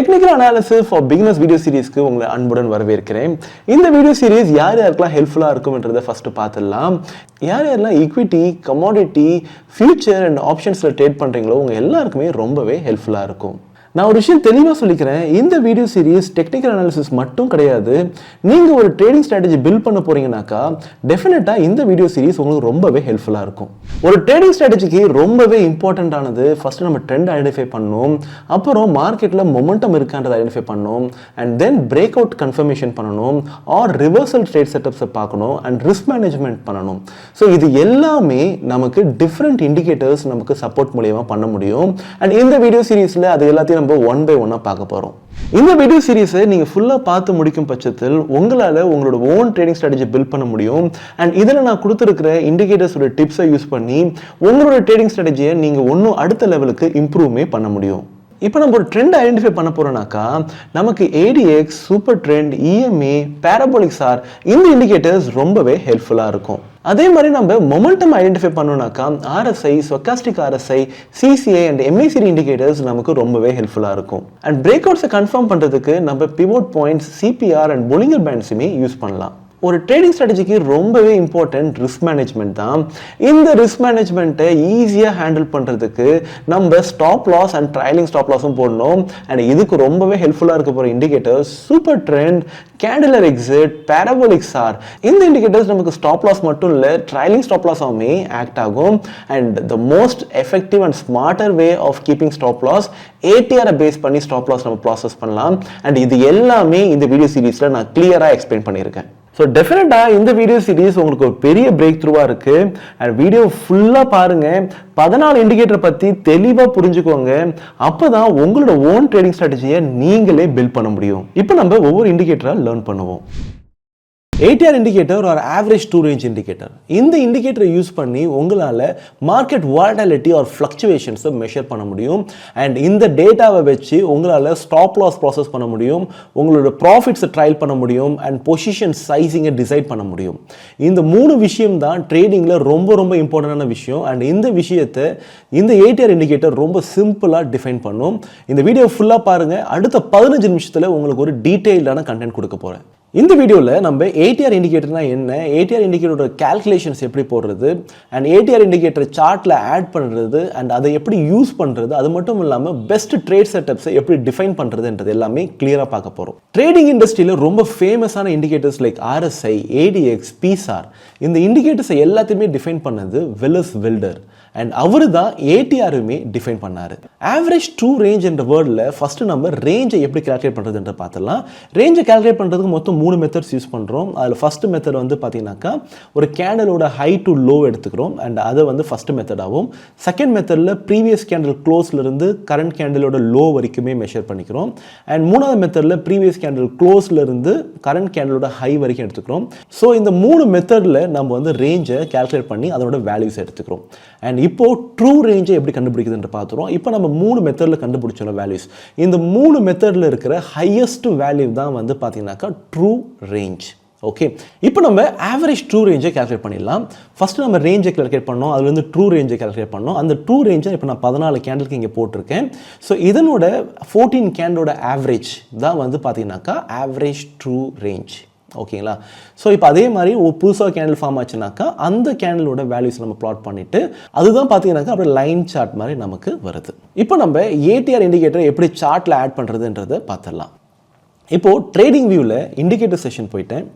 Technical analysis for beginners video சீரிஸ்க்கு உங்களை அன்புடன் வரவேற்கிறேன். இந்த வீடியோ சீரிஸ் யார் யாருக்கெல்லாம் ஹெல்ப்ஃபுல்லாக இருக்கும்ன்றதை ஃபஸ்ட்டு பார்த்துடலாம். யார் யாரெல்லாம் ஈக்விட்டி, கமாடிட்டி, ஃபியூச்சர் அண்ட் ஆப்ஷன்ஸில் ட்ரேட் பண்ணுறீங்களோ உங்கள் எல்லாருக்குமே ரொம்பவே ஹெல்ப்ஃபுல்லாக இருக்கும். நான் ஒரு விஷயம் தெளிவாக சொல்லிக்கிறேன், இந்த வீடியோ சீரிஸ் டெக்னிக்கல் அனாலிசிஸ் மட்டும் கிடையாது. நீங்கள் ஒரு ட்ரேடிங் ஸ்ட்ராட்டஜி பில்ட் பண்ண போறீங்கன்னாக்கா டெஃபினட்டாக இந்த வீடியோ சீரிஸ் உங்களுக்கு ரொம்பவே ஹெல்ப்ஃபுல்லாக இருக்கும். ஒரு ட்ரேடிங் ஸ்ட்ராட்டஜிக்கு ரொம்பவே இம்பார்ட்டண்ட்டானது ஃபர்ஸ்ட் நம்ம ட்ரெண்ட் ஐடென்டிஃபை பண்ணணும், அப்புறம் மார்க்கெட்டில் மொமெண்டம் இருக்கான்றதை ஐடென்டிஃபை பண்ணணும், and then break out confirmation பண்ணணும், ஆர் ரிவர்சல் ட்ரேட் செட்டப்ஸை பார்க்கணும், அண்ட் ரிஸ்க் மேனேஜ்மெண்ட் பண்ணணும். ஸோ இது எல்லாமே நமக்கு டிஃப்ரெண்ட் இண்டிகேட்டர்ஸ் நமக்கு சப்போர்ட் மூலியமாக பண்ண முடியும். அண்ட் இந்த வீடியோ சீரிஸில் அது எல்லாத்தையும் நம்ம ஒன் பை ஒன்னா பார்க்க போறோம். இந்த வீடியோ சீரிஸை நீங்க ஃபுல்லா பார்த்து முடிக்கும் பட்சத்தில் உங்களால உங்களோட ஓன் ட்ரேடிங் ஸ்ட்ராட்டஜி பில்ட் பண்ண முடியும். அண்ட் இதில் நான் கொடுத்துருக்கிற இண்டிகேட்டர்ஸோட டிப்ஸை யூஸ் பண்ணி உங்களோட ட்ரேடிங் ஸ்ட்ராட்டஜியை நீங்க இன்னும் அடுத்த லெவலுக்கு இம்ப்ரூவ்மே பண்ண முடியும். இப்போ நம்ம ஒரு ட்ரெண்ட் ஐடென்டிஃபை பண்ண போறோம்னாக்கா நமக்கு ADX, super trend, EMA, parabolic SAR இந்த இண்டிகேட்டர்ஸ் ரொம்பவே ஹெல்ப்ஃபுல்லாக இருக்கும். அதே மாதிரி நம்ம மொமெண்டம் ஐடென்டிஃபை பண்ணோம்னாக்கா RSI, stochastic RSI, CCI and MACD indicators நமக்கு ரொம்பவே ஹெல்ப்ஃபுல்லாக இருக்கும். அண்ட் பிரேக் அவுட்ஸை கன்ஃபார்ம் பண்ணுறதுக்கு நம்ம pivot points, CPR and Bollinger பேண்ட்ஸுமே யூஸ் பண்ணலாம். ஒரு ட்ரேடிங் ஸ்ட்ராட்டஜிக்கு ரொம்பவே இம்பார்ட்டன்ட் ரிஸ்க் மேனேஜ்மெண்ட் தான். இந்த ரிஸ்க் மேனேஜ்மெண்ட்டை ஈஸியாக ஹேண்டில் பண்ணுறதுக்கு நம்ம stop loss and trailing stop லாஸும் போடணும். அண்ட் இதுக்கு ரொம்பவே ஹெல்ப்ஃபுல்லாக இருக்க போகிற indicators super trend, chandelier exit, parabolic SAR. இந்த இண்டிகேட்டர்ஸ் நமக்கு ஸ்டாப் லாஸ் மட்டும் இல்லை, ட்ரைலிங் ஸ்டாப் லாஸாகவுமே ஆக்ட் ஆகும். And the most effective and smarter way of keeping stop loss ATR base பண்ணி ஸ்டாப் லாஸ் நம்ம ப்ராசஸ் பண்ணலாம். அண்ட் இது எல்லாமே இந்த வீடியோ சீரீஸில் நான் கிளியராக எக்ஸ்பிளைன் பண்ணியிருக்கேன். ஸோ டெஃபினட்டாக இந்த வீடியோ சீரிஸ் உங்களுக்கு ஒரு பெரிய பிரேக் த்ரூவாக இருக்குது. அண்ட் வீடியோ ஃபுல்லாக பாருங்கள், 14 இண்டிகேட்டரை பற்றி தெளிவாக புரிஞ்சுக்கோங்க. அப்போ தான் உங்களோட ஓன் ட்ரேடிங் ஸ்ட்ராட்டஜியை நீங்களே பில்ட் பண்ண முடியும். இப்போ நம்ம ஒவ்வொரு இண்டிகேட்டராக லேர்ன் பண்ணுவோம். ATR இண்டிகேட்டர் ஒரு ஆவரேஜ் டூ ரேஞ்ச் இண்டிகேட்டர். இந்த இண்டிகேட்டரை யூஸ் பண்ணி உங்களால் மார்க்கெட் வாலட்டிலிட்டி ஆர் ஃப்ளக்சுவேஷன்ஸை மெஷர் பண்ண முடியும். அண்ட் இந்த டேட்டாவை வச்சு உங்களால் ஸ்டாப் லாஸ் ப்ராசஸ் பண்ண முடியும், உங்களோட ப்ராஃபிட்ஸை ட்ரையல் பண்ண முடியும், அண்ட் பொசிஷன் சைஸிங்கை டிசைட் பண்ண முடியும். இந்த 3 விஷயம் தான் ட்ரேடிங்கில் ரொம்ப ரொம்ப இம்பார்ட்டண்டான விஷயம். அண்ட் இந்த விஷயத்தை இந்த ATR இண்டிகேட்டர் ரொம்ப சிம்பிளாக டிஃபைன் பண்ணும். இந்த வீடியோ ஃபுல்லாக பாருங்கள். அடுத்த 15 நிமிஷத்தில் உங்களுக்கு ஒரு டீட்டெயில்டான கண்டென்ட் கொடுக்க போகிறேன். இந்த வீடியோவில் நம்ம ATR இண்டிகேட்டர்னா என்ன, ATR இண்டிகேட்டரோட கேல்குலேஷன்ஸ் எப்படி போடுறது, அண்ட் ATR இண்டிகேட்டர் சார்ட்டில் ஆட் பண்ணுறது, அண்ட் அதை எப்படி யூஸ் பண்ணுறது, அது மட்டும் இல்லாமல் பெஸ்ட் ட்ரேட் செட்டப்ஸை எப்படி டிஃபைன் பண்ணுறதுன்றது எல்லாமே கிளியராக பார்க்க போகிறோம். ட்ரேடிங் இண்டஸ்ட்ரியில் ரொம்ப ஃபேமஸான indicators like RSI, ADX, PSAR இந்த இண்டிகேட்டர்ஸை எல்லாத்தையுமே டிஃபைன் பண்ணது வெல்லஸ் வெல்டர். அண்ட் அவரு தான் ATRுமே டிஃபைன் பண்ணாரு. ஆவரேஜ் ட்ரூ ரேஞ்ச் என்ற வேர்டில் ஃபர்ஸ்ட் நம்ம ரேஞ்சை எப்படி கால்குலேட் பண்ணுறதுன்ற பார்த்துலாம். ரேஞ்சை கால்குலேட் பண்ணுறதுக்கு மொத்தம் 3 மெத்தட்ஸ் யூஸ் பண்ணுறோம். அதில் ஃபர்ஸ்ட் மெத்தட் வந்து பார்த்தீங்கன்னாக்கா ஒரு கேண்டலோட ஹை டு லோ எடுத்துக்கிறோம், அண்ட் அதை வந்து ஃபர்ஸ்ட் மெத்தடாகவும். செகண்ட் மெத்தடில் ப்ரீவியஸ் கேண்டில் க்ளோஸ்லேருந்து கரண்ட் கேண்டிலோட லோ வரைக்குமே மெஷர் பண்ணிக்கிறோம். அண்ட் மூணாவது மெத்தடில் ப்ரீவியஸ் கேண்டில் க்ளோஸ்லேருந்து கரண்ட் கேண்டிலோட ஹை வரைக்கும் எடுத்துக்கிறோம். ஸோ இந்த 3 மெத்தடில் நம்ம வந்து ரேஞ்சை கால்குலேட் பண்ணி அதோட வேல்யூஸ் எடுத்துக்கிறோம். அண்ட் இப்போ ட்ரூ ரேஞ்சை எப்படி கண்டுபிடிக்குதுன்னு பார்த்துறோம். இப்போ நம்ம 3 மெத்தடில் கண்டுபிடிச்சோம் வேல்யூஸ். இந்த 3 மெத்தடில் இருக்கிற ஹையஸ்ட் வேல்யூ தான் வந்து பார்த்தீங்கன்னாக்கா ட்ரூ ரேஞ்ச். ஓகே, இப்போ நம்ம ஆவரேஜ் ட்ரூ ரேஞ்சை கால்குலேட் பண்ணிடலாம். ஃபர்ஸ்ட் நம்ம ரேஞ்சை கால்குலேட் பண்ணோம், அதுல இருந்து ட்ரூ ரேஞ்சை கால்குலேட் பண்ணோம். அந்த ட்ரூ ரேஞ்சை இப்போ நான் 14 கேண்டலுக்கு இங்கே போட்டிருக்கேன். ஸோ இதனோட 14 கேண்டலோட ஆவரேஜ் தான் வந்து பார்த்தீங்கன்னாக்கா ஆவரேஜ் ட்ரூ ரேஞ்ச். ஓகேங்களா? ஸோ இப்போ அதே மாதிரி ஒரு புதுசாக கேண்டில் ஃபார்ம் ஆச்சுனாக்கா அந்த கேண்டிலோட வேல்யூஸ் நம்ம பிளாட் பண்ணிட்டு அதுதான் பார்த்தீங்கன்னாக்கா அப்படியே லைன் சார்ட் மாதிரி நமக்கு வருது. இப்போ நம்ம ATR இண்டிகேட்டர் எப்படி சார்ட்டில் ஆட் பண்ணுறதுன்றதை பார்த்துடலாம். இப்போது ட்ரேடிங் வியூவில் இண்டிகேட்டர் செஷன் போயிட்டேன்,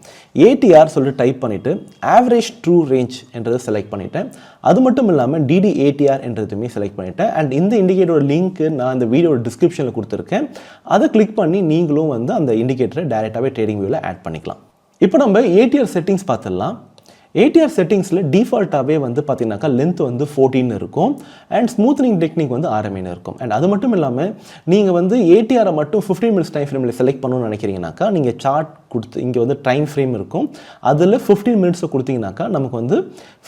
ATR சொல்லிட்டு டைப் பண்ணிவிட்டு ஆவரேஜ் ட்ரூ ரேஞ்ச் என்றதை செலக்ட் பண்ணிவிட்டேன். அது மட்டும் இல்லாமல் DDATR என்றதுமே செலக்ட் பண்ணிவிட்டேன். அண்ட் இந்த இண்டிகேட்டரோட லிங்க்கு நான் இந்த வீடியோட டிஸ்கிரிப்ஷனில் கொடுத்துருக்கேன். அதை கிளிக் பண்ணி நீங்களும் வந்து அந்த இண்டிகேட்டரை டைரெக்டாகவே ட்ரேடிங் வியூவில் ஆட் பண்ணிக்கலாம். இப்போ நம்ம ATR செட்டிங்ஸ் பார்த்துடலாம். ATR செட்டிங்ஸில் டிஃபால்ட்டாகவே வந்து பார்த்தீங்கன்னாக்கா லென்த் வந்து 14 இருக்கும், அண்ட் ஸ்மூத்னிங் டெக்னிக் வந்து RMN இருக்கும். அண்ட் அது மட்டும் இல்லாமல் நீங்கள் வந்து ATR மட்டும் 15 மினிட்ஸ் டைம் ஃப்ரேமில் செலக்ட் பண்ணணும்னு நினைக்கிறீங்கனாக்கா நீங்கள் சார்ட் கொடுத்து இங்கே வந்து டைம் ஃப்ரேம் இருக்கும், அதில் 15 மினிட்ஸை கொடுத்தீங்கன்னாக்கா நமக்கு வந்து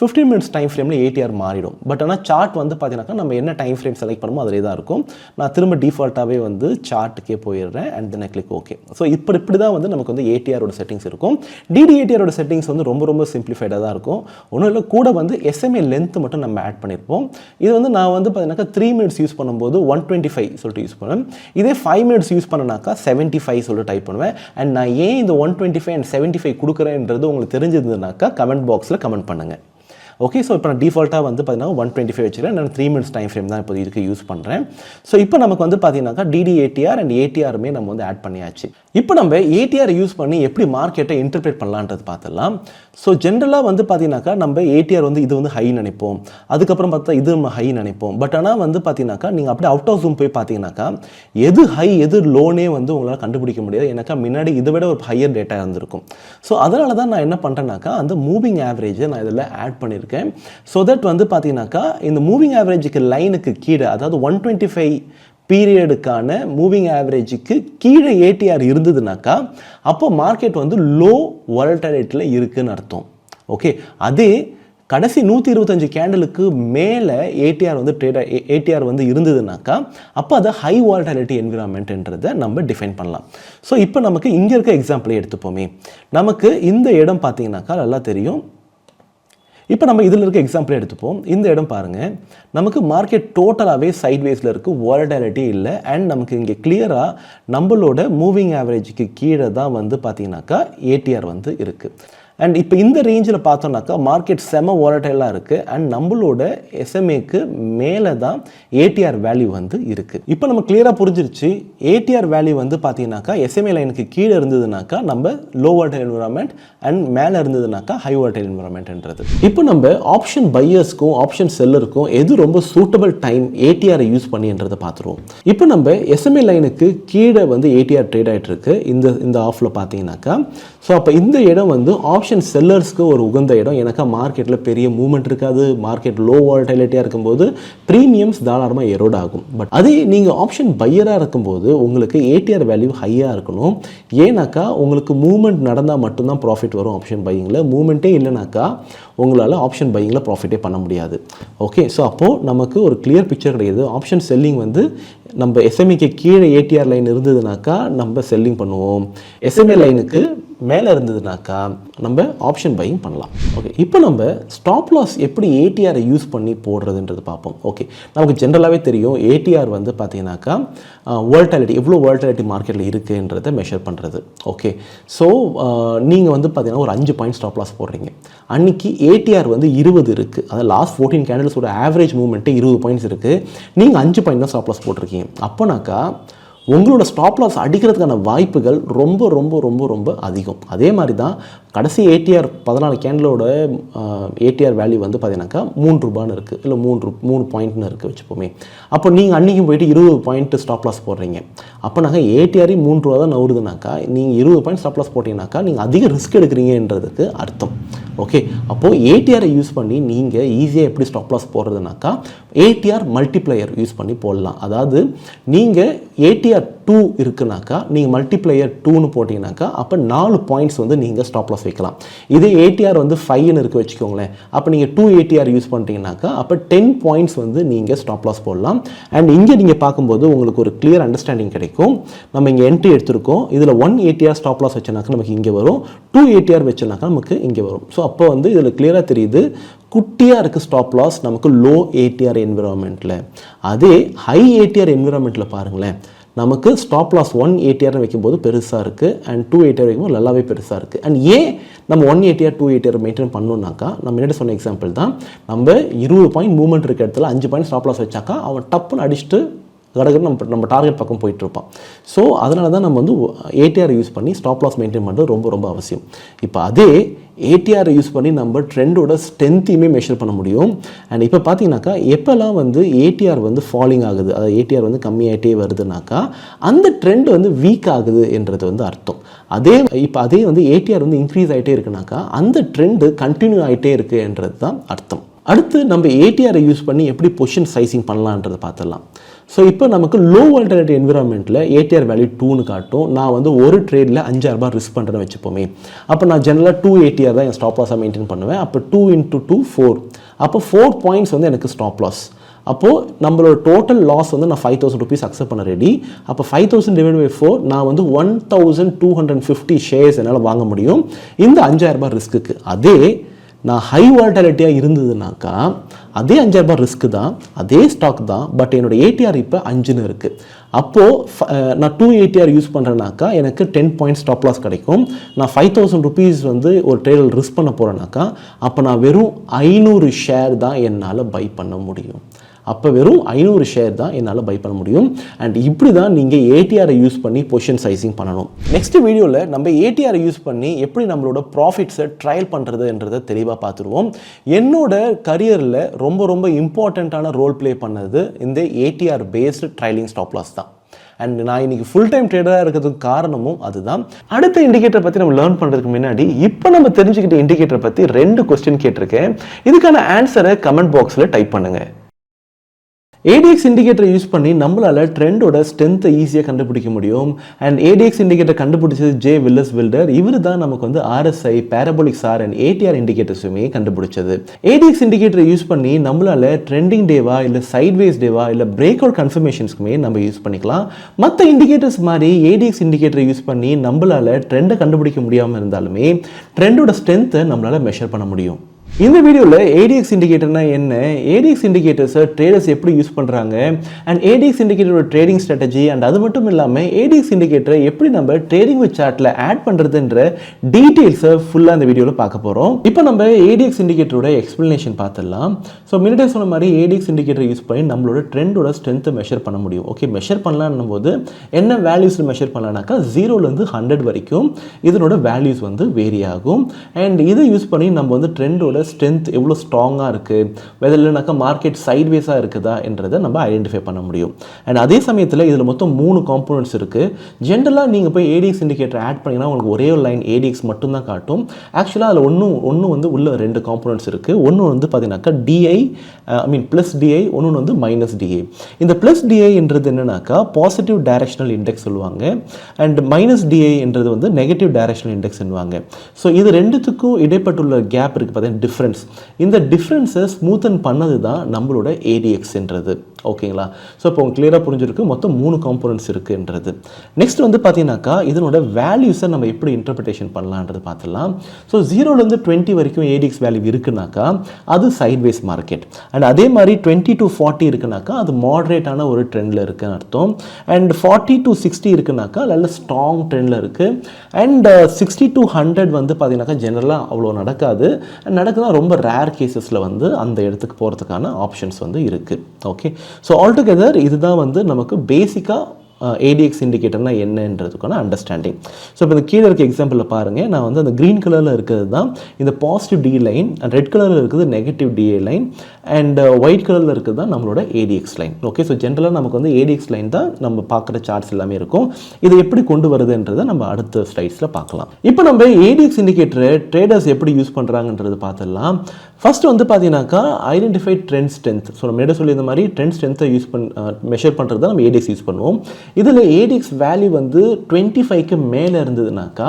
15 மினிட்ஸ் டைம் ஃப்ரேமில் ATR மாறிடும். பட் ஆனால் சார்ட் வந்து பார்த்தீங்கன்னாக்கா நம்ம என்ன டைம் ஃப்ரேம் செலக்ட் பண்ணுமோ அதிலே தான் இருக்கும். நான் திரும்ப டிஃபால்ட்டாகவே வந்து சார்ட்டுக்கே போயிடுறேன், and then click okay. So இப்படி தான் வந்து நமக்கு வந்து ATRோட செட்டிங்ஸ் இருக்கும். DDATRோட செட்டிங்ஸ் வந்து ரொம்ப ரொம்ப சிம்பிளிஃபைடாக ரேட்டாக தான் இருக்கும். ஒன்றும் இல்லை, கூட வந்து SMA லென்த் மட்டும் நம்ம ஆட் பண்ணியிருப்போம். இது வந்து நான் வந்து பார்த்தீங்கன்னாக்கா 3 minutes யூஸ் பண்ணும்போது 125 சொல்லிட்டு யூஸ் பண்ணுவேன். இதே 5 minutes யூஸ் பண்ணனாக்கா 75 சொல்லிட்டு டைப் பண்ணுவேன். அண்ட் நான் ஏன் இந்த 125 அண்ட் 75 கொடுக்குறேன்றது உங்களுக்கு தெரிஞ்சிருந்ததுனாக்கா கமெண்ட் பாக்ஸில் கமெண்ட் பண்ணுங்கள். ஓகே, ஸோ இப்போ நான் டிஃபால்ட்டாக வந்து பார்த்தீங்கன்னா 125 வச்சுக்கிறேன். நான் 3 minutes டைம் ஃப்ரேம் தான் இப்போ இதுக்கு யூஸ் பண்ணுறேன். ஸோ இப்போ நமக்கு வந்து பார்த்தீங்கன்னாக்கா DD-ATR அண்ட் ATRமே நம்ம வந்து ஆட் பண்ணியாச்சு. இப்போ நம்ம ATR யூஸ் பண்ணி எப்படி மார்க்கெட்டை இன்டர்பிரேட் பண்ணலான்றது பார்த்துடலாம். ஸோ ஜென்ரலாக வந்து பார்த்தீங்கன்னாக்கா நம்ம ATR வந்து இது வந்து ஹை நினைப்போம், அதுக்கப்புறம் பார்த்தா இது நம்ம ஹை நினைப்போம். பட் ஆனால் வந்து பார்த்தீங்கன்னாக்கா நீங்கள் அப்படியே அவுட் ஆஃப் ஜூம் போய் பார்த்தீங்கன்னாக்கா எது ஹை எது லோனே வந்து உங்களால் கண்டுபிடிக்க முடியாது. ஏன்னாக்கா முன்னாடி இதை விட ஒரு ஹையர் டேட்டா இருந்திருக்கும். ஸோ அதனால தான் நான் என்ன பண்ணுறேன்னாக்கா அந்த மூவிங் ஆவரேஜை நான் இதில் ஆட் பண்ணியிருக்கேன். ஸோ தட் வந்து பார்த்தீங்கன்னாக்கா இந்த மூவிங் ஆவரேஜுக்கு லைனுக்கு கீழே, அதாவது 125 பீரியடுக்கான மூவிங் ஆவரேஜுக்கு கீழே ATR இருந்ததுனாக்கா அப்போ மார்க்கெட் வந்து லோ வாலட்டிலிட்டியில் இருக்குன்னு அர்த்தம். ஓகே, அதே கடைசி 125 கேண்டலுக்கு மேலே ATR வந்து இருந்ததுனாக்கா அப்போ அதை ஹை வாலட்டிலிட்டி என்விரான்மெண்ட்ன்றதை நம்ம டிஃபைன் பண்ணலாம். ஸோ இப்போ நமக்கு இங்கே இருக்க எக்ஸாம்பிளே எடுத்துப்போமே. நமக்கு இந்த இடம் பார்த்தீங்கன்னாக்கா நல்லா தெரியும். இப்போ நம்ம இதில் இருக்க எக்ஸாம்பிள் எடுத்துப்போம். இந்த இடம் பாருங்கள், நமக்கு மார்க்கெட் டோட்டலாகவே சைட்வேஸில் இருக்குது, வாலட்டிலிட்டி இல்லை. அண்ட் நமக்கு இங்கே கிளியராக நம்மளோட மூவிங் ஆவரேஜுக்கு கீழே தான் வந்து பார்த்தீங்கன்னாக்கா ATR வந்து இருக்குது. அண்ட் இப்போ இந்த ரேஞ்சில் பார்த்தோம்னாக்கா மார்க்கெட் செம வாலட்டைலாக இருக்குது. அண்ட் நம்மளோட SMAக்கு மேலே தான் ATR வேல்யூ வந்து இருக்குது. இப்போ நம்ம கிளியராக புரிஞ்சிருச்சு, ATR வேல்யூ வந்து பார்த்தீங்கன்னாக்கா SMA லைனுக்கு கீழே இருந்ததுனாக்கா நம்ம லோ வாலட்டைல் என்விரான்மெண்ட் அண்ட் மேலே இருந்ததுனாக்கா ஹை வாலட்டைல் என்விரான்மெண்ட்ன்றது. இப்போ நம்ம ஆப்ஷன் பையர்ஸ்க்கும் ஆப்ஷன் செல்லருக்கும் எது ரொம்ப சூட்டபிள் டைம் ATR யூஸ் பண்ணின்றதை பார்த்துருவோம். இப்போ நம்ம SMA லைனுக்கு கீழே வந்து ATR ட்ரேட் ஆகிட்டு இருக்கு இந்த ஆஃபில் பார்த்தீங்கன்னாக்கா. ஸோ அப்போ இந்த இடம் வந்து ஆப்ஷன் செல்லர்ஸ்க்கு ஒரு உகந்த இடம். ஏன்னாக்கா மார்க்கெட்டில் பெரிய மூவ்மெண்ட் இருக்காது, மார்க்கெட் லோ வாலட்டிலிட்டியாக இருக்கும்போது ப்ரீமியம்ஸ் தாராளமாக எரோட் ஆகும். பட் அதே நீங்கள் ஆப்ஷன் பையராக இருக்கும்போது உங்களுக்கு ATR வேல்யூ ஹையாக இருக்கணும். ஏன்னாக்கா உங்களுக்கு மூவ்மெண்ட் நடந்தால் மட்டும்தான் ப்ராஃபிட் வரும் ஆப்ஷன் பையிங்கில். மூவ்மெண்ட்டே இல்லைனாக்கா உங்களால் ஆப்ஷன் பையிங்கில் ப்ராஃபிட்டே பண்ண முடியாது. ஓகே, ஸோ அப்போது நமக்கு ஒரு கிளியர் பிக்சர் கிடையாது. ஆப்ஷன் செல்லிங் வந்து நம்ம SMAக்கு கீழே ATR லைன் இருந்ததுனாக்கா நம்ம செல்லிங் பண்ணுவோம், SMA லைனுக்கு மேலே இருந்ததுனாக்கா நம்ம ஆப்ஷன் பையிங் பண்ணலாம். ஓகே, இப்போ நம்ம ஸ்டாப் லாஸ் எப்படி ATR யூஸ் பண்ணி போடுறதுன்றது பார்ப்போம். ஓகே, நமக்கு ஜென்ரலாகவே தெரியும் ATR வந்து பார்த்தீங்கன்னாக்கா வாலட்டிலிட்டி, எவ்வளோ வாலட்டிலிட்டி மார்க்கெட்டில் இருக்குன்றதை மெஷர் பண்ணுறது. ஓகே, ஸோ நீங்கள் வந்து பார்த்தீங்கன்னா ஒரு 5 பாயிண்ட் ஸ்டாப் லாஸ் போடுறீங்க. அன்றைக்கி ATR வந்து 20 இருக்குது, அதாவது லாஸ்ட் 14 கேண்டல்ஸோட ஆவரேஜ் மூவ்மெண்ட்டு 20 பாயிண்ட்ஸ் இருக்குது. நீங்கள் 5 பாயிண்ட் தான் ஸ்டாப் லாஸ் போட்டிருக்கீங்க. அப்போனாக்கா உங்களோட ஸ்டாப் லாஸ் அடிக்கிறதுக்கான வாய்ப்புகள் ரொம்ப ரொம்ப ரொம்ப ரொம்ப அதிகம். அதே மாதிரி தான் கடைசி ATR 14 கேண்டலோட ATR வேல்யூ வந்து பார்த்தீங்கன்னாக்கா 3 ரூபான்னு இருக்குது, இல்லை 3 பாயிண்ட்னு இருக்குது வச்சுப்போமே. அப்போ நீங்கள் அன்றைக்கும் போய்ட்டு 20 பாயிண்ட் ஸ்டாப் லாஸ் போடுறீங்க. அப்போ நாங்கள் ATR 3 ரூபா தான் நவுறுதுனாக்கா நீங்கள் 20 பாயிண்ட் ஸ்டாப் லாஸ் போட்டிங்கனாக்கா நீங்கள் அதிக ரிஸ்க் எடுக்கிறீங்கன்றதுக்கு அர்த்தம். ஓகே, அப்போது ATR யூஸ் பண்ணி நீங்கள் ஈஸியாக எப்படி ஸ்டாப் லாஸ் போடுறதுனாக்கா ATR மல்டிப்ளையர் யூஸ் பண்ணி போடலாம். அதாவது நீங்கள் ATR 2 இருக்குனாக்கா நீங்கள் மல்டிப்ளையர் 2ன்னு போட்டிங்கனாக்கா அப்போ 4 பாயிண்ட்ஸ் வந்து நீங்கள் ஸ்டாப் லாஸ் வைக்கலாம். இதே ATR வந்து 5ன்னு இருக்குது வச்சுக்கோங்களேன், அப்போ நீங்கள் 2 ATR யூஸ் பண்ணிட்டீங்கன்னாக்கா அப்போ 10 பாயிண்ட்ஸ் வந்து நீங்கள் ஸ்டாப் லாஸ் போடலாம். அண்ட் இங்கே நீங்கள் பார்க்கும்போது உங்களுக்கு ஒரு கிளியர் அண்டர்ஸ்டாண்டிங் கிடைக்கும். நம்ம இங்கே என்ட்ரி எடுத்திருக்கோம், இதில் 1 ATR ஸ்டாப் லாஸ் வச்சனாக்கா நமக்கு இங்கே வரும், 2 ATR வச்சனாக்கா நமக்கு இங்கே வரும். ஸோ அப்போ வந்து இதில் கிளியராக தெரியுது குட்டியாக இருக்குது ஸ்டாப் லாஸ் நமக்கு லோ ATR என்விரான்மெண்ட்டில். அதே ஹை ATR என்விரான்மெண்ட்டில் பாருங்களேன், நமக்கு ஸ்டாப் லாஸ் 1 ATR வைக்கும்போது பெருசாக இருக்குது அண்ட் 2 ATR வைக்கும்போது நல்லாவே பெருசாக இருக்குது. அண்ட் ஏன் நம்ம 1 ATR 2 ATR மெயின்டைன் பண்ணணுன்னாக்கா நம்ம முன்னாடி சொன்ன எக்ஸாம்பிள் தான். நம்ம 20 பாயிண்ட் மூவ்மெண்ட் இருக்க இடத்துல 5 பாயிண்ட் ஸ்டாப் லாஸ் வச்சாக்கா அவன் டப்புன்னு அடிச்சுட்டு கடற்கரை நம்ம டார்கெட் பக்கம் போயிட்டுருப்பான். ஸோ அதனால தான் நம்ம வந்து ATR யூஸ் பண்ணி ஸ்டாப் லாஸ் மெயின்டைன் பண்ணுறது ரொம்ப ரொம்ப அவசியம். இப்போ அதே ATR யூஸ் பண்ணி நம்ம ட்ரெண்டோட ஸ்ட்ரென்த்தையுமே மெஷர் பண்ண முடியும். அண்ட் இப்போ பார்த்தீங்கன்னாக்கா எப்போல்லாம் வந்து ATR வந்து ஃபாலிங் ஆகுது, அதாவது ATR வந்து கம்மியாகிட்டே வருதுனாக்கா அந்த ட்ரெண்ட் வந்து வீக் ஆகுது என்றது வந்து அர்த்தம். அதே வந்து ATR வந்து இன்க்ரீஸ் ஆகிட்டே இருக்குனாக்கா அந்த ட்ரெண்டு கண்டினியூ ஆகிட்டே இருக்குன்றது தான் அர்த்தம். அடுத்து நம்ம ATR யூஸ் பண்ணி எப்படி பொசிஷன் சைசிங் பண்ணலான்றதை பார்த்துடலாம். ஸோ இப்போ நமக்கு லோ வாலட்டிலிட்டி என்விரான்மெண்ட்டில் ATR வேல்யூ 2ன்னு காட்டும். நான் வந்து ஒரு ட்ரேடில் 5000 ரூபாய் ரிஸ்க் பண்ணுறேன்னு வச்சுப்போமே. அப்போ நான் ஜெனரலாக 2 ATR தான் என் ஸ்டாப் லாஸாக மெயின்டைன் பண்ணுவேன். அப்போ 2 × 2 4, அப்போ 4 பாயிண்ட்ஸ் வந்து எனக்கு ஸ்டாப் லாஸ். அப்போது நம்மளோட டோட்டல் லாஸ் வந்து நான் 5000 rupees அக்செப்ட் பண்ண ரெடி. அப்போ 5000 / 4 நான் வந்து 1250 ஷேர்ஸ் என்னால் வாங்க முடியும் இந்த 5000 ரூபாய் ரிஸ்க்குக்கு. அதே நான் ஹை வாலட்டிலிட்டியாக இருந்ததுனாக்கா அதே 5000 ரூபாய் ரிஸ்க் தான், அதே ஸ்டாக் தான், பட் என்னோட ஏடிஆர் இப்போ 5ன்னு இருக்குது. அப்போது நான் 2 ATR யூஸ் பண்ணுறேனாக்கா எனக்கு 10 பாயிண்ட் ஸ்டாப் லாஸ் கிடைக்கும். நான் 5000 rupees வந்து ஒரு ட்ரேடில் ரிஸ்க் பண்ண போகிறேனாக்கா அப்போ நான் வெறும் 500 ஷேர் தான் என்னால் பை பண்ண முடியும். அப்போ வெறும் 500 ஷேர் தான் என்னால் பை பண்ண முடியும். அண்ட் இப்படி தான் நீங்கள் ஏடிஆரை யூஸ் பண்ணி பொசிஷன் சைசிங் பண்ணணும். நெக்ஸ்ட் வீடியோவில் நம்ம ஏடிஆரை யூஸ் பண்ணி எப்படி நம்மளோட ப்ராஃபிட்ஸை ட்ரையல் பண்ணுறதுன்றதை தெளிவாக பார்த்துருவோம். என்னோட கரியரில் ரொம்ப இம்பார்ட்டண்ட்டான ரோல் ப்ளே பண்ணது இந்த ATR based trailing stop loss தான். அண்ட் நான் இன்னைக்கு ஃபுல் டைம் ட்ரேடராக இருக்கிறதுக்கு காரணமும் அதுதான். அடுத்த இண்டிகேட்டரை பற்றி நம்ம லேர்ன் பண்ணுறதுக்கு முன்னாடி இப்போ நம்ம தெரிஞ்சுக்கிட்ட இண்டிகேட்டரை பற்றி 2 கொஸ்டின் கேட்டிருக்கேன். இதுக்கான ஆன்சரை கமெண்ட் பாக்ஸில் டைப் பண்ணுங்கள். ADX இண்டிகேட்டரை யூஸ் பண்ணி நம்மளால் ட்ரெண்டோட ஸ்ட்ரென்த்தை ஈஸியாக கண்டுபிடிக்க முடியும். அண்ட் ADX இண்டிகேட்டர் கண்டுபிடிச்சது ஜே வில்லஸ் பில்டர். இவர் தான் நமக்கு வந்து RSI, parabolic SAR and ATR இண்டிகேட்டர்ஸுமே கண்டுபிடிச்சது. ADX இண்டிகேட்டரை யூஸ் பண்ணி நம்மளால் ட்ரெண்டிங் டேவா இல்லை சைட்வேஸ் டேவா இல்லை பிரேக் அவுட் கன்ஃபர்மேஷன்ஸ்க்குமே நம்ம யூஸ் பண்ணிக்கலாம். மற்ற இண்டிகேட்டர்ஸ் மாதிரி ADX இண்டிகேட்டரை யூஸ் பண்ணி நம்மளால் ட்ரெண்டை கண்டுபிடிக்க முடியாமல் இருந்தாலுமே ட்ரெண்டோட ஸ்ட்ரென்த்தை நம்மளால் மெஷர் பண்ண முடியும். இந்த வீடியோவில் ADX இண்டிகேட்டர்னா என்ன, ADX இண்டிகேட்டர்ஸை ட்ரேடர்ஸ் எப்படி யூஸ் பண்ணுறாங்க, அண்ட் ADX இண்டிகேட்டரோட ட்ரேடிங் ஸ்ட்ராட்டஜி, அண்ட் அது மட்டும் இல்லாமல் ADX இண்டிகேட்டரை எப்படி நம்ம ட்ரேடிங் வித் சார்ட்டில் ஆட் பண்ணுறதுன்ற டீட்டெயில்ஸை ஃபுல்லாக இந்த வீடியோவில் பார்க்க போகிறோம். இப்போ நம்ம ADX இண்டிகேட்டரோட எக்ஸ்பிளனேஷன் பார்த்துடலாம். ஸோ முன்னாடியே சொன்ன மாதிரி ADX இண்டிகேட்டர் யூஸ் பண்ணி நம்மளோட ட்ரெண்டோட ஸ்ட்ரென்த்தை மெஷர் பண்ண முடியும். ஓகே, மெஷர் பண்ணலான்னும் போது என்ன வேல்யூஸில் மெஷர் பண்ணலான்னாக்கா 0லேருந்து 100 வரைக்கும் இதனோட வேல்யூஸ் வந்து வேரி ஆகும். அண்ட் இதை யூஸ் பண்ணி நம்ம வந்து ட்ரெண்டோட ஸ்ட்ரென்த் எவ்வளோ ஸ்ட்ராங்காக இருக்குது, வெதர் இல்லைனாக்கா மார்க்கெட் சைட்வேஸாக இருக்குதா என்றதை நம்ம ஐடென்டிஃபை பண்ண முடியும். அண்ட் அதே சமயத்தில் இதில் மொத்தம் 3 காம்போனன்ட்ஸ் இருக்குது. ஜென்ரலாக நீங்கள் போய் ADX இண்டிகேட்டர் ஆட் பண்ணிங்கன்னா உங்களுக்கு ஒரே ஒரு லைன் ADX மட்டும்தான் காட்டும். ஆக்சுவலாக அதில் ஒன்று வந்து உள்ள 2 காம்போனன்ட்ஸ் இருக்குது. ஒன்று வந்து பார்த்தீங்கன்னாக்கா DI, ப்ளஸ் DI, ஒன்று வந்து மைனஸ் DI. இந்த ப்ளஸ் DI என்றது என்னன்னாக்கா பாசிட்டிவ் டைரக்ஷனல் இண்டெக்ஸ் சொல்லுவாங்க, அண்ட் மைனஸ் DI என்றது வந்து நெகட்டிவ் டைரக்ஷனல் இண்டெக்ஸ் சொல்லுவாங்க. ஸோ இது ரெண்டுத்துக்கும் இடைப்பட்டுள்ள கேப் இருக்குது பார்த்தீங்கன்னா டிஃப்ரென்ஸ். இந்த டிஃப்ரென்ஸை ஸ்மூத்தன் பண்ணது தான் நம்மளோட ADXன்றது. ஓகேங்களா? ஸோ இப்போ உங்களுக்கு கிளியராக புரிஞ்சிருக்கு மொத்தம் 3 காம்போனன்ட்ஸ் இருக்குன்றது. நெக்ஸ்ட் வந்து பார்த்தீங்கன்னாக்கா இதனோட வேல்யூஸை நம்ம எப்படி இன்டர்பிரிட்டேஷன் பண்ணலான்றது பார்த்துலாம். ஸோ 0லேருந்து 20 வரைக்கும் ADX வேல்யூ இருக்குனாக்கா அது சைட்வேஸ் மார்க்கெட். அண்ட் அதே மாதிரி 20 to 40 இருக்குனாக்கா அது மாடரேட்டான ஒரு ட்ரெண்டில் இருக்குன்னு அர்த்தம். அண்ட் 40 to 60 இருக்குனாக்கா நல்ல ஸ்ட்ராங் ட்ரெண்டில் இருக்குது. அண்ட் 60 to 100 வந்து பார்த்தீங்கன்னாக்கா ஜெனரலாக அவ்வளோ நடக்காது. நடக்குதுன்னா ரொம்ப ரேர் கேசஸில் வந்து அந்த இடத்துக்கு போகிறதுக்கான ஆப்ஷன்ஸ் வந்து இருக்குது. ஓகே, ஸோ ஆல்டுகெதர் இதுதான் வந்து நமக்கு பேசிக்காக ADX இண்டிகேட்டர்னா என்னன்றதுக்கான அண்டர்ஸ்டாண்டிங். ஸோ இப்போ இந்த கீழே இருக்க எக்ஸாம்பிளில் பாருங்கள், நான் வந்து அந்த க்ரீன் கலரில் இருக்கிறது தான் இந்த positive DI line, and red கலரில் இருக்குது negative DI line, and white கலரில் இருக்குது தான் நம்மளோட ADX லைன். ஓகே, ஸோ ஜென்ரலாக நமக்கு வந்து ADX லைன் தான் நம்ம பார்க்குற சார்ட்ஸ் எல்லாமே இருக்கும். இதை எப்படி கொண்டு வருதுன்றதை நம்ம அடுத்த ஸ்லைட்ஸில் பார்க்கலாம். இப்போ நம்ம ADX இண்டிகேட்டரை ட்ரேடர்ஸ் எப்படி யூஸ் பண்ணுறாங்கன்றது பார்த்துடலாம். ஃபர்ஸ்ட் வந்து பார்த்தீங்கன்னாக்கா ஐடென்டிஃபை ட்ரெண்ட் ஸ்ட்ரென்த். ஸோ நம்ம என்ன சொல்லி இந்த மாதிரி ட்ரெண்ட் ஸ்ட்ரென்த்தை யூஸ் மெஷர் பண்ணுறது தான் நம்ம ADX யூஸ் பண்ணுவோம். இதில் ADX வேல்யூ வந்து 25க்கு மேலே இருந்ததுனாக்கா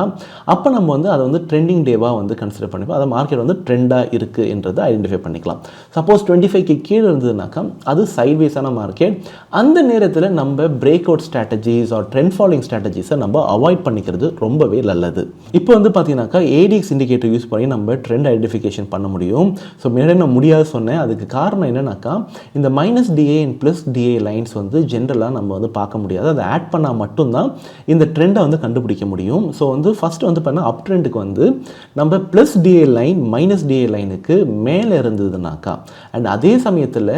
அப்போ நம்ம வந்து அதை வந்து ட்ரெண்டிங் டேவாக வந்து கன்சிடர் பண்ணிப்போம். அதை மார்க்கெட் வந்து ட்ரெண்டாக இருக்குது என்றதை ஐடென்டிஃபை பண்ணிக்கலாம். சப்போஸ் 25க்கு கீழே இருந்ததுனாக்கா அது சைட்வேஸான மார்க்கெட். அந்த நேரத்தில் நம்ம break out strategies or trend following ஸ்ட்ராட்டஜிஸை நம்ம அவாய்ட் பண்ணிக்கிறது ரொம்பவே நல்லது. இப்போ வந்து பார்த்தீங்கன்னாக்கா ADX இண்டிகேட்டர் யூஸ் பண்ணி நம்ம ட்ரெண்ட் ஐடென்டிஃபிகேஷன் பண்ண முடியும். ஸோ முன்னாடி நான் முடியாது சொன்னேன். அதுக்கு காரணம் என்னன்னாக்கா இந்த minus DI and plus DI lines வந்து ஜென்ரலாக நம்ம வந்து பார்க்க முடியாது. அதை ஆட் பண்ணால் மட்டும்தான் இந்த ட்ரெண்டை வந்து கண்டுபிடிக்க முடியும். ஸோ வந்து ஃபஸ்ட்டு வந்து பண்ணால் அப் ட்ரெண்டுக்கு வந்து நம்ம plus DI line minus DI லைனுக்கு மேலே இருந்ததுனாக்கா, அண்ட் அதே சமயத்தில்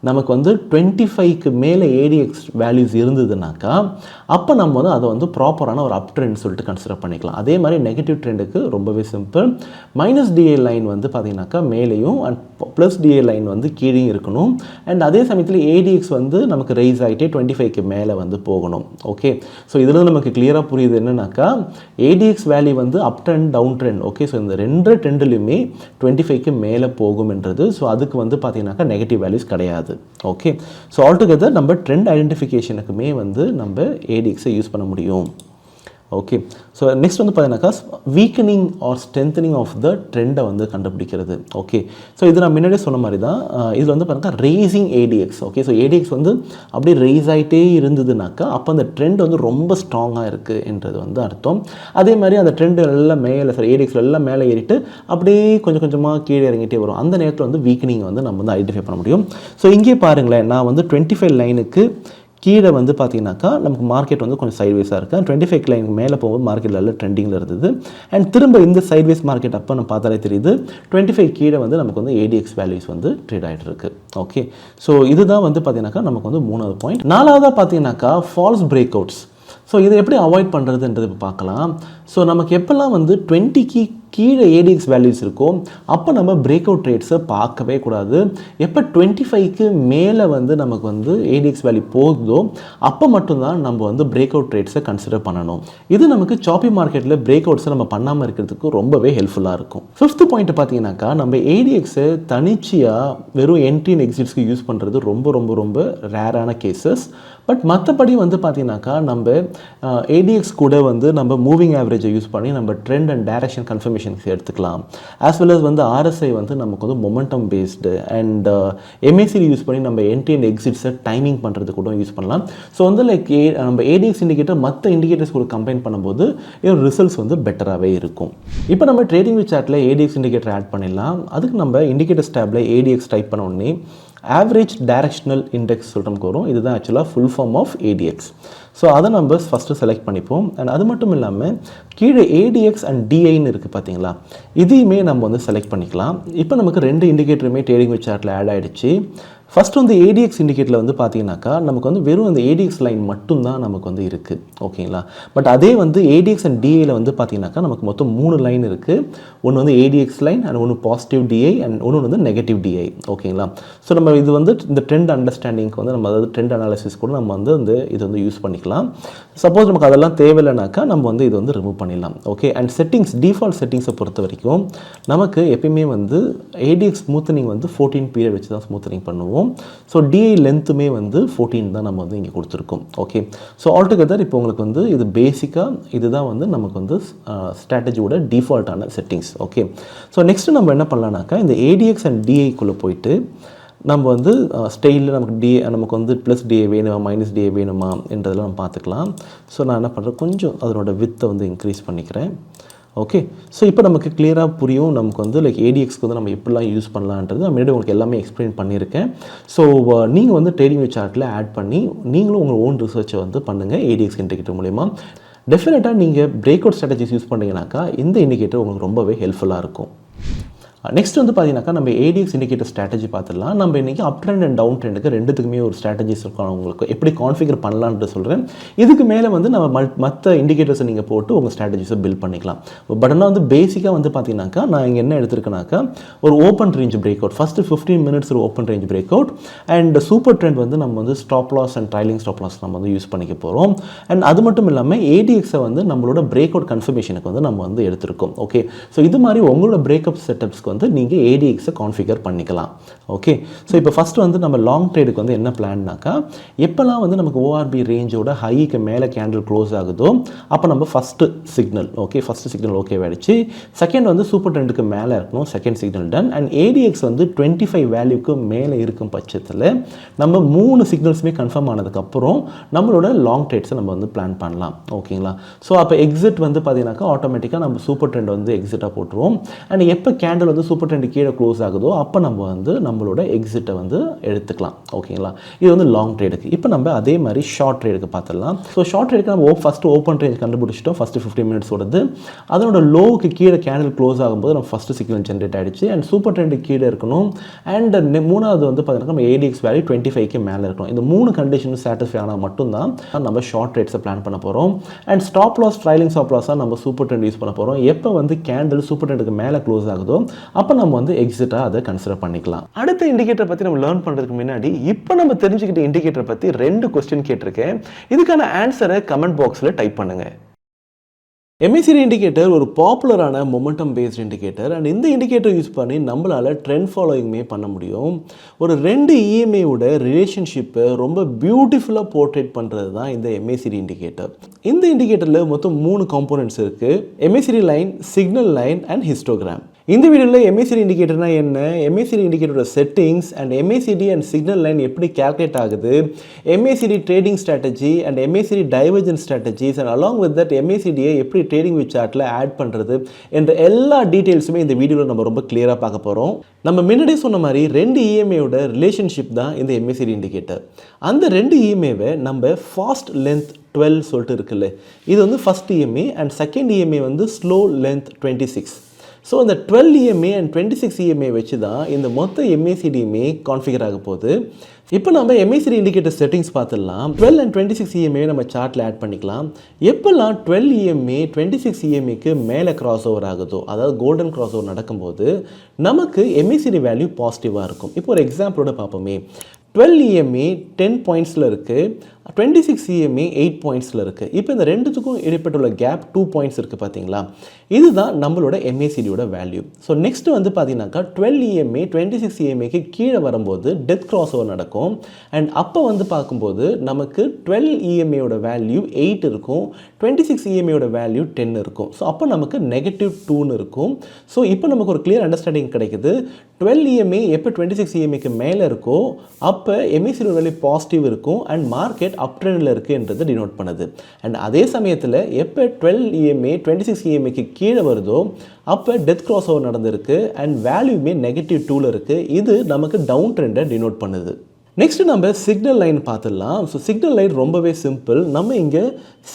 நமக்கு வந்து 25க்கு மேலே ADX வேல்யூஸ் இருந்ததுனாக்கா அப்போ நம்ம வந்து அதை வந்து ப்ராப்பரான ஒரு அப் ட்ரெண்ட் சொல்லிட்டு கன்சிடர் பண்ணிக்கலாம். அதே மாதிரி நெகட்டிவ் ட்ரெண்டுக்கு ரொம்பவே சிம்பிள். மைனஸ் DI லைன் வந்து பார்த்தீங்கன்னாக்கா மேலேயும் அண்ட் ப்ளஸ் DI லைன் வந்து கீழே இருக்கணும். அண்ட் அதே சமயத்தில் ADX வந்து நமக்கு ரைஸ் ஆகிட்டே 25க்கு மேலே வந்து போகணும். ஓகே, ஸோ இதில் நமக்கு கிளியராக புரியுது என்னன்னாக்கா ADX வேல்யூ வந்து up trend down trend. Okay, so இந்த 2 ட்ரெண்ட்லையுமே 25க்கு மேலே போகும்ன்றது. ஸோ அதுக்கு வந்து பார்த்தீங்கன்னாக்கா நெகட்டிவ் வேல்யூஸ் கிடையாது. ஓகே, ஸோ ஆல்டுகெதர் நம்ம ட்ரெண்ட் ஐடென்டிஃபிகேஷனுக்குமே வந்து நம்ம ADXை யூஸ் பண்ண முடியும். ஓகே. ஸோ நெக்ஸ்ட் வந்து பார்த்தீங்கன்னாக்கா weakening or strengthening of the ட்ரெண்டை வந்து கண்டுபிடிக்கிறது. ஓகே. ஸோ இது நான் முன்னாடியே சொன்ன மாதிரி தான், இதில் வந்து பார்த்தீங்கன்னா rising ADX. Okay. So ADX வந்து அப்படியே ரேஸ் ஆகிட்டே இருந்ததுனாக்கா அப்போ அந்த ட்ரெண்ட் வந்து ரொம்ப ஸ்ட்ராங்காக இருக்குது என்றது வந்து அர்த்தம். அதே மாதிரி அந்த ட்ரெண்டு எல்லாம் மேலே ஏடிஎக்ஸில் எல்லாம் மேலே ஏறிட்டு அப்படியே கொஞ்சம் கொஞ்சமாக கீழே இறங்கிட்டே வரும். அந்த நேரத்தில் வந்து வீக்கனிங் வந்து நம்ம வந்து ஐடென்டிஃபை பண்ண முடியும். ஸோ இங்கே பாருங்களேன், நான் வந்து 25 லைனுக்கு கீழே வந்து பார்த்தீங்கன்னாக்கா நமக்கு மார்க்கெட் வந்து கொஞ்சம் சைட்வேஸாக இருக்குது. 25 லைனுக்கு மேலே போகும்போது மார்க்கெட் நல்ல ட்ரெண்டிங்கில் இருந்தது. அண்ட் திரும்ப இந்த சைட்வேஸ் மார்க்கெட் அப்போ நம்ம பார்த்தாலே தெரியுது 25 கீழே வந்து நமக்கு வந்து ஏடிஎக்ஸ் வேல்யூஸ் வந்து ட்ரேட் ஆகிட்டு இருக்கு. ஓகே. ஸோ இதுதான் வந்து பார்த்தீங்கன்னாக்கா நமக்கு வந்து 3வது பாயிண்ட். 4வதாக பார்த்தீங்கன்னாக்கா ஃபால்ஸ் பிரேக் அவுட்ஸ். ஸோ இதை எப்படி அவாய்ட் பண்ணுறதுன்றது இப்போ பார்க்கலாம். ஸோ நமக்கு எப்போல்லாம் வந்து 20க்கு கீழே ஏடிஎக்ஸ் வேல்யூஸ் இருக்கும் அப்போ நம்ம பிரேக் அவுட் ரேட்ஸை பார்க்கவே கூடாது. எப்போ 25க்கு மேலே வந்து நமக்கு வந்து ஏடிஎக்ஸ் வேல்யூ போகுதோ அப்போ மட்டும்தான் நம்ம வந்து பிரேக் அவுட் ரேட்ஸை கன்சிடர் பண்ணணும். இது நமக்கு சாப்பி மார்க்கெட்டில் பிரேக் அவுட்ஸை நம்ம பண்ணாமல் இருக்கிறதுக்கு ரொம்பவே ஹெல்ப்ஃபுல்லாக இருக்கும். 5th பாயிண்ட் பார்த்தீங்கன்னாக்கா நம்ம ஏடிஎக்ஸை தனிச்சியாக வெறும் என்ட்ரி அண்ட் எக்ஸிட்ஸ்க்கு யூஸ் பண்ணுறது ரொம்ப ரொம்ப ரொம்ப ரேரான கேசஸ். பட் மற்றபடி வந்து பார்த்தீங்கன்னாக்கா நம்ம ஏடிஎக்ஸ் கூட வந்து நம்ம மூவிங் ஆவரேஜை யூஸ் பண்ணி நம்ம ட்ரெண்ட் அண்ட் டைரக்ஷன் கன்ஃபர்மேஷன்ஸ் எடுத்துக்கலாம். ஆஸ் வெல் அஸ் வந்து ஆர்எஸ்ஐ வந்து நமக்கு வந்து momentum based and MACD use பண்ணி நம்ம என்ட்ரி அண்ட் எக்ஸிட்ஸை டைமிங் பண்ணுறது கூட யூஸ் பண்ணலாம். ஸோ வந்து லைக் நம்ம ஏடிஎக்ஸ் இண்டிகேட்டர் மற்ற இண்டிகேட்டர்ஸ் கூட கம்பைன் பண்ணும்போது ரிசல்ட்ஸ் வந்து பெட்டராகவே இருக்கும். இப்போ நம்ம ட்ரேடிங் வித் சார்ட்டில் ஏடிஎக்ஸ் இண்டிகேட்டர் ஆட் பண்ணிடலாம். அதுக்கு நம்ம இண்டிகேட்டர்ஸ் டேப்பில் ஏடிஎக்ஸ் டைப் பண்ண உடனே ஆவரேஜ் டைரக்ஷனல் இண்டெக்ஸ் சொல்லிட்டு வரும். இதுதான் ஆக்சுவலாக full form of ADX. So அதை நம்ம ஃபஸ்ட்டு செலக்ட் பண்ணிப்போம். அண்ட் அது மட்டும் இல்லாமல் கீழே ஏடிஎக்ஸ் அண்ட் டிஐன்னு இருக்குது பார்த்தீங்களா, இதையுமே நம்ம வந்து செலக்ட் பண்ணிக்கலாம். இப்போ நமக்கு 2 இண்டிகேட்டருமே ட்ரேடிங் வித் சார்ட்டில் ஆட் ஆகிடுச்சு. ஃபஸ்ட்டு வந்து ஏடிஎக்ஸ் இண்டிகேட்டரில் வந்து பார்த்தீங்கன்னாக்கா நமக்கு வந்து வெறும் அந்த ஏடிஎக்ஸ் லைன் மட்டும்தான் நமக்கு வந்து இருக்குது. ஓகேங்களா. பட் அதே வந்து ஏடிஎக்ஸ் அண்ட் டிஐயில் வந்து பார்த்தீங்கன்னாக்கா நமக்கு மொத்தம் 3 லைன் இருக்குது. ஒன்று வந்து ஏடிஎக்ஸ் லைன் அண்ட் ஒன்று பாசிட்டிவ் டிஐ அண்ட் ஒன்று வந்து நெகட்டிவ் டிஐ. ஓகேங்களா. ஸோ நம்ம இது வந்து இந்த ட்ரெண்ட் அண்டர்ஸ்டாண்டிங்க்கு வந்து நம்ம அதாவது ட்ரெண்ட் அனாலிசிஸ் கூட நம்ம வந்து இது வந்து யூஸ் பண்ணிக்கலாம். சப்போஸ் நமக்கு அதெல்லாம் தேவையில்லைனாக்கா நம்ம வந்து இது வந்து ரிமூவ் பண்ணிடலாம். ஓகே. அண்ட் செட்டிங்ஸ், டிஃபால்ட் செட்டிங்ஸை பொறுத்த வரைக்கும் நமக்கு எப்பயுமே வந்து ஏடிஎக்ஸ் ஸ்மூத்தனிங் வந்து 14 பீரியட் வச்சு தான் ஸ்மூத்தனிங் பண்ணுவோம். ஸோ டிஐ லென்த்துமே வந்து 14 தான் நம்ம வந்து இங்கே கொடுத்துருக்கோம். ஓகே. ஸோ ஆல்டுகெதர் இப்போ உங்களுக்கு வந்து இது பேசிக்காக இதுதான் வந்து நமக்கு வந்து ஸ்ட்ராட்டஜியோட டிஃபால்ட்டான செட்டிங்ஸ். ஓகே. ஸோ நெக்ஸ்ட்டு நம்ம என்ன பண்ணலாம்னாக்கா இந்த ஏடிஎக்ஸ் அண்ட் டிஐக்குள்ளே போயிட்டு நம்ம வந்து ஸ்டைலில் நமக்கு வந்து ப்ளஸ் டிஏ வேணுமா மைனஸ் டிஏ வேணுமா என்றதெல்லாம் நம்ம பார்த்துக்கலாம். ஸோ நான் என்ன பண்ணுறேன், கொஞ்சம் அதனோட வித்தை வந்து இன்க்ரீஸ் பண்ணிக்கிறேன். ஓகே. ஸோ இப்போ நமக்கு கிளியராக புரியும் நமக்கு வந்து லைக் ஏடிஎக்ஸ்க்கு வந்து நம்ம எப்படிலாம் யூஸ் பண்ணலான்றது நான் முன்னாடி உங்களுக்கு எல்லாமே எக்ஸ்பிளைன் பண்ணியிருக்கேன். ஸோ நீங்கள் வந்து ட்ரேடிங் வித் சார்ட்டில் ஆட் பண்ணி நீங்களும் உங்கள் ஓன் ரிசர்ச்சை வந்து பண்ணுங்கள் ஏடிஎக்ஸ் இண்டிகேட்டர் மூலிமா. டெஃபினட்டாக நீங்கள் பிரேக் அவுட் ஸ்ட்ராட்டஜிஸ் யூஸ் பண்ணிங்கனாக்கா இந்த இண்டிகேட்டர் உங்களுக்கு ரொம்பவே ஹெல்ப்ஃபுல்லாக இருக்கும். நெக்ஸ்ட் வந்து பார்த்தீங்கன்னாக்கா நம்ம ஏடிஎக்ஸ் இண்டிகேட்டர் ஸ்ட்ராட்டஜி பார்த்துடலாம். நம்ம இன்றைக்கி அப் ட்ரெண்ட் அண்ட் டவுன் ட்ரெண்டுக்கு ரெண்டுத்துக்குமே ஒரு ஸ்ட்ராட்டஜிஸ் இருக்கும். உங்களுக்கு எப்படி கான்ஃபிகர் பண்ணலான்ட்டு சொல்கிறேன். இதுக்கு மேலே வந்து நம்ம மற்ற இண்டிகேட்டர்ஸை நீங்கள் போட்டு உங்கள் ஸ்ட்ராட்டஜிஸை பில்ட் பண்ணிக்கலாம். பட் ஆனால் வந்து பேசிக்காக வந்து பார்த்தீங்கன்னாக்கா நான் இங்கே என்ன எடுத்துருக்கேனாக்கா ஒரு open range break out, first 15 minutes ஒரு open range break out and super trend வந்து நம்ம வந்து stop loss and trailing stop loss நம்ம வந்து யூஸ் பண்ணிக்க போகிறோம். அண்ட் அது மட்டும் இல்லாமல் ஏடிஎக்ஸை வந்து நம்மளோட பிரேக் அவுட் கன்ஃபர்மேஷனுக்கு வந்து நம்ம வந்து எடுத்திருக்கோம். ஓகே. ஸோ இது மாதிரி உங்களோட பிரேக்அப் செட்டப்ஸ்க்கு வந்து நீங்கள் ஏடிஎக்ஸை கான்ஃபிகர் பண்ணிக்கலாம். ஓகே. ஸோ இப்போ ஃபஸ்ட்டு வந்து நம்ம லாங் ட்ரேடுக்கு வந்து என்ன பிளான்னாக்கா எப்போல்லாம் வந்து நமக்கு ஓஆர்பி ரேஞ்சோட ஹைக்கு மேலே கேண்டில் க்ளோஸ் ஆகுதோ அப்போ நம்ம ஃபஸ்ட்டு சிக்னல் ஓகே ஆகிடுச்சு. செகண்ட் வந்து சூப்பர் ட்ரெண்டுக்கு மேலே இருக்கணும், second signal done. And ADX வந்து 25 வேல்யூக்கு மேலே இருக்கும் பட்சத்தில் நம்ம 3 சிக்னல்ஸுமே கன்ஃபார்ம் ஆனதுக்கப்புறம் நம்மளோட லாங் ட்ரேட்ஸை நம்ம வந்து பிளான் பண்ணலாம். ஓகேங்களா. ஸோ அப்போ எக்ஸிட் வந்து பார்த்தீங்கன்னாக்கா ஆட்டோமேட்டிக்காக நம்ம சூப்பர் ட்ரெண்ட் வந்து எக்ஸிட்டாக போட்டுருவோம். அண்ட் எப்போ கேண்டில் வந்து சூப்பர் ட்ரெண்ட் கீழே க்ளோஸ் ஆகுதோ அப்போ நம்ம வந்து நம்மளோட எக்ஸிட்டை வந்து எடுத்துக்கலாம். ஓகேங்களா. இது வந்து லாங் ட்ரேடுக்கு. இப்போ நம்ம அதே மாதிரி ஷார்ட் ட்ரேடுக்கு பார்த்துடலாம். ஸோ ஷார்ட் ட்ரேடுக்கு நம்ம ஃபஸ்ட்டு ஓப்பன் ரேஞ்ச் கண்டுபிடிச்சிட்டோம். ஃபஸ்ட்டு 15 மினிட்ஸ் ஓடுது. அதனோட லோவுக்கு கீழே கேண்டில் க்ளோஸ் ஆகும்போது நம்ம ஃபஸ்ட்டு சிக்னல் ஜென்ரேட் ஆகிடுச்சு. அண்ட் சூப்பர் ட்ரெண்டு கீழே இருக்கணும். அண்ட் மூணாவது வந்து பார்த்தீங்கன்னா நம்ம ஏடிஎக்ஸ் வேல்யூ 25க்கு மேலே இருக்கணும். இந்த 3 கண்டிஷனும் சாட்டிஸ்ஃபை ஆனால் மட்டும்தான் நம்ம ஷார்ட் ட்ரேட்ஸை பிளான் பண்ண போகிறோம். And stop loss trailing stop லாஸாக நம்ம சூப்பர் ட்ரெண்ட் யூஸ் பண்ண போகிறோம். எப்போ வந்து கேண்டில் சூப்பர் ட்ரெண்டுக்கு மேலே க்ளோஸ் ஆகுதோ அப்போ நம்ம வந்து எக்ஸிட்டாக அதை கன்சிடர் பண்ணிக்கலாம். அடுத்த இண்டிகேட்டர் பற்றி நம்ம லேர்ன் பண்ணுறதுக்கு முன்னாடி இப்போ நம்ம தெரிஞ்சுக்கிட்ட இண்டிகேட்டர் பற்றி 2 கொஸ்டின் கேட்டிருக்கேன். இதுக்கான ஆன்சரை கமெண்ட் பாக்ஸில் டைப் பண்ணுங்கள். MACD இண்டிகேட்டர் ஒரு பாப்புலரான மொமெண்டம் பேஸ்ட் இண்டிகேட்டர் அண்ட் இந்த இண்டிகேட்டர் யூஸ் பண்ணி நம்மளால் ட்ரெண்ட் ஃபாலோயிங்குமே பண்ண முடியும். ஒரு 2 EMAவோட ரிலேஷன்ஷிப்பை ரொம்ப பியூட்டிஃபுல்லாக போர்ட்ரேட் பண்ணுறது தான் இந்த MACD இண்டிகேட்டர். இந்த இண்டிகேட்டரில் மொத்தம் 3 காம்போனன்ட்ஸ் இருக்குது. MACD line, signal line and histogram. இந்த வீடியோவில் MACD இண்டிகேட்டர்னா என்ன, MACD இண்டிகேட்டரோட settings and MACD and signal line எப்படி கேல்குலேட் ஆகுது, MACD trading strategy and MACD divergence strategies and along with that MACDயை எப்படி ட்ரேடிங் வித் சார்ட்டில் ஆட் பண்ணுறது என்ற எல்லா டீட்டெயில்ஸுமே இந்த வீடியோவில் நம்ம ரொம்ப கிளியராக பார்க்க போகிறோம். நம்ம முன்னாடியே சொன்ன மாதிரி 2 EMAவோட ரிலேஷன்ஷிப் தான் இந்த MACD இண்டிகேட்டர். அந்த 2 EMAவை நம்ம ஃபாஸ்ட் லென்த் 12 சொல்லிட்டு இருக்குல்ல, இது வந்து first EMA and second EMA வந்து ஸ்லோ லென்த் 26. ஸோ இந்த 12 EMA அண்ட் 26 EMA வச்சு தான் இந்த மொத்த MACDயுமே கான்ஃபிகர் ஆக போகுது. இப்போ நம்ம MACD இண்டிகேட்டர் செட்டிங்ஸ் பார்த்துடலாம். 12 அண்ட் 26 EMA நம்ம சார்ட்டில் ஆட் பண்ணிக்கலாம். எப்போல்லாம் 12 EMA 26 EMAக்கு மேலே கிராஸ் ஓவர் ஆகுதோ, அதாவது கோல்டன் கிராஸ் ஓவர் நடக்கும்போது நமக்கு MACD வேல்யூ பாசிட்டிவாக இருக்கும். இப்போ ஒரு எக்ஸாம்பிளோட பார்ப்போமே. 12 EMA 10 பாயிண்ட்ஸில் இருக்குது, 26 EMA 8 பாயிண்ட்ஸில் இருக்குது. இப்போ இந்த ரெண்டுத்துக்கும் இடைப்பட்டுள்ள கேப் 2 பாயிண்ட்ஸ் இருக்குது பார்த்தீங்களா, இதுதான் நம்மளோட MACDயோட வேல்யூ. ஸோ நெக்ஸ்ட் வந்து பார்த்தீங்கன்னாக்கா 12 EMA 26 EMAக்கு கீழே வரும்போது டெத் கிராஸ் ஓவர் நடக்கும். அண்ட் அப்போ வந்து பார்க்கும்போது நமக்கு 12 EMAயோட வேல்யூ 8 இருக்கும், 26 EMAயோட வேல்யூ 10 இருக்கும். ஸோ அப்போ நமக்கு -2ன்னு இருக்கும். ஸோ இப்போ நமக்கு ஒரு கிளியர் அண்டர்ஸ்டாண்டிங் கிடைக்குது. 12 EMA எப்போ 26 EMAக்கு மேலே இருக்கோ அப்போ MACD வேல்யூ பாசிட்டிவ் இருக்கும் அண்ட் மார்க்கெட் அப் ட்ரெண்டில் இருக்குன்றது டினோட் பண்ணுது. அண்ட் அதே சமயத்தில் எப்போ 12 EMA 26 EMAக்கு கீழே வருதோ அப்போ டெத் கிராஸ் ஓவர் நடந்திருக்கு அண்ட் வேல்யூமே -2ல் இருக்குது. இது நமக்கு டவுன் ட்ரெண்டை டினோட் பண்ணுது. நெக்ஸ்ட் நம்ம சிக்னல் லைன் பார்த்துடலாம். ஸோ சிக்னல் லைன் ரொம்பவே சிம்பிள். நம்ம இங்கே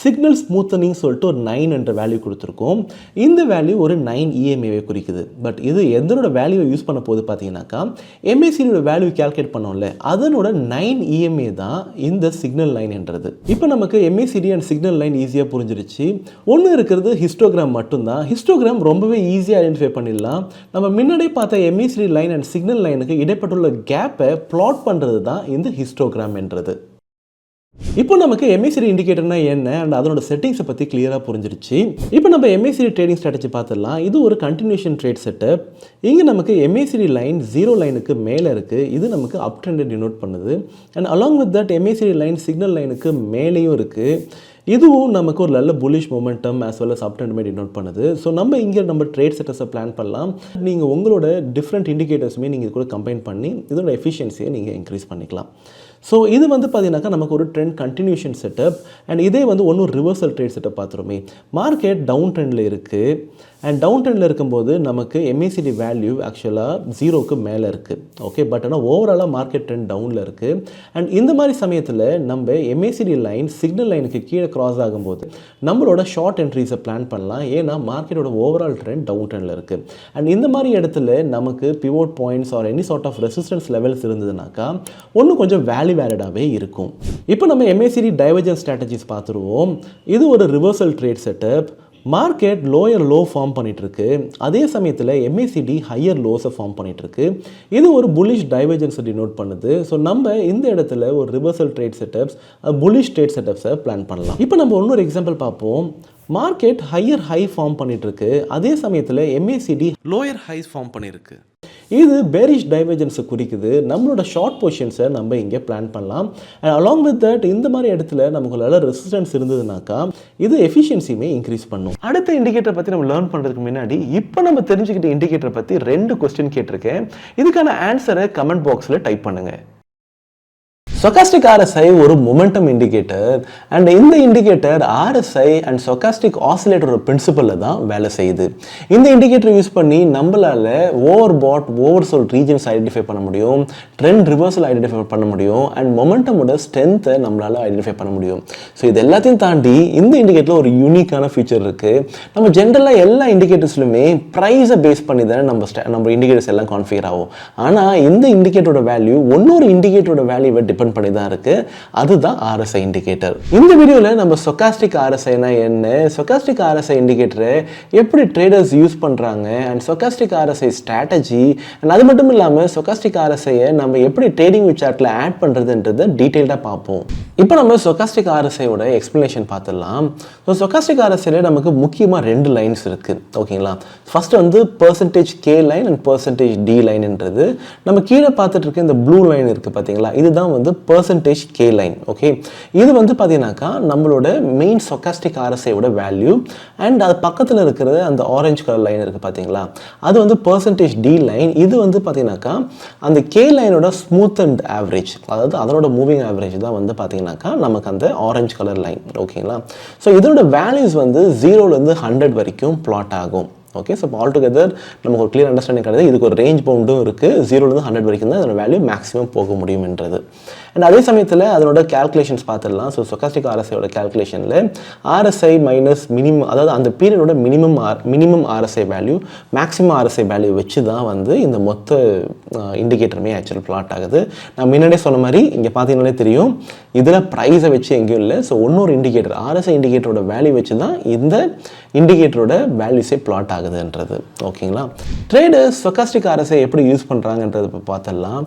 சிக்னல் ஸ்மூத்தனிங் சொல்லிட்டு ஒரு 9 என்ற வேல்யூ கொடுத்துருக்கோம். இந்த வேல்யூ ஒரு 9 EMAவை குறிக்குது. பட் இது எதனோட வேல்யூவை யூஸ் பண்ண போது பார்த்தீங்கன்னாக்கா MACDயோட வேல்யூ கேல்குலேட் பண்ணோம்ல, அதனோட 9 EMA தான் இந்த சிக்னல் லைன் என்றது. இப்போ நமக்கு MACD அண்ட் சிக்னல் லைன் ஈஸியாக புரிஞ்சிருச்சு. ஒன்று இருக்கிறது ஹிஸ்டோகிராம் மட்டும்தான். ஹிஸ்டோகிராம் ரொம்பவே ஈஸியாக ஐடென்டிஃபை பண்ணிடலாம். நம்ம முன்னாடி பார்த்த MACD லைன் அண்ட் சிக்னல் லைனுக்கு இடைப்பட்டுள்ள கேப்பை பிளாட் பண்ணுறது தான் இந்த ஹிஸ்டோகிராம் என்றது. இப்போ நமக்கு MACD இண்டிகேட்டர்னா என்ன அண்ட் அதனோட செட்டிங்ஸை பற்றி கிளியராக புரிஞ்சிருச்சு. இப்போ நம்ம MACD ட்ரேடிங் ஸ்ட்ராட்டஜி பார்த்துடலாம். இது ஒரு கண்டினியூஷன் ட்ரேட் செட்டப். இங்கே நமக்கு MACD லைன் 0 லைனுக்கு மேலே இருக்குது. இது நமக்கு அப் ட்ரெண்டை டினோட் பண்ணுது. And along with that MACD line signal லைனுக்கு மேலேயும் இருக்குது. இதுவும் நமக்கு ஒரு நல்ல bullish momentum as well as அப் ட்ரெண்ட் மாதிரி டினோட் பண்ணுது. ஸோ நம்ம இங்கே நம்ம ட்ரேட் செட்டர்ஸை பிளான் பண்ணலாம். நீங்கள் உங்களோட டிஃப்ரெண்ட் இண்டிகேட்டர்ஸுமே நீங்கள் கூட கம்பைன் பண்ணி இதோட எஃபிஷியன்சியை நீங்கள் இன்க்ரீஸ் பண்ணிக்கலாம். ஸோ இது வந்து பார்த்தீங்கன்னாக்கா நமக்கு ஒரு ட்ரெண்ட் கண்டினியூஷன் செட்டப் அண்ட் இதே வந்து ஒன்றும் ரிவர்சல் ட்ரேட் செட்டப் பார்த்துருமே. மார்க்கெட் டவுன் ட்ரெண்டில் இருக்குது அண்ட் டவுன் ட்ரெண்டில் இருக்கும்போது நமக்கு MACD வேல்யூ ஆக்சுவலாக 0க்கு மேலே இருக்குது. ஓகே, பட் ஆனால் ஓவராலாக மார்க்கெட் ட்ரெண்ட் டவுனில் இருக்குது. அண்ட் இந்த மாதிரி சமயத்தில் நம்ம MACD லைன் சிக்னல் லைனுக்கு கீழே கிராஸ் ஆகும்போது நம்மளோட ஷார்ட் என்ட்ரிஸை பிளான் பண்ணலாம். ஏன்னா மார்க்கெட்டோட ஓவரால் ட்ரெண்ட் டவுன் ட்ரெண்டில் இருக்குது. அண்ட் இந்த மாதிரி இடத்துல நமக்கு pivot points or any chart of resistance levels இருந்ததுனாக்கா ஒன்றும் கொஞ்சம் வேலிடாகவே இருக்கும். இப்போ நம்ம MACD டைவர்ஜென்ஸ் ஸ்ட்ராட்டஜிஸ் பார்த்துருவோம். இது ஒரு reversal trade setup. Market lower low form பண்ணிகிட்ருக்கு, அதே சமயத்தில் MACD ஹையர் லோஸை ஃபார்ம் பண்ணிகிட்ருக்கு. இது ஒரு புல்லிஷ் டைவர்ஜென்ஸை டினோட் பண்ணுது. ஸோ நம்ம இந்த இடத்துல ஒரு reversal trade setups bullish trade செட்டப்ஸை பிளான் பண்ணலாம். இப்போ நம்ம இன்னொரு எக்ஸாம்பிள் பார்ப்போம். மார்க்கெட் ஹையர் ஹை ஃபார்ம் பண்ணிகிட்ருக்கு, அதே சமயத்தில் MACD லோயர் ஹைஸ் ஃபார்ம் பண்ணியிருக்கு. இது பேரிஷ் டைவர்ஜென்ஸை குறிக்குது. நம்மளோட ஷார்ட் பொசிஷன்ஸை நம்ம இங்கே பிளான் பண்ணலாம். அண்ட் அலாங் வித் தட் இந்த மாதிரி இடத்துல நமக்கு நல்ல ரெசிஸ்டன்ஸ் இருந்ததுனாக்கா இது எஃபிஷியன்சியுமே இன்க்ரீஸ் பண்ணும். அடுத்த இண்டிகேட்டர் பற்றி நம்ம லேர்ன் பண்ணுறதுக்கு முன்னாடி இப்போ நம்ம தெரிஞ்சுக்கிட்ட இண்டிகேட்டர் பற்றி 2 கொஸ்டின் கேட்டிருக்கேன். இதுக்கான ஆன்சரை கமெண்ட் பாக்ஸில் டைப் பண்ணுங்கள். Stochastic RSI ஒரு மொமெண்டம் இண்டிகேட்டர் அண்ட் இந்த இண்டிகேட்டர் RSI அண்ட் ஸ்டோகாஸ்டிக் ஆசிலேட்டரோட பிரின்சிபலில் தான் வேலை செய்யுது. இந்த இண்டிகேட்டர் யூஸ் பண்ணி நம்மளால் ஓவர் பாட் ஓவர் சோல்ட் ரீஜன்ஸ் ஐடென்டிஃபை பண்ண முடியும், ட்ரெண்ட் ரிவர்சல் ஐடென்டிஃபை பண்ண முடியும் அண்ட் மொமெண்டமோட ஸ்ட்ரென்த்தை நம்மளால் ஐடென்டிஃபை பண்ண முடியும். ஸோ இது எல்லாத்தையும் தாண்டி இந்த இண்டிகேட்டரில் ஒரு யூனிக்கான ஃபீச்சர் இருக்குது. நம்ம ஜென்ரலாக எல்லா இண்டிகேட்டர்ஸ்லையுமே ப்ரைஸை பேஸ் பண்ணி தானே நம்ம இண்டிகேட்டர்ஸ் எல்லாம் கான்ஃபிகர் ஆகும். ஆனால் இந்த இண்டிகேட்டரோட வேல்யூ இன்னொரு இண்டிகேட்டரோட வேல்யூவை டிபெண்ட் பண்ணி தான் இருக்குது. அதுதான் RSI இண்டிகேட்டர். இந்த வீடியோவில் நம்ம ஸ்டோகாஸ்டிக் RSIனா என்ன, ஸ்டோகாஸ்டிக் RSI இண்டிகேட்டரை எப்படி ட்ரேடர்ஸ் யூஸ் பண்ணுறாங்க, and stochastic RSI strategy, and அது மட்டும் இல்லாமல் ஸ்டோகாஸ்டிக் RSIயை நம்ம எப்படி ட்ரேடிங் வியூ சார்ட்டில் ஆட் பண்ணுறதுன்றதை டீட்டெயில்டாக பார்ப்போம். இப்போ நம்ம ஸ்டோகாஸ்டிக் RSIயோட எக்ஸ்ப்ளனேஷன் பார்த்துடலாம். ஸோ ஸ்டோகாஸ்டிக் RSIயில் நமக்கு முக்கியமாக 2 லைன்ஸ் இருக்குது. ஓகேங்களா, ஃபர்ஸ்ட் வந்து %K லைன் அண்ட் %D லைன்ன்றது. நம்ம கீழே பார்த்துட்டு இருக்க இந்த ப்ளூ லைன் இருக்குது பார்த்தீங்களா, இதுதான் வந்து %K லைன். ஓகே, இது வந்து பார்த்தீங்கன்னாக்கா நம்மளோட மெயின் ஸ்டோகாஸ்டிக் RSIயோட வேல்யூ. அண்ட் அது பக்கத்தில் இருக்கிற அந்த ஆரஞ்சு கலர் லைன் இருக்குது பார்த்தீங்களா, அது வந்து %D லைன். இது வந்து பார்த்தீங்கன்னாக்கா அந்த K லைனோட ஸ்மூத் அண்ட் ஆவரேஜ், அதாவது அதனோட மூவிங் ஆவரேஜ் தான் வந்து பார்த்தீங்கன்னாக்கா நமக்கு அந்த ஆரஞ்சு கலர் லைன். ஓகேங்களா, ஸோ இதோட வேல்யூஸ் வந்து 0லேருந்து 100 வரைக்கும் பிளாட் ஆகும். ஓகே, ஸோ ஆல் டுகெதர் நமக்கு ஒரு கிளியர் அண்டர்ஸ்டாண்டிங் கிடையாது. இதுக்கு ஒரு ரேஞ்ச் பவுண்டும் இருக்குது. 0லேருந்து 100 வரைக்கும் தான் அதோட வேல்யூ மேக்ஸிமம் போக முடியும்ன்றது. அண்ட் அதே சமயத்தில் அதனோட கேல்குலேஷன்ஸ் பார்த்துடலாம். ஸோ ஸ்டோகாஸ்டிக் RSIயோட கேல்குலேஷனில் RSI மைனஸ் மினிமம், அதாவது அந்த பீரியடோட minimum RSI value, maximum RSI value வச்சு தான் வந்து இந்த மொத்த இண்டிகேட்டருமே ஆக்சுவல் பிளாட் ஆகுது. நான் முன்னாடியே சொன்ன மாதிரி இங்கே பார்த்தீங்கன்னாலே தெரியும், இதில் ப்ரைஸை வச்சு எங்கேயும் இல்லை. ஸோ இன்னொரு இண்டிகேட்டர் RSI இண்டிகேட்டரோட வேல்யூ வச்சு தான் இந்த இண்டிகேட்டரோட வேல்யூஸே பிளாட் ஆகுதுன்றது. ஓகேங்களா, ட்ரேடர்ஸ் ஸ்டோகாஸ்டிக் RSI எப்படி யூஸ் பண்ணுறாங்கன்றது இப்போ பார்த்துடலாம்.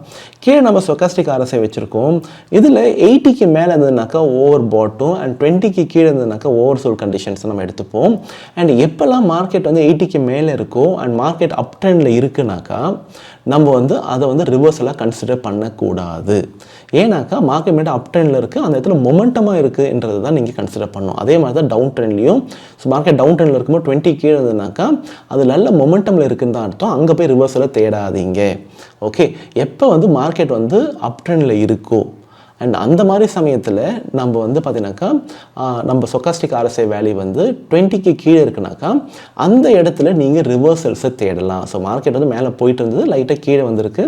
கீழே நம்ம ஸ்டோகாஸ்டிக் RSI வச்சுருக்கோம். இதில் 80க்கு மேலே இருந்ததுனாக்கா ஓவர் பாட்டும், அண்ட் 20க்கு கீழே இருந்ததுனாக்கா ஓவர் சோல் கண்டிஷன்ஸ் நம்ம எடுத்துப்போம். அண்ட் எப்போல்லாம் மார்க்கெட் வந்து 80க்கு மேலே இருக்கோ அண்ட் மார்க்கெட் அப் ட்ரெண்டில் இருக்குனாக்கா நம்ம வந்து அதை வந்து ரிவர்ஸலாக கன்சிடர் பண்ணக்கூடாது. ஏன்னாக்கா மார்க்கெட் மேலே அப் ட்ரெண்டில் இருக்குது, அந்த இடத்துல மொமெண்டமாக இருக்குன்றது தான் நீங்கள் கன்சிடர் பண்ணணும். அதே மாதிரி தான் டவுன் ட்ரெண்ட்லையும். ஸோ மார்க்கெட் டவுன் ட்ரெண்டில் இருக்கும்போது 20 கீழே இருந்ததுனாக்கா அது நல்ல மொமெண்டமில் இருக்குன்னு தான் அர்த்தம். அங்கே போய் ரிவர்ஸலாக தேடாதீங்க. ஓகே, எப்போ வந்து மார்க்கெட் வந்து அப் ட்ரெண்டில் இருக்கோ அண்ட் அந்த மாதிரி சமயத்தில் நம்ம வந்து பார்த்தீங்கன்னாக்கா நம்ம ஸ்டோகாஸ்டிக் RSI வேல்யூ வந்து 20க்கு கீழே இருக்குனாக்கா அந்த இடத்துல நீங்கள் ரிவர்சல்ஸை தேடலாம். ஸோ மார்க்கெட் வந்து மேலே போயிட்டு இருந்தது, லைட்டாக கீழே வந்திருக்கு,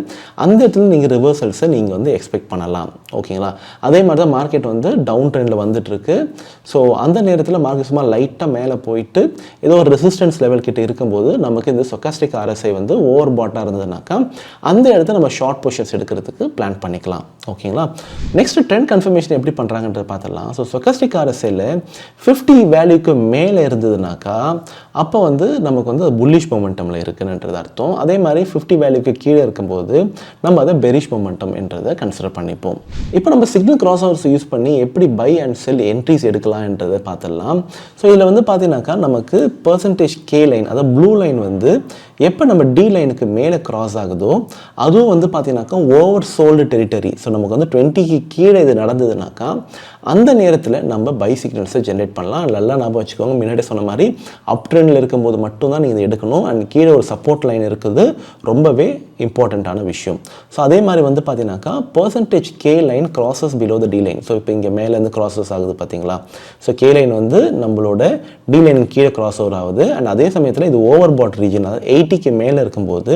அந்த இடத்துல நீங்கள் ரிவர்சல்ஸை நீங்கள் வந்து எக்ஸ்பெக்ட் பண்ணலாம். ஓகேங்களா, அதே மாதிரி தான் மார்க்கெட் வந்து டவுன் ட்ரெண்டில் வந்துட்டுருக்கு. ஸோ அந்த நேரத்தில் மார்க்கெட் சும்மா லைட்டாக மேலே போயிட்டு ஏதோ ஒரு ரெசிஸ்டன்ஸ் லெவல் கிட்ட இருக்கும்போது நமக்கு இந்த ஸ்டோகாஸ்டிக் RSI வந்து ஓவர் பாட்டாக இருந்ததுனாக்கா அந்த இடத்துல நம்ம ஷார்ட் பொசிஷன்ஸ் எடுக்கிறதுக்கு பிளான் பண்ணிக்கலாம். ஓகேங்களா, நெக்ஸ்ட் ட்ரெண்ட் கன்ஃபர்மேஷன் எப்படி பண்ணுறாங்கன்றது பார்த்துடலாம். ஸோ ஸ்டோகாஸ்டிக் RSIயில் 50 வேல்யூக்கு மேலே இருந்ததுனாக்கா அப்போ வந்து நமக்கு வந்து புல்லிஷ் மொமெண்டமில் இருக்குன்றது அர்த்தம். அதே மாதிரி 50 வேல்யூக்கு கீழே இருக்கும்போது நம்ம அதை பெரிஷ் மொமெண்டம் என்றதை கன்சிடர் பண்ணிப்போம். இப்போ நம்ம சிக்னல் கிராஸ் ஓவர்ஸ் யூஸ் பண்ணி எப்படி பை அண்ட் செல் என்ட்ரிஸ் எடுக்கலாம்ன்றதை பார்த்துடலாம். ஸோ இதில் வந்து பார்த்தீங்கன்னாக்கா நமக்கு %K லைன், அதாவது ப்ளூ லைன் வந்து எப்போ நம்ம D லைனுக்கு மேலே கிராஸ் ஆகுதோ அதுவும் வந்து பார்த்தீங்கன்னாக்கா ஓவர் சோல்டு டெரிட்டரி. ஸோ நமக்கு வந்து 20க்கு கீழே இது நடந்ததுனாக்கா அந்த நேரத்தில் நம்ம பை சிக்னல்ஸை ஜென்ரேட் பண்ணலாம். நல்லா ஞாபகம் வச்சுக்கோங்க, முன்னாடி சொன்ன மாதிரி அப் ட்ரெண்டில் இருக்கும்போது மட்டும்தான் நீங்கள் இதை எடுக்கணும். அண்ட் கீழே ஒரு சப்போர்ட் லைன் இருக்குது, ரொம்பவே இம்பார்ட்டண்ட்டான விஷயம். ஸோ அதே மாதிரி வந்து பார்த்தீங்கன்னாக்கா %K line crosses below the D line. So இப்போ இங்கே மேலேருந்து கிராசஸ் ஆகுது பார்த்தீங்களா. ஸோ K லைன் வந்து நம்மளோட D லைன் கீழே கிராஸ் ஓவர் ஆகுது. அண்ட் அதே சமயத்தில் இது ஓவர் பாட் ரீஜன், அதாவது 80க்கு மேலே இருக்கும்போது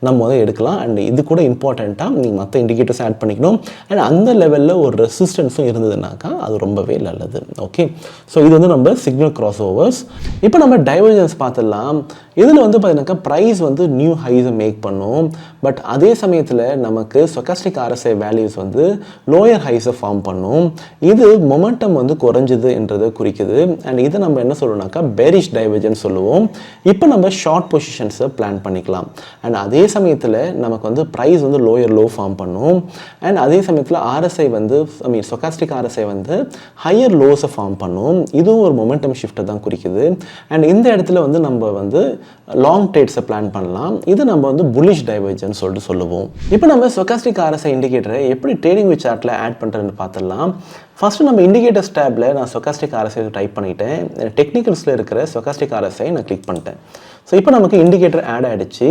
நம்ம வந்து எடுக்கலாம். அண்ட் இது கூட இம்பார்ட்டண்ட்டாக நீங்கள் மற்ற இண்டிகேட்டர்ஸ் ஆட் பண்ணிக்கணும். அண்ட் அந்த லெவலில் ஒரு ரெசிஸ்டன்ஸும் இருந்ததுனாக்கா அது ரொம்பவே நல்லது. ஓகே, ஸோ இது வந்து நம்ம சிக்னல் கிராஸ் ஓவர்ஸ். இப்போ நம்ம டைவர்ஜன்ஸ் பார்த்துடலாம். இதில் வந்து பார்த்தீங்கன்னாக்கா ப்ரைஸ் வந்து நியூ ஹைஸை மேக் பண்ணும். பட் அதே சமயத்தில் நமக்கு ஸ்டோகாஸ்டிக் RSI வேல்யூஸ் வந்து லோயர் ஹைஸை ஃபார்ம் பண்ணும். இது மொமெண்டம் வந்து குறைஞ்சது என்றதை குறிக்குது. அண்ட் இதை நம்ம என்ன சொல்லுவோம்னாக்கா பெரிஷ் டைவர்ஜன்ஸ் சொல்லுவோம். இப்போ நம்ம ஷார்ட் பொசிஷன்ஸை பிளான் பண்ணிக்கலாம். அண்ட் அதே சமயத்தில் நமக்கு வந்து ப்ரைஸ் வந்து லோயர் லோ ஃபார்ம் பண்ணும். அண்ட் அதே சமயத்தில் RSI வந்து ஸ்டோகாஸ்டிக் RSI வந்து ஹையர் லோஸை ஃபார்ம் பண்ணும். இதுவும் ஒரு மொமெண்டம் ஷிஃப்ட்டை தான் குறிக்குது. அண்ட் இந்த இடத்துல வந்து நம்ம வந்து லாங் ட்ரேட்ஸை பிளான் பண்ணலாம். இது நம்ம வந்து புல்லிஷ் டைவர்ஜன்ஸ் சொல்லிட்டு சொல்லுவோம். இப்போ நம்ம ஸ்டோகாஸ்டிக் RSI இண்டிகேட்டரை எப்படி ட்ரேடிங் வியூ சார்ட்டில் ஆட் பண்ணுறதுன்னு பார்த்துடலாம். ஃபஸ்ட்டு நம்ம இண்டிகேட்டர்ஸ் டேப்பில் நான் ஸ்டோகாஸ்டிக் RSI டைப் பண்ணிவிட்டேன். டெக்னிக்கல்ஸில் இருக்கிற ஸ்டோகாஸ்டிக் RSI நான் கிளிக் பண்ணிட்டேன். ஸோ இப்போ நமக்கு இண்டிகேட்டர் ஆட் ஆகிடுச்சு.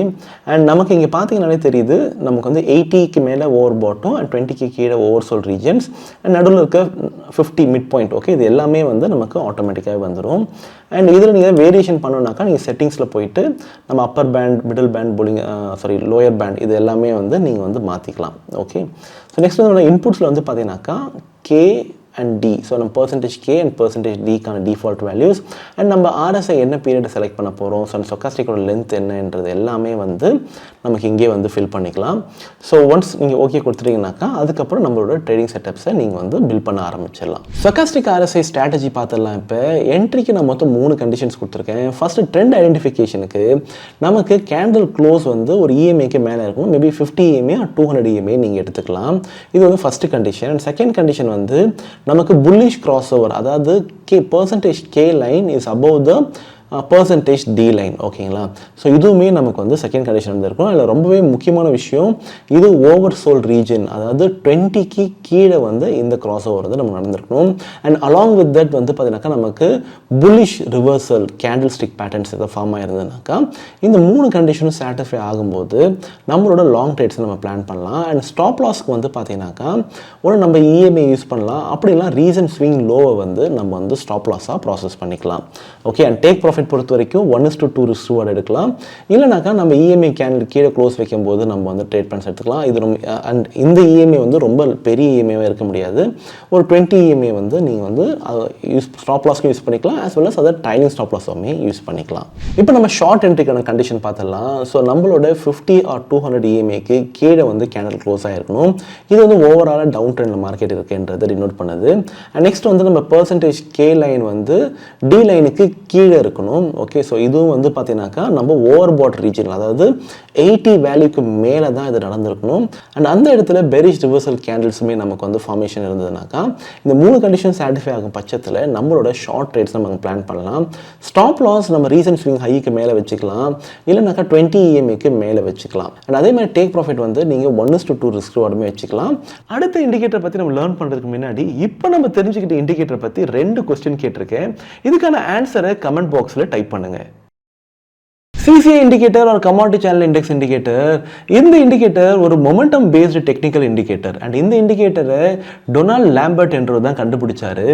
அண்ட் நமக்கு இங்கே பார்த்தீங்கன்னாலே தெரியுது, நமக்கு வந்து 80க்கு மேலே ஓவர் பாட்டும் அண்ட் 20க்கு கீழே ஓவர் சோல் ரீஜன்ஸ் அண்ட் நடுவில் இருக்க 50 மிட் பாயிண்ட். ஓகே, இது எல்லாமே வந்து நமக்கு ஆட்டோமேட்டிக்காக வந்துடும். அண்ட் இதில் நீங்கள் வேரியேஷன் பண்ணணுன்னாக்கா நீங்கள் செட்டிங்ஸில் போயிட்டு நம்ம upper band, middle band, lower band இது எல்லாமே வந்து நீங்கள் வந்து மாற்றிக்கலாம். ஓகே, ஸோ நெக்ஸ்ட் வந்து இன்புட்ஸில் வந்து பார்த்தீங்கன்னாக்கா K அண்ட் டி. ஸோ நம்ம %K அண்ட் %Dக்கான டிஃபால்ட் வேல்யூஸ் அண்ட் நம்ம RSI என்ன பீரியட் செலக்ட் பண்ண போகிறோம், ஸோ அந்த ஸ்டோகாஸ்டிக்கோட லென்த் என்னன்றது எல்லாமே வந்து நமக்கு இங்கே வந்து ஃபில் பண்ணிக்கலாம். ஸோ ஒன்ஸ் நீங்கள் ஓகே கொடுத்துட்டீங்கன்னாக்கா அதுக்கப்புறம் நம்மளோட ட்ரேடிங் செட்டப்ஸை நீங்கள் வந்து பில்ட் பண்ண ஆரம்பிச்சிடலாம். ஸ்டோகாஸ்டிக் RSI ஸ்ட்ராட்டஜி பார்த்துடலாம். இப்போ என்ட்ரிக்கு நான் மொத்தம் 3 கண்டிஷன்ஸ் கொடுத்துருக்கேன். ஃபர்ஸ்ட் ட்ரெண்ட் ஐடென்டிஃபிகேஷனுக்கு நமக்கு கேண்டில் க்ளோஸ் வந்து ஒரு EMAக்கு மேலே இருக்கும். மேபி 50 EMA or 200 EMA நீங்கள் எடுத்துக்கலாம். இது வந்து first condition. And second condition வந்து நமக்கு புல்லிஷ் கிராஸ் ஓவர், அதாவது %K line is above the %D line. ஓகேங்களா? ஸோ இதுவுமே நமக்கு வந்து செகண்ட் கண்டிஷன் வந்துருக்கும். அதில் ரொம்பவே முக்கியமான விஷயம், இது ஓவர் சோல்ட் ரீஜன், அதாவது 20க்கு கீழே வந்து இந்த கிராஸ் ஓவர் வந்து நம்ம நடந்திருக்கணும். அண்ட் அலாங் வித் தட் வந்து பார்த்தீங்கன்னாக்கா நமக்கு bullish reversal candle stick patterns எதாவது ஃபார்ம் ஆயிருந்ததுனாக்கா இந்த 3 கண்டிஷனும் சாட்டிஸ்ஃபை ஆகும்போது நம்மளோட லாங் ட்ரேட்ஸ் நம்ம பிளான் பண்ணலாம். அண்ட் ஸ்டாப் லாஸ்க்கு வந்து பார்த்தீங்கன்னாக்கா ஒன்று நம்ம EMA யூஸ் பண்ணலாம், அப்படிலாம் ரீசன் ஸ்விங் லோவை வந்து நம்ம வந்து ஸ்டாப் லாஸாக ப்ராசஸ் பண்ணிக்கலாம். ஓகே. அண்ட் டேக் ப்ராஃபிட் பொறுத்த வரைக்கும் 1:2 எடுக்கலாம். இல்லைனாக்கா நம்ம EMA கேண்டில் கீழே க்ளோஸ் வைக்கும்போது நம்ம வந்து ட்ரேட் பிளான்ஸ் எடுத்துக்கலாம். இது ரொம்ப அண்ட் இந்த EMA வந்து ரொம்ப பெரிய EMAவாக இருக்க முடியாது. ஒரு 20 EMA வந்து நீங்கள் வந்து ஸ்டாப் லாஸ்க்கு யூஸ் பண்ணிக்கலாம், as well as other trailing stop லாஸுமே யூஸ் பண்ணிக்கலாம். இப்போ நம்ம ஷார்ட் என்ட்ரிக்கான கண்டிஷன் பார்த்துடலாம். ஸோ நம்மளோட 50 or 200 EMAக்கு கீழே வந்து கேண்டில் க்ளோஸ் ஆகிருக்கணும். இது வந்து ஓவராலாக டவுன் ட்ரெண்டில் மார்க்கெட் இருக்குன்றது டினோட் பண்ணுது. அண்ட் நெக்ஸ்ட் வந்து நம்ம %K லைன் வந்து D லைனுக்கு கீழே இருக்கணும். ஓகே. ஸோ இதுவும் வந்து பார்த்தீங்கன்னாக்கா நம்ம ஓவர் பாட் ரீஜன், அதாவது 80 வேல்யூக்கு மேலே தான் இது நடந்திருக்கணும். அண்ட் அந்த இடத்துல பெரிஷ் ரிவர்சல் கேண்டில்ஸுமே நமக்கு வந்து ஃபார்மேஷன் இருந்ததுனாக்கா இந்த 3 கண்டிஷன் சாட்டிஸ்ஃபை ஆகும் பட்சத்தில் நம்மளோட ஷார்ட் ட்ரேட்ஸ் நம்ம பிளான் பண்ணலாம். ஸ்டாப் லாஸ் நம்ம ரீசன்ட் ஸ்விங் ஹைக்கு மேலே வச்சுக்கலாம், இல்லைனாக்கா 20 EMAக்கு மேலே வச்சுக்கலாம். அண்ட் அதே மாதிரி டேக் ப்ராஃபிட் வந்து நீங்கள் 1:2 ரிஸ்க் ரிவார்டுமே வச்சுக்கலாம். அடுத்த இண்டிகேட்டர் பற்றி நம்ம லேர்ன் பண்ணுறதுக்கு முன்னாடி இப்போ நம்ம தெரிஞ்சுக்கிட்ட இண்டிகேட்டர் பற்றி 2 கொஸ்டின் கேட்டிருக்கேன். இதுக்கான ஆன்சரை கமெண்ட் பாக்ஸில் டைப் பண்ணுங்க. CCI indicator or commodity channel index indicator, இந்த இண்டிகேட்டர் ஒரு momentum based technical indicator. And இந்த இண்டிகேட்டரை டொனால்ட் லாம்பர்ட் என்றவர் தான் கண்டுபிடிச்சாரு.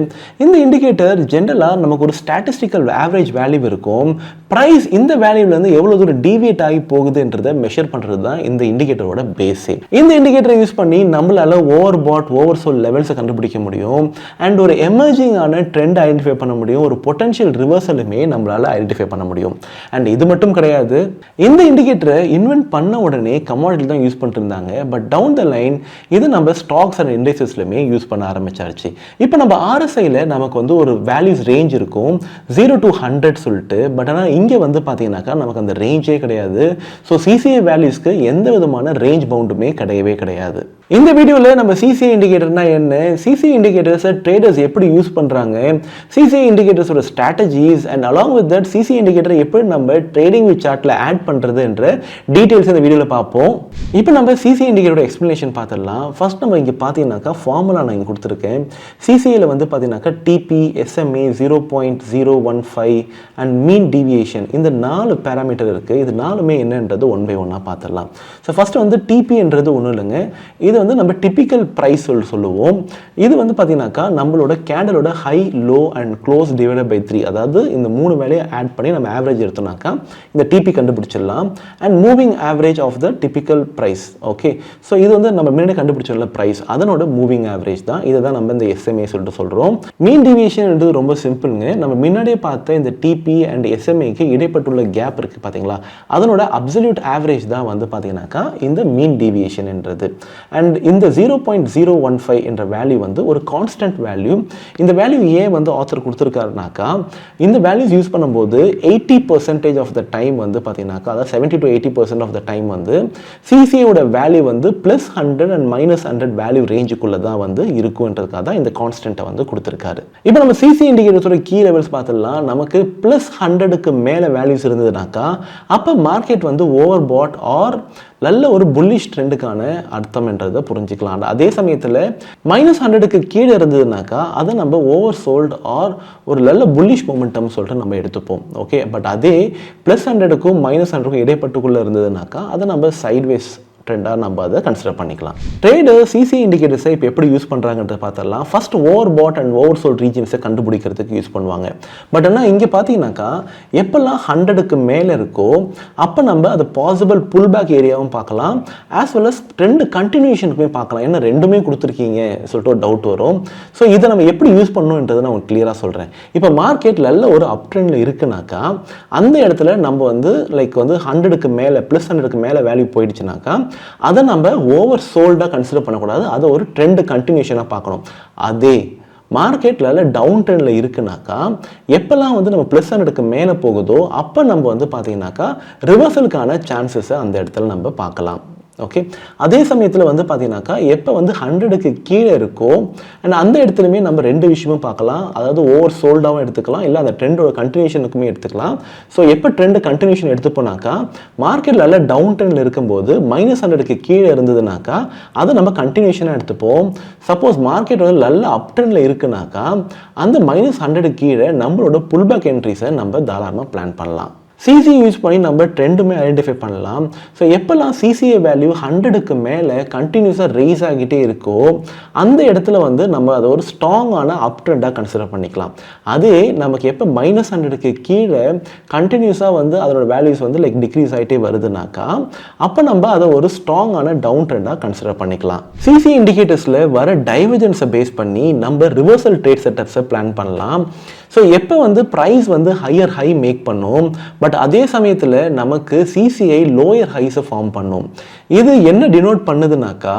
இந்த இண்டிகேட்டர் ஜென்ரலாக நமக்கு ஒரு ஸ்டாட்டிஸ்டிக்கல் ஆவரேஜ் வேல்யூ இருக்கும். ப்ரைஸ் இந்த வேல்யூலேருந்து எவ்வளோ தூரம் டீவியேட் ஆகி போகுதுன்றதை மெஷர் பண்ணுறது தான் இந்த இண்டிகேட்டரோட பேஸே. இந்த இண்டிகேட்டரை யூஸ் பண்ணி நம்மளால் ஓவர் பாட் ஓவர் சோல் லெவல்ஸை கண்டுபிடிக்க முடியும். அண்ட் ஒரு எமர்ஜிங்கான ட்ரெண்ட் ஐடென்டிஃபை பண்ண முடியும். ஒரு பொட்டன்ஷியல் ரிவர்சலுமே நம்மளால் ஐடென்டிஃபை பண்ண முடியும். அண்ட் இது மட்டும் கிடையாது, இந்த இண்டிகேட்டரை இன்வென்ட் பண்ண உடனே கமாடிட்டி தான் யூஸ் பண்ணிட்டு இருந்தாங்க. பட் டவுன் த லைன் இது நம்ம ஸ்டாக்ஸ் அண்ட் இண்டெக்ஸஸ்லையுமே யூஸ் பண்ண ஆரம்பிச்சாச்சு. இப்போ நம்ம RSIல நமக்கு வந்து ஒரு வேல்யூஸ் ரேஞ்ச் இருக்கும் 0 to 100 சொல்லிட்டு. பட் ஆனால் இங்கே வந்து பார்த்தீங்கன்னாக்கா நமக்கு அந்த ரேஞ்சே கிடையாது. ஸோ CCI வேல்யூஸ்க்கு எந்த விதமான ரேஞ்ச் பவுண்டுமே கிடையவே கிடையாது. இந்த வீடியோவில் நம்ம CCI இண்டிகேட்டர்னா என்ன, CCI இண்டிகேட்டர்ஸை ட்ரேடர்ஸ் எப்படி யூஸ் பண்ணுறாங்க, CCI இண்டிகேட்டர்ஸோட strategies and along with that CCI இண்டிகேட்டரை எப்படி நம்ம ட்ரேடிங் வித் சார்ட்டில் ஆட் பண்ணுறது என்ற டீட்டெயில்ஸ் இந்த வீடியோவில் பார்ப்போம். இப்போ நம்ம CCI இண்டிகேட்டரோட எக்ஸ்ப்ளனேஷன் பார்த்துடலாம். ஃபர்ஸ்ட் நம்ம இங்கே பார்த்தீங்கன்னாக்கா ஃபார்முலா நான் இங்கே கொடுத்துருக்கேன். CCIயில் வந்து பார்த்தீங்கன்னாக்கா TP, SMA 0.015 and mean deviation, இந்த 4 பேராமீட்டர் இருக்குது. இது 4மே என்னன்றது ஒன் பை ஒன்னாக பார்த்துடலாம். ஸோ ஃபர்ஸ்ட் வந்து TPன்றது ஒன்றும் இல்லைங்க, இது வந்து நம்ம டிபிக்கல் ப்ரைஸ் சொல்லுவோம். இது வந்து பார்த்தீங்கன்னாக்கா நம்மளோட கேண்டலோட high, low and close divided by 3, அதாவது இந்த 3 வேலையை ஆட் பண்ணி நம்ம ஆவரேஜ் எடுத்தோம்னாக்கா இந்த TP கண்டுபிடிச்சிடலாம். And moving average of the typical price. Okay. So இது வந்து நம்ம முன்னாடி கண்டுபிடிச்சோம்ல ப்ரைஸ், அதனோட மூவிங் ஆவரேஜ் தான். இதை தான் நம்ம இந்த SMA சொல்லிட்டு சொல்கிறோம். மீன் டிவியேஷன் என்றது ரொம்ப சிம்பிளுங்க. நம்ம முன்னாடியே பார்த்த இந்த TP அண்ட் SMAக்கு இடைப்பட்டுள்ள கேப் இருக்குது பார்த்தீங்களா, அதனோட அப்சல்யூட் ஆவரேஜ் தான் வந்து பார்த்தீங்கன்னாக்கா இந்த மீன் டிவியேஷன் என்றது. அண்ட் இந்த 0.015 என்ற வேல்யூ வந்து ஒரு கான்ஸ்டன்ட் வேல்யூ. இந்த வேல்யூ ஏன் வந்து ஆத்தர் கொடுத்துருக்காருனாக்கா, இந்த வேல்யூஸ் யூஸ் பண்ணும்போது 80% ஆஃப் த டைம் வந்து பார்த்தீங்கன்னாக்கா, அதாவது 70 to 80% ஆஃப் த டைம் வந்து CCIயோட வேல்யூ வந்து +100 அண்ட் -100 வேல்யூ ரேஞ்சுக்குள்ளே தான் வந்து இருக்குன்றதுக்காக தான் இந்த கான்ஸ்டன்ட்டை வந்து கொடுத்துருக்காரு. இப்போ நம்ம CCI இண்டிகேட்டர்ஸோட கீ லெவல்ஸ் பார்த்துடலாம். நமக்கு +100க்கு மேலே வேல்யூஸ் இருந்ததுனாக்கா அப்போ மார்க்கெட் வந்து ஓவர் பாட் ஆர் நல்ல ஒரு புல்லிஷ் ட்ரெண்டுக்கான அர்த்தம்ன்றதை புரிஞ்சுக்கலாம். அதே சமயத்தில் -100க்கு கீழே இருந்ததுனாக்கா அதை நம்ம ஓவர் சோல்டு ஆர் ஒரு நல்ல புல்லிஷ் மொமெண்டம் சொல்லிட்டு நம்ம எடுத்துப்போம். ஓகே. பட் அதே +100க்கும் -100க்கும் இடைப்பட்டுக்குள்ளே இருந்ததுனாக்கா அதை நம்ம சைட்வேஸ் ட்ரெண்டாக நம்ம அதை கன்சிடர் பண்ணிக்கலாம். ட்ரேடர் சிசிஐ இண்டிகேட்டர்ஸை இப்போ எப்படி யூஸ் பண்ணுறாங்கன்றத பார்த்தரலாம். First overbought and oversold ரீஜன்ஸை கண்டுபிடிக்கிறதுக்கு யூஸ் பண்ணுவாங்க. பட் ஆனால் இங்கே பார்த்தீங்கன்னாக்கா எப்போல்லாம் 100க்கு மேலே இருக்கோ அப்போ நம்ம அது பாசிபிள் புல் பேக் ஏரியாவும் பார்க்கலாம், ஆஸ் வெல் அஸ் ட்ரெண்ட் கண்டினியூஷனுக்குமே பார்க்கலாம். ஏன்னா ரெண்டுமே கொடுத்துருக்கீங்க சொல்லிட்டு ஒரு டவுட் வரும். ஸோ இதை நம்ம எப்படி யூஸ் பண்ணணுன்றதை நான் உங்களுக்கு கிளியராக சொல்கிறேன். இப்போ மார்க்கெட் நல்ல ஒரு அப் ட்ரெண்டில் இருக்குனாக்கா அந்த இடத்துல நம்ம வந்து லைக் வந்து 100க்கு மேலே ப்ளஸ் 100க்கு மேலே வேல்யூ போயிடுச்சுனாக்கா அதை நம்ம ஓவர் சோல்டாக கன்சிடர் பண்ணக்கூடாது, அதை ஒரு ட்ரெண்ட் கண்டினியூஷனாக பார்க்கணும். அதே மார்க்கெட்டில் டவுன் ட்ரெண்டில் இருக்குனாக்கா எப்போல்லாம் வந்து நம்ம ப்ளஸ் 100க்கு மேலே போகுதோ அப்போ நம்ம வந்து பார்த்தீங்கன்னாக்கா ரிவர்சலுக்கான சான்சஸை அந்த இடத்துல நம்ம பார்க்கலாம். ஓகே, அதே சமயத்தில் வந்து பார்த்தீங்கன்னாக்கா எப்போ வந்து 100க்கு கீழே இருக்கோ அண்ட் அந்த இடத்துலையுமே நம்ம ரெண்டு விஷயமும் பார்க்கலாம். அதாவது ஓவர் சோல்டாகவும் எடுத்துக்கலாம், இல்லை அந்த ட்ரெண்டோட கண்டினியூஷனுக்குமே எடுத்துக்கலாம். ஸோ எப்போ ட்ரெண்டு கண்டினியூஷன் எடுத்துப்போனாக்கா மார்க்கெட்டில் நல்ல டவுன் ட்ரெண்டில் இருக்கும்போது -100க்கு கீழே இருந்ததுனாக்கா அதை நம்ம கண்டினியூஷனாக எடுத்துப்போம். சப்போஸ் மார்க்கெட் வந்து நல்ல அப் ட்ரெண்டில் இருக்குனாக்கா அந்த -100க்கு கீழே நம்மளோட புல்பேக் என்ட்ரிஸை நம்ம தாராளமாக பிளான் பண்ணலாம். சிசிஐ யூஸ் பண்ணி நம்ம ட்ரெண்டுமே ஐடென்டிஃபை பண்ணலாம். ஸோ எப்போல்லாம் சிசிஐ வேல்யூ 100க்கு மேலே கண்டினியூஸாக ரைஸ் ஆகிட்டே இருக்கோ அந்த இடத்துல வந்து நம்ம அதை ஒரு ஸ்ட்ராங்கான அப் ட்ரெண்டாக கன்சிடர் பண்ணிக்கலாம். அதே நமக்கு எப்போ -100க்கு கீழே கண்டினியூஸாக வந்து அதோட வேல்யூஸ் வந்து லைக் டிக்ரீஸ் ஆகிட்டே வருதுனாக்கா அப்போ நம்ம அதை ஒரு ஸ்ட்ராங்கான டவுன் ட்ரெண்டாக கன்சிடர் பண்ணிக்கலாம். சிசிஐ இண்டிகேட்டர்ஸில் வர டைவர்ஜன்ஸை பேஸ் பண்ணி நம்ம ரிவர்சல் ட்ரேட் செட்டப்ஸை பிளான் பண்ணலாம். ஸோ எப்போ வந்து ப்ரைஸ் வந்து ஹையர் ஹை மேக் பண்ணும், பட் அதே சமயத்தில் நமக்கு சிசிஐ லோயர் ஹைஸை ஃபார்ம் பண்ணும். இது என்ன டினோட் பண்ணுதுனாக்கா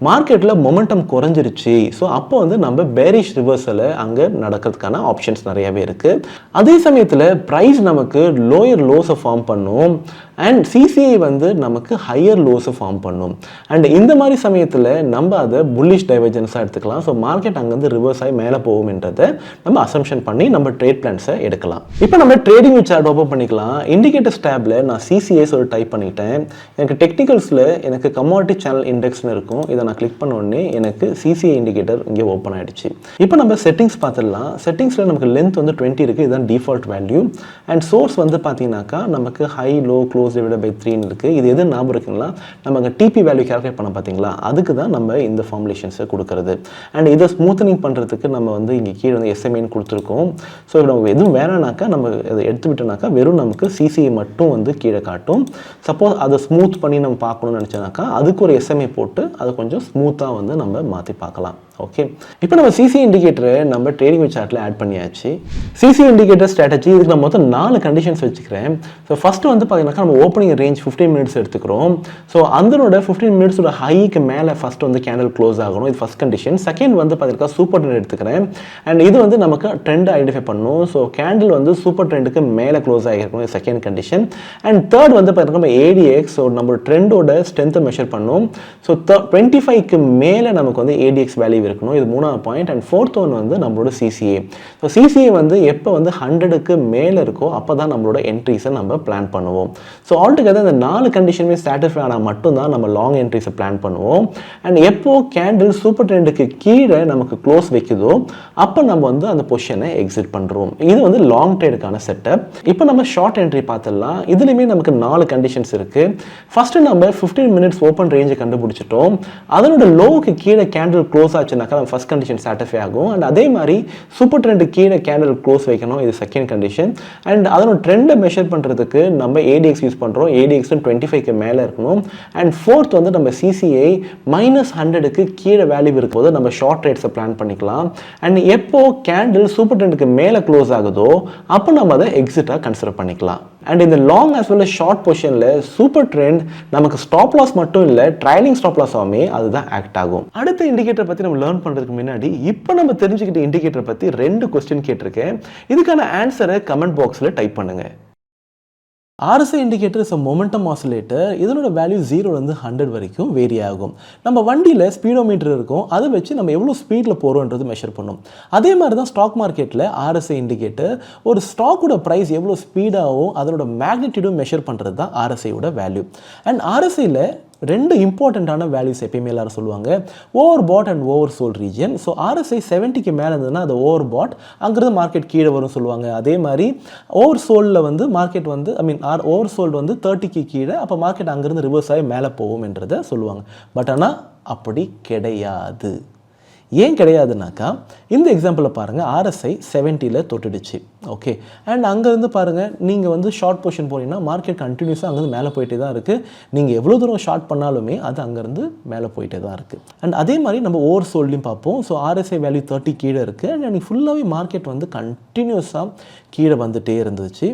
மார்க்கெட்டில் மொமெண்டம் குறைஞ்சிருச்சு. ஸோ அப்போ வந்து நம்ம பேரிஷ் ரிவர்சலை அங்கே நடக்கிறதுக்கான ஆப்ஷன்ஸ் நிறையவே இருக்குது. அதே சமயத்தில் ப்ரைஸ் நமக்கு லோயர் லோஸை ஃபார்ம் பண்ணும் அண்ட் சிசிஐ வந்து நமக்கு ஹையர் லோஸை ஃபார்ம் பண்ணும். அண்ட் இந்த மாதிரி சமயத்தில் நம்ம அதை புல்லிஷ் டைவர்ஜன்ஸாக எடுத்துக்கலாம். ஸோ மார்க்கெட் அங்கேருந்து ரிவர்ஸ் ஆகி மேலே போகும்ன்றதை நம்ம அசம்ஷன் பண்ணி நம்ம ட்ரேட் பிளான்ஸை எடுக்கலாம். இப்போ நம்ம ட்ரேடிங் சார்ட் ஓப்பன் பண்ணிக்கலாம். இண்டிகேட்டர்ஸ் டேப்ல நான் சிசிஐஸ் ஒரு டைப் பண்ணிட்டேன். எனக்கு டெக்னிக்கல்ஸில் எனக்கு கமாடிட்டி சேனல் இண்டெக்ஸ்னு இருக்கும். இதை நான் கிளிக் பண்ண உடனே எனக்கு சிசிஐ இண்டிகேட்டர் இங்கே ஓப்பன் ஆகிடுச்சு. இப்போ நம்ம செட்டிங்ஸ் பார்த்துடலாம். செட்டிங்ஸில் நமக்கு லென்த் வந்து 20 இருக்குது, இதுதான் டிஃபால்ட் வேல்யூ. அண்ட் சோர்ஸ் வந்து பார்த்தீங்கன்னாக்கா நமக்கு high low close divided by 3 இருக்குது. இது எது ஞாபகம் இருக்குங்களா, நம்ம அங்கே டிபி வேல்யூ கேல்குலேட் பண்ண பார்த்தீங்களா, அதுக்கு தான் நம்ம இந்த ஃபார்முலேஷன்ஸை கொடுக்குறது. அண்ட் இதை ஸ்மூத்தனிங் பண்ணுறதுக்கு நம்ம வந்து இங்கே கீழே வந்து எஸ்எம்ஏன்னு கொடுத்துருக்கோம். ஸோ நம்ம எதுவும் வேணானாக்கா நம்ம அதை எடுத்து விட்டோம்னாக்கா வெறும் நமக்கு சிசிஐ மட்டும் வந்து கீழே காட்டும். சப்போஸ் அதை ஸ்மூத் பண்ணி நம்ம பார்க்கணும்னு நினச்சோனாக்கா அதுக்கு ஒரு எஸ்எம்ஏ போட்டு அதை கொஞ்சம் ஸ்மூத்தாக வந்து நம்ம மாற்றி பார்க்கலாம். ஓகே, இப்போ நம்ம சிசிஐ இண்டிகேட்டரை நம்ம ட்ரேடிங் சார்ட்டில் ஆட் பண்ணியாச்சு. சிசிஐ இண்டிகேட்டர் ஸ்ட்ராட்டஜி இதுக்கு நான் மொத்தம் 4 கண்டிஷன்ஸ் வச்சுக்கிறேன். ஸோ ஃபஸ்ட்டு வந்து பார்த்தீங்கன்னாக்கா நம்ம ஓப்பனிங் ரேஞ்ச் 15 மினிட்ஸ் எடுத்துக்கிறோம். ஸோ அதனோட 15 மினிட்ஸோட ஹைக்கு மேலே ஃபஸ்ட் வந்து கேண்டில் க்ளோஸ் ஆகணும், இது ஃபஸ்ட் கண்டிஷன். செகண்ட் வந்து பார்த்தீங்கன்னா சூப்பர் ட்ரெண்ட் எடுத்துக்கிறேன். அண்ட் இது வந்து நமக்கு ட்ரெண்ட் ஐடென்டிஃபை பண்ணணும். ஸோ கேண்டில் வந்து சூப்பர் ட்ரெண்டுக்கு மேலே க்ளோஸ் ஆகிருக்கணும், இது செகண்ட் கண்டிஷன். அண்ட் தேர்ட் வந்து பார்த்தீங்கன்னா நம்ம ஏடிஎக்ஸ், ஸோ நம்ம ட்ரெண்டோட ஸ்ட்ரென்த்தை மெஷர் பண்ணணும். ஸோ 25க்கு மேலே நமக்கு வந்து ஏடிஎக்ஸ் வேல்யூ இருக்கணும், இது 3வது பாயிண்ட். அண்ட் 4th ஒன் வந்து நம்மளோட சிசிஏ. ஸோ சிசிஏ வந்து எப்போ வந்து 100க்கு மேலே இருக்கோ அப்போ தான் நம்மளோட என்ட்ரிஸை நம்ம பிளான் பண்ணுவோம். ஸோ ஆல்டுகெதர் இந்த 4 கண்டிஷனுமே சாட்டிஸ்ஃபை ஆனால் மட்டும்தான் நம்ம லாங் என்ட்ரிஸை பிளான் பண்ணுவோம். அண்ட் எப்போ கேண்டில் சூப்பர் ட்ரெண்டுக்கு கீழே நமக்கு க்ளோஸ் வைக்குதோ அப்போ நம்ம வந்து அந்த பொசிஷனை எக்ஸிட் பண்ணுறோம். இது வந்து லாங் ட்ரேடுக்கான செட்டப். இப்போ நம்ம ஷார்ட் என்ட்ரி பார்த்துடலாம். இதுலேயுமே நமக்கு 4 கண்டிஷன்ஸ் இருக்குது. ஃபஸ்ட்டு நம்ம 15 மினிட்ஸ் ஓப்பன் ரேஞ்சை கண்டுபிடிச்சிட்டோம். அதனோட லோவுக்கு கீழே கேண்டில் க்ளோஸ் ஆச்சுனாக்கா நம்ம ஃபஸ்ட் கண்டிஷன் சாட்டிஸ்ஃபை ஆகும். அண்ட் அதே மாதிரி சூப்பர் ட்ரெண்டு கீழே கேண்டில் க்ளோஸ் வைக்கணும், இது செகண்ட் கண்டிஷன். அண்ட் அதனோட ட்ரெண்டை மெஷர் பண்ணுறதுக்கு நம்ம ஏடிஎக்ஸ் யூஸ் பண்ணுறோம், ஏடிஎக்ஸ் 25க்கு மேலே இருக்கணும். அண்ட் 4th வந்து நம்ம சிசிஐ -100க்கு கீழே வேல்யூ இருக்கும்போது நம்ம ஷார்ட் ரேட்ஸை பிளான் பண்ணிக்கலாம். அண்ட் எப்போ கேண்டில் சூப்பர் ட்ரெண்டுக்கு மேலே க்ளோஸ் ஆகுதோ அப்போ நம்ம அதை எக்ஸிட்டாக கன்சிடர் பண்ணிக்கலாம். அண்ட் இந்த long as well as short பொசிஷனில் சூப்பர் ட்ரெண்ட் நமக்கு ஸ்டாப் லாஸ் மட்டும் இல்லை, ட்ரைலிங் ஸ்டாப் லாஸ் ஆகுமே அதுதான் ஆக்ட் ஆகும். அடுத்த இண்டிகேட்டர் பற்றி நம்ம லேர்ன் பண்ணுறதுக்கு முன்னாடி இப்போ நம்ம தெரிஞ்சுக்கிட்ட இண்டிகேட்டர் பற்றி 2 கொஸ்டின் கேட்டிருக்கேன். இதுக்கான ஆன்சரை கமெண்ட் பாக்ஸில் டைப் பண்ணுங்கள். RSI indicator is a momentum oscillator. இதனோட வேல்யூ 0லேருந்து 100 வரைக்கும் வேரி ஆகும். நம்ம வண்டியில் ஸ்பீடோமீட்டர் இருக்கும், அதை வச்சு நம்ம எவ்வளோ ஸ்பீடில் போகிறோன்றது மெஷர் பண்ணும். அதே மாதிரி தான் ஸ்டாக் மார்க்கெட்டில் RSI இண்டிகேட்டர் ஒரு ஸ்டாக்கோட ப்ரைஸ் எவ்வளோ ஸ்பீடாகவும் அதனோட மேக்னிடியூடும் மெஷர் பண்ணுறது தான் RSIயோட வேல்யூ. அண்ட் RSIயில் ரெண்டு இம்பார்ட்டண்ட்டான வேல்யூஸ் எப்பயுமே எல்லாரும் சொல்லுவாங்க, over pot and over sold region. So RSI 70க்கு மேலே இருந்ததுன்னா அது ஓவர் பாட், அங்கிருந்து மார்க்கெட் கீழே வரும் சொல்லுவாங்க. அதே மாதிரி ஓவர் சோல்டில் வந்து மார்க்கெட் வந்து ஓவர் சோல்டு வந்து 30க்கு கீழே, அப்போ மார்க்கெட் அங்கேருந்து ரிவர்ஸ் ஆகி மேலே போகும் என்றதை சொல்லுவாங்க. பட் ஆனால் அப்படி கிடையாது. ஏன் கிடையாதுனாக்கா, இந்த எக்ஸாம்பிளில் பாருங்கள், RSI 70ல் தொட்டுடுச்சு. ஓகே, அண்ட் அங்கேருந்து பாருங்கள், நீங்கள் வந்து ஷார்ட் பொசிஷன் போனீங்கன்னா மார்க்கெட் கண்டினியூஸாக அங்கேருந்து மேலே போயிட்டே தான் இருக்குது. நீங்கள் எவ்வளோ தூரம் ஷார்ட் பண்ணாலுமே அது அங்கேருந்து மேலே போயிட்டே தான் இருக்குது. அண்ட் அதே மாதிரி நம்ம ஓவர் சோல்டையும் பார்ப்போம். ஸோ RSI வேல்யூ 30 கீழே இருக்குது, அண்ட் அன்றைக்கி ஃபுல்லாகவே மார்க்கெட் வந்து கண்டினியூஸாக கீழே வந்துகிட்டே இருந்துச்சு.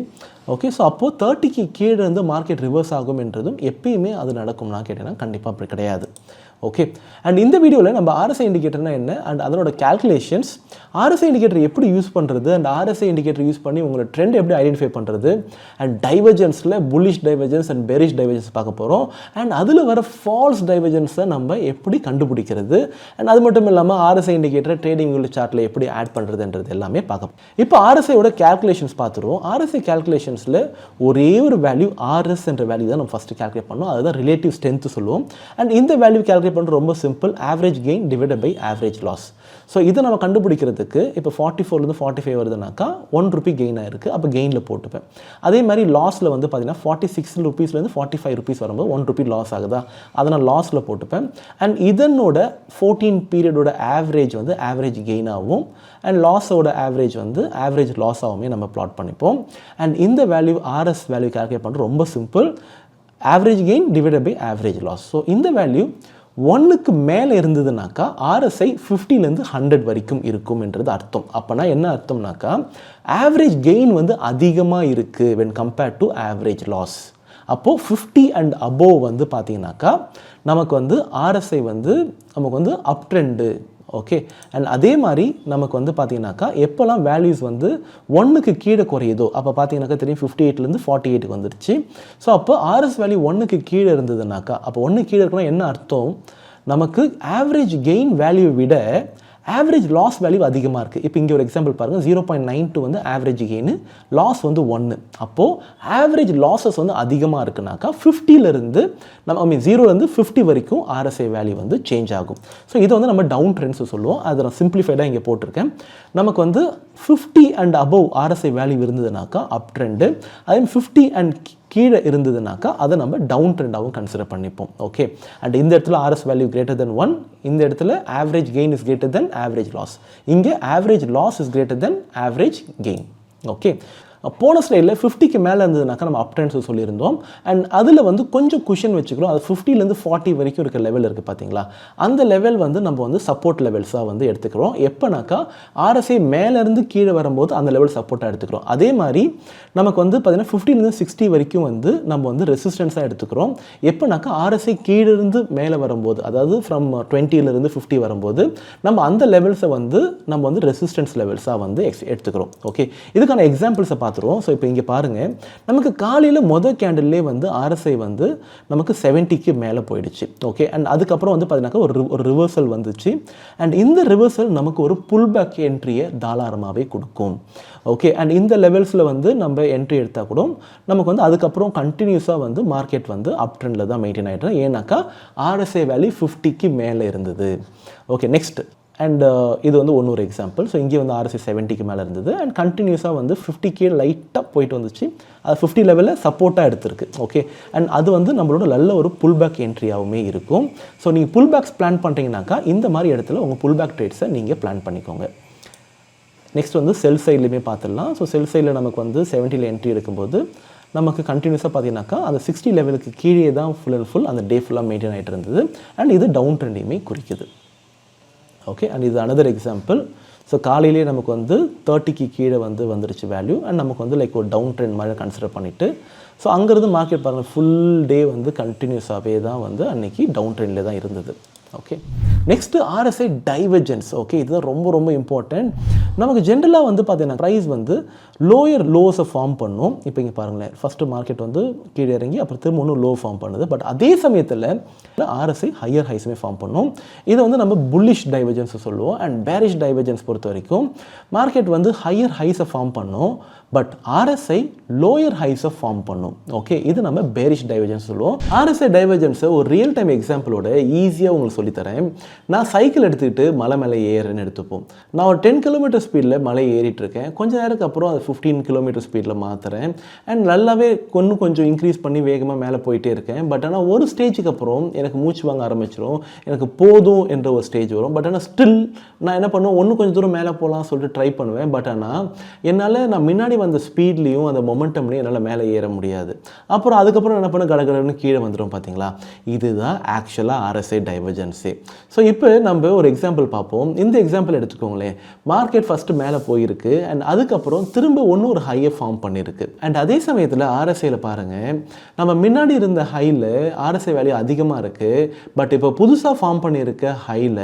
ஓகே, ஸோ அப்போது 30க்கு கீழே இருந்து மார்க்கெட் ரிவர்ஸ் ஆகும் என்றதும் எப்பயுமே அது நடக்கும்னா கேட்டேன்னா கண்டிப்பாக அப்படி கிடையாது. ஓகே, அண்ட் இந்த வீடியோவில் நம்ம RSI இண்டிகேட்டர்னா என்ன அண்ட் அதனோட கேல்குலேஷன்ஸ், RSI இண்டிகேட்டர் எப்படி யூஸ் பண்ணுறது அண்ட் RSI இண்டிகேட்டர் யூஸ் பண்ணி உங்களோட ட்ரெண்ட் எப்படி ஐடென்டிஃபை பண்ணுறது, அண்ட் டைவர்ஜென்ஸில் bullish divergence and bearish divergence பார்க்க போகிறோம். அண்ட் அதில் வர ஃபால்ஸ் டைவர்ஜென்ஸை நம்ம எப்படி கண்டுபிடிக்கிறது, அண்ட் அது மட்டும் இல்லாமல் RSI இண்டிகேட்டர் ட்ரேடிங் சார்ட்டில் எப்படி ஆட் பண்ணுறதுன்றது எல்லாமே பார்க்க. இப்போ RSIயோட கேல்குலேஷன்ஸ் பார்த்துருவோம். RSI கேல்குலேஷன்ஸில் ஒரே ஒரு வேல்யூ RS என்ற வேல்யூ தான் நம்ம ஃபஸ்ட்டு கேல்குலேட் பண்ணோம். அதுதான் ரிலேட்டிவ் ஸ்ட்ரென்த் சொல்லுவோம். அண்ட் இந்த வேல்யூ கேல்குலேட் பண்ணுறது ரொம்ப simple, average gain divided by average loss. So இதை நம்ம கண்டுபிடிக்கிறதுக்கு இப்போ 44லேருந்து 45 வருதுனாக்கா 1 ரூபி கெயின் ஆயிருக்கு, அப்போ கெயினில் போட்டுப்பேன். அதே மாதிரி லாஸில் வந்து பார்த்தீங்கன்னா 46 ருபீஸ்லேருந்து 45 ருபீஸ் வரும்போது 1 ரூபி லாஸ் ஆகுதா, அதை நான் லாஸில் போட்டுப்பேன். அண்ட் இதனோட 14 பீரியடோட ஆவரேஜ் வந்து ஆவரேஜ் கெயினாகவும் அண்ட் லாஸோட ஆவரேஜ் வந்து ஆவரேஜ் லாஸாகவுமே நம்ம பிளாட் பண்ணிப்போம். அண்ட் இந்த வேல்யூ RS வேல்யூ கால்குலேட் பண்ணுறது ரொம்ப simple, average gain divided by average loss. So இந்த வேல்யூ 1க்கு மேலே இருந்ததுனாக்கா RSI 50லேருந்து 100 வரைக்கும் இருக்கும் என்றது அர்த்தம். அப்போனா என்ன அர்த்தம்னாக்கா, ஆவரேஜ் கெயின் வந்து அதிகமாக இருக்குது when compared to average loss. அப்போது 50 அண்ட் அபோவ் வந்து பார்த்தீங்கன்னாக்கா நமக்கு வந்து RSI வந்து நமக்கு வந்து அப் ட்ரெண்டு. ஓகே, அண்ட் அதே மாதிரி நமக்கு வந்து பார்த்தீங்கன்னாக்கா எப்போல்லாம் வேல்யூஸ் வந்து 1க்கு கீழே குறையுதோ அப்போ பார்த்தீங்கன்னாக்கா தெரியும் 58லேருந்து 48க்கு வந்துடுச்சு. ஸோ அப்போ RS வேல்யூ 1க்கு கீழே இருந்ததுனாக்கா, அப்போ 1க்கு கீழே இருக்கணும் என்ன அர்த்தம், நமக்கு ஆவரேஜ் கெயின் வேல்யூ விட ஆவரேஜ் லாஸ் வேல்யூ அதிகமாக இருக்குது. இப்போ இங்கே ஒரு எக்ஸாம்பிள் பாருங்கள், 0.92 வந்து ஆவரேஜ் கெயின், லாஸ் வந்து 1. அப்போது ஆவரேஜ் லாஸஸ் வந்து அதிகமாக இருக்குனாக்கா 50லேருந்து நம்ம 0லேருந்து 50 வரைக்கும் RSI வேல்யூ வந்து சேஞ்ச் ஆகும். ஸோ இதை வந்து நம்ம டவுன் ட்ரெண்ட்ஸ் சொல்லுவோம். அதை நான் சிம்பிளிஃபைடாக இங்கே போட்டிருக்கேன். நமக்கு வந்து 50 அண்ட் அபவ் RSI வேல்யூ இருந்ததுனாக்கா அப் ட்ரெண்டு, அதே 50 அண்ட் கீழே இருந்ததுனாக்கா அதை நம்ம டவுன் ட்ரெண்டாகவும் கன்சிடர் பண்ணிப்போம். ஓகே, அண்ட் இந்த இடத்துல RS வேல்யூ கிரேட்டர் தென் 1, இந்த இடத்துல average gain is greater than average loss, இங்கே average loss is greater than average gain. Okay, போன ஸ்லைடில் 50க்கு மேலே இருந்ததுனாக்கா நம்ம அப் ட்ரெண்ட்ஸ் சொல்லியிருந்தோம். அண்ட் அதில் வந்து கொஞ்சம் குஷன் வச்சுக்கிறோம். அது 50லேருந்து 40 வரைக்கும் இருக்க லெவல் இருக்குது பார்த்தீங்களா, அந்த லெவல் வந்து நம்ம வந்து சப்போர்ட் லெவல்ஸாக வந்து எடுத்துக்கிறோம். எப்போனாக்கா RSI மேலேருந்து கீழே வரும்போது அந்த லெவல் சப்போர்ட்டாக எடுத்துக்கிறோம். அதே மாதிரி நமக்கு வந்து பார்த்தீங்கன்னா 50லேருந்து 60 வரைக்கும் வந்து நம்ம வந்து ரெசிஸ்டன்ஸாக எடுத்துக்கிறோம். எப்போனாக்கா RSI கீழிருந்து மேலே வரும்போது, அதாவது ஃப்ரம் 20லேருந்து 50 வரும்போது நம்ம அந்த லெவல்ஸை வந்து நம்ம வந்து ரெசிஸ்டன்ஸ் லெவல்ஸாக வந்து எடுத்துக்கிறோம். ஓகே, இதுக்கான எக்ஸாம்பிள்ஸை பார்த்துருவோம். ஸோ இப்போ இங்கே பாருங்கள், நமக்கு காலையில் மொதல் கேண்டில்லே வந்து RSI வந்து நமக்கு 70க்கு மேலே போயிடுச்சு. ஓகே, அண்ட் அதுக்கப்புறம் வந்து பார்த்தீங்கன்னாக்கா ஒரு ரிவர்சல் வந்துச்சு. அண்ட் இந்த ரிவர்சல் நமக்கு ஒரு புல் பேக் என்ட்ரியை தாராளமாகவே கொடுக்கும். ஓகே, அண்ட் இந்த லெவல்ஸில் வந்து நம்ம என்ட்ரி எடுத்தால் கூட நமக்கு வந்து அதுக்கப்புறம் கண்டினியூஸாக வந்து மார்க்கெட் வந்து அப் ட்ரெண்டில் தான் மெயின்டைன் ஆகிட்டு, ஏன்னாக்கா RSI வேல்யூ 50க்கு மேலே இருந்தது. ஓகே, நெக்ஸ்ட் அண்ட் இது வந்து ஒரு எக்ஸாம்பிள். ஸோ இங்கே வந்து RSI 70க்கு மேலே இருந்தது அண்ட் கண்டினியூஸாக வந்து 50K லைட்டாக போயிட்டு வந்துச்சு. அது 50 லெவலில் சப்போர்ட்டாக எடுத்திருக்கு. ஓகே, அண்ட் அது வந்து நம்மளோட நல்ல ஒரு புல் பேக் என்ட்ரியாகவுமே இருக்கும். ஸோ நீங்கள் புல் பேக்ஸ் பிளான் பண்ணுறீங்கனாக்கா இந்த மாதிரி இடத்துல உங்கள் புல் பேக் ட்ரேட்ஸை நீங்கள் பிளான் பண்ணிக்கோங்க. நெக்ஸ்ட் வந்து செல் சைட்லையுமே பார்த்துடலாம். ஸோ செல் சைடில் நமக்கு வந்து 70ல் என்ட்ரி எடுக்கும்போது நமக்கு கண்டினியூஸாக பார்த்தீங்கன்னாக்கா அந்த 60 லெவலுக்கு கீழே தான் ஃபுல் அண்ட் ஃபுல் அந்த டே ஃபுல்லாக மெயின்டைன் ஆகிட்டு இருந்தது. அண்ட் இது டவுன் ட்ரெண்டையுமே குறிக்குது. ஓகே, அண்ட் இது அனதர் எக்ஸாம்பிள். ஸோ காலையிலேயே நமக்கு வந்து 30க்கு கீழே வந்து வந்துருச்சு வேல்யூ அண்ட் நமக்கு வந்து லைக் ஒரு டவுன் ட்ரெண்ட் மாதிரி கன்சிடர் பண்ணிவிட்டு ஸோ அங்கேருந்து மார்க்கெட் பாருங்கள் ஃபுல் டே வந்து கண்டினியூஸாகவே தான் வந்து அன்றைக்கி டவுன் ட்ரெண்டில் தான் இருந்தது. Okay, next RSI divergence. Okay, இதுதான் ரொம்ப ரொம்ப இம்பார்ட்டன்ட். நமக்கு ஜென்ரலாக வந்து பார்த்தீங்கன்னா ப்ரைஸ் வந்து லோயர் லோஸை ஃபார்ம் பண்ணும். இப்போ இங்கே பாருங்களேன், ஃபஸ்ட்டு மார்க்கெட் வந்து கீழே இறங்கி அப்புறம் திரும்ப ஒன்று லோ ஃபார்ம் பண்ணுது. பட் அதே சமயத்தில் RSI ஹையர் ஹைஸுமே ஃபார்ம் பண்ணும். இதை வந்து நம்ம புல்லிஷ் டைவர்ஜென்ஸ் சொல்லுவோம். அண்ட் பேரிஷ் டைவர்ஜென்ஸ் பொறுத்த வரைக்கும் மார்க்கெட் வந்து ஹையர் ஹைஸை ஃபார்ம் பண்ணும், பட் RSI லோயர் ஹைஸை ஃபார்ம் பண்ணும். ஓகே, இது நம்ம பேரிஷ் டைவர்ஜென்ஸ் சொல்லுவோம். RSI டைவர்ஜென்ஸை ஒரு ரியல் டைம் எக்ஸாம்பிளோட ஈஸியாக உங்களுக்கு சொல்லித்தரேன். நான் சைக்கிள் எடுத்துக்கிட்டு மலை மேலே ஏறுறேன்னு எடுத்துப்போம். நான் ஒரு 10 கிலோமீட்டர் ஸ்பீடில் மலை ஏறிட்டு இருக்கேன். கொஞ்ச நேரத்துக்கு அப்புறம் அது 15 கிலோமீட்டர் ஸ்பீடில் மாற்றுறேன். அண்ட் நல்லாவே கொஞ்சம் இன்க்ரீஸ் பண்ணி வேகமாக மேலே போயிட்டே இருக்கேன். பட் ஆனால் ஒரு ஸ்டேஜுக்கு அப்புறம் எனக்கு மூச்சு வாங்க ஆரம்பிச்சிடும், எனக்கு போதும் என்ற ஒரு ஸ்டேஜ் வரும். பட் ஆனால் ஸ்டில் நான் என்ன பண்ணுவேன், கொஞ்சம் தூரம் மேலே போகலாம் சொல்லிட்டு ட்ரை பண்ணுவேன். பட் ஆனால் என்னால் நான் முன்னாடி வந்த ஸ்பீட்லேயும் அந்த மொமெண்டம்லையும் என்னால் மேலே ஏற முடியாது. அப்புறம் அதுக்கப்புறம் என்ன பண்ண கடகடன்னு கீழே வந்துடும். பார்த்தீங்களா, இதுதான் ஆக்சுவலாக RSI டைவர்ஜென்ஸே. ஸோ இப்போ நம்ம ஒரு எக்ஸாம்பிள் பார்ப்போம். இந்த எக்ஸாம்பிள் எடுத்துக்கோங்களேன். மார்க்கெட் ஃபஸ்ட்டு மேலே போயிருக்கு அண்ட் அதுக்கப்புறம் திரும்ப ஒரு ஹையை ஃபார்ம் பண்ணியிருக்கு. அண்ட் அதே சமயத்தில் RSIயில் பாருங்கள், நம்ம முன்னாடி இருந்த ஹையில் RSI வேல்யூ அதிகமாக இருக்குது. பட் இப்போ புதுசாக ஃபார்ம் பண்ணியிருக்க ஹையில்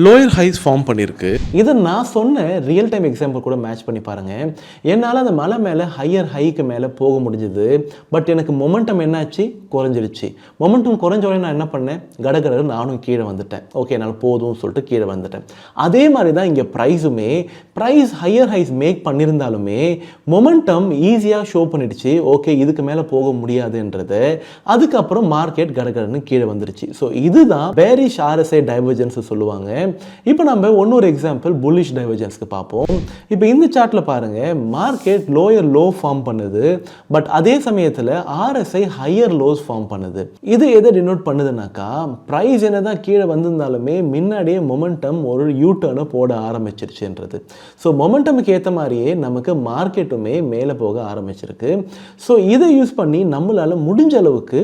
லோயர் ஹைஸ் ஃபார்ம் பண்ணியிருக்கு. இதை நான் சொன்ன ரியல் டைம் எக்ஸாம்பிள் கூட மேட்ச் பண்ணி பாருங்கள். என்னால் அந்த மலை மேலே ஹையர் ஹைக்கு மேலே போக முடிஞ்சுது. பட் எனக்கு மொமெண்டம் என்னாச்சு, குறைஞ்சிருச்சு. மொமெண்டம் குறைஞ்ச உடனே நான் என்ன பண்ணேன், கடகடன்னு நானும் கீழே வந்துட்டேன். ஓகே, என்னால் போதும்னு சொல்லிட்டு கீழே வந்துட்டேன். அதே மாதிரி தான் இங்கே ப்ரைஸுமே, ப்ரைஸ் ஹையர் ஹைஸ் மேக் பண்ணியிருந்தாலுமே மொமெண்டம் ஈஸியாக ஷோ பண்ணிடுச்சு. ஓகே, இதுக்கு மேலே போக முடியாதுன்றது. அதுக்கப்புறம் மார்க்கெட் கடகடன்னு கீழே வந்துருச்சு. ஸோ இதுதான் பேரிஷ் RSI டைவர்ஜென்ஸ் சொல்லுவாங்க. இப்போ நம்ம இன்னொரு எக்ஸாம்பிள் புல்லிஷ் டைவர்ஜென்ஸ்க்கு பார்ப்போம். இப்போ இந்த சார்ட்டில் பாருங்கள், மார்க்கெட் லோயர் லோ ஃபார்ம் பண்ணுது. பட் அதே சமயத்தில் RSI ஹையர் லோஸ் ஃபார்ம் பண்ணுது. இது எதை டினோட் பண்ணுதுனாக்கா, ப்ரைஸ் என்ன தான் கீழே வந்திருந்தாலுமே முன்னாடியே மொமெண்டம் ஒரு யூட்டர்னை போட ஆரம்பிச்சிருச்சுன்றது. ஸோ மொமெண்டமுக்கு ஏற்ற மாதிரியே நமக்கு மார்க்கெட்டுமே மேலே போக ஆரம்பிச்சிருக்கு. ஸோ இதை யூஸ் பண்ணி நம்மளால் முடிஞ்ச அளவுக்கு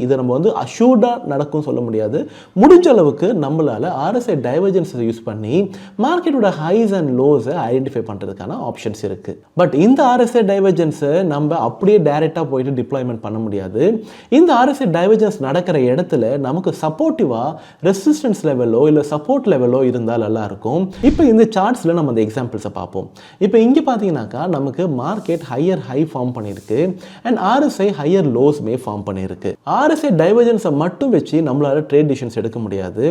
இதை நம்ம வந்து அஷூர்டாக நடக்கும் சொல்ல முடியாது, முடிஞ்ச அளவுக்கு நம்மளால் RSI டைவர்ஜென்ஸை யூஸ் பண்ணி மார்க்கெட்டோட ஹைஸ் அண்ட் லோஸை ஐடென்டிஃபை பண்ணுறதுக்கான ஆப்ஷன்ஸ் இருக்குது. பட் இந்த RSI டைவர்ஜென்ஸை நம்ம அப்படியே டைரெக்டாக போயிட்டு டிப்ளாய்மெண்ட் பண்ண முடியாது. இந்த RSI டைவர்ஜென்ஸ் நடக்கிற இடத்துல நமக்கு சப்போர்ட்டிவாக ரெசிஸ்டன்ஸ் லெவலோ இல்லை சப்போர்ட் லெவலோ இருந்தால் நல்லாயிருக்கும். இப்போ இந்த சார்ட்ஸில் நம்ம அந்த எக்ஸாம்பிள்ஸை பார்ப்போம். இப்போ இங்கே பார்த்தீங்கன்னாக்கா நமக்கு மார்க்கெட் ஹையர் ஹை ஃபார்ம் பண்ணியிருக்கு அண்ட் RSI ஹையர் லோஸ்மே ஃபார்ம் பண்ணியிருக்கு. RSI டைவர்ஜென்ஸை மட்டும் வச்சு நம்மளால் ட்ரேட் டிசிஷன்ஸ் எடுக்க முடியாது.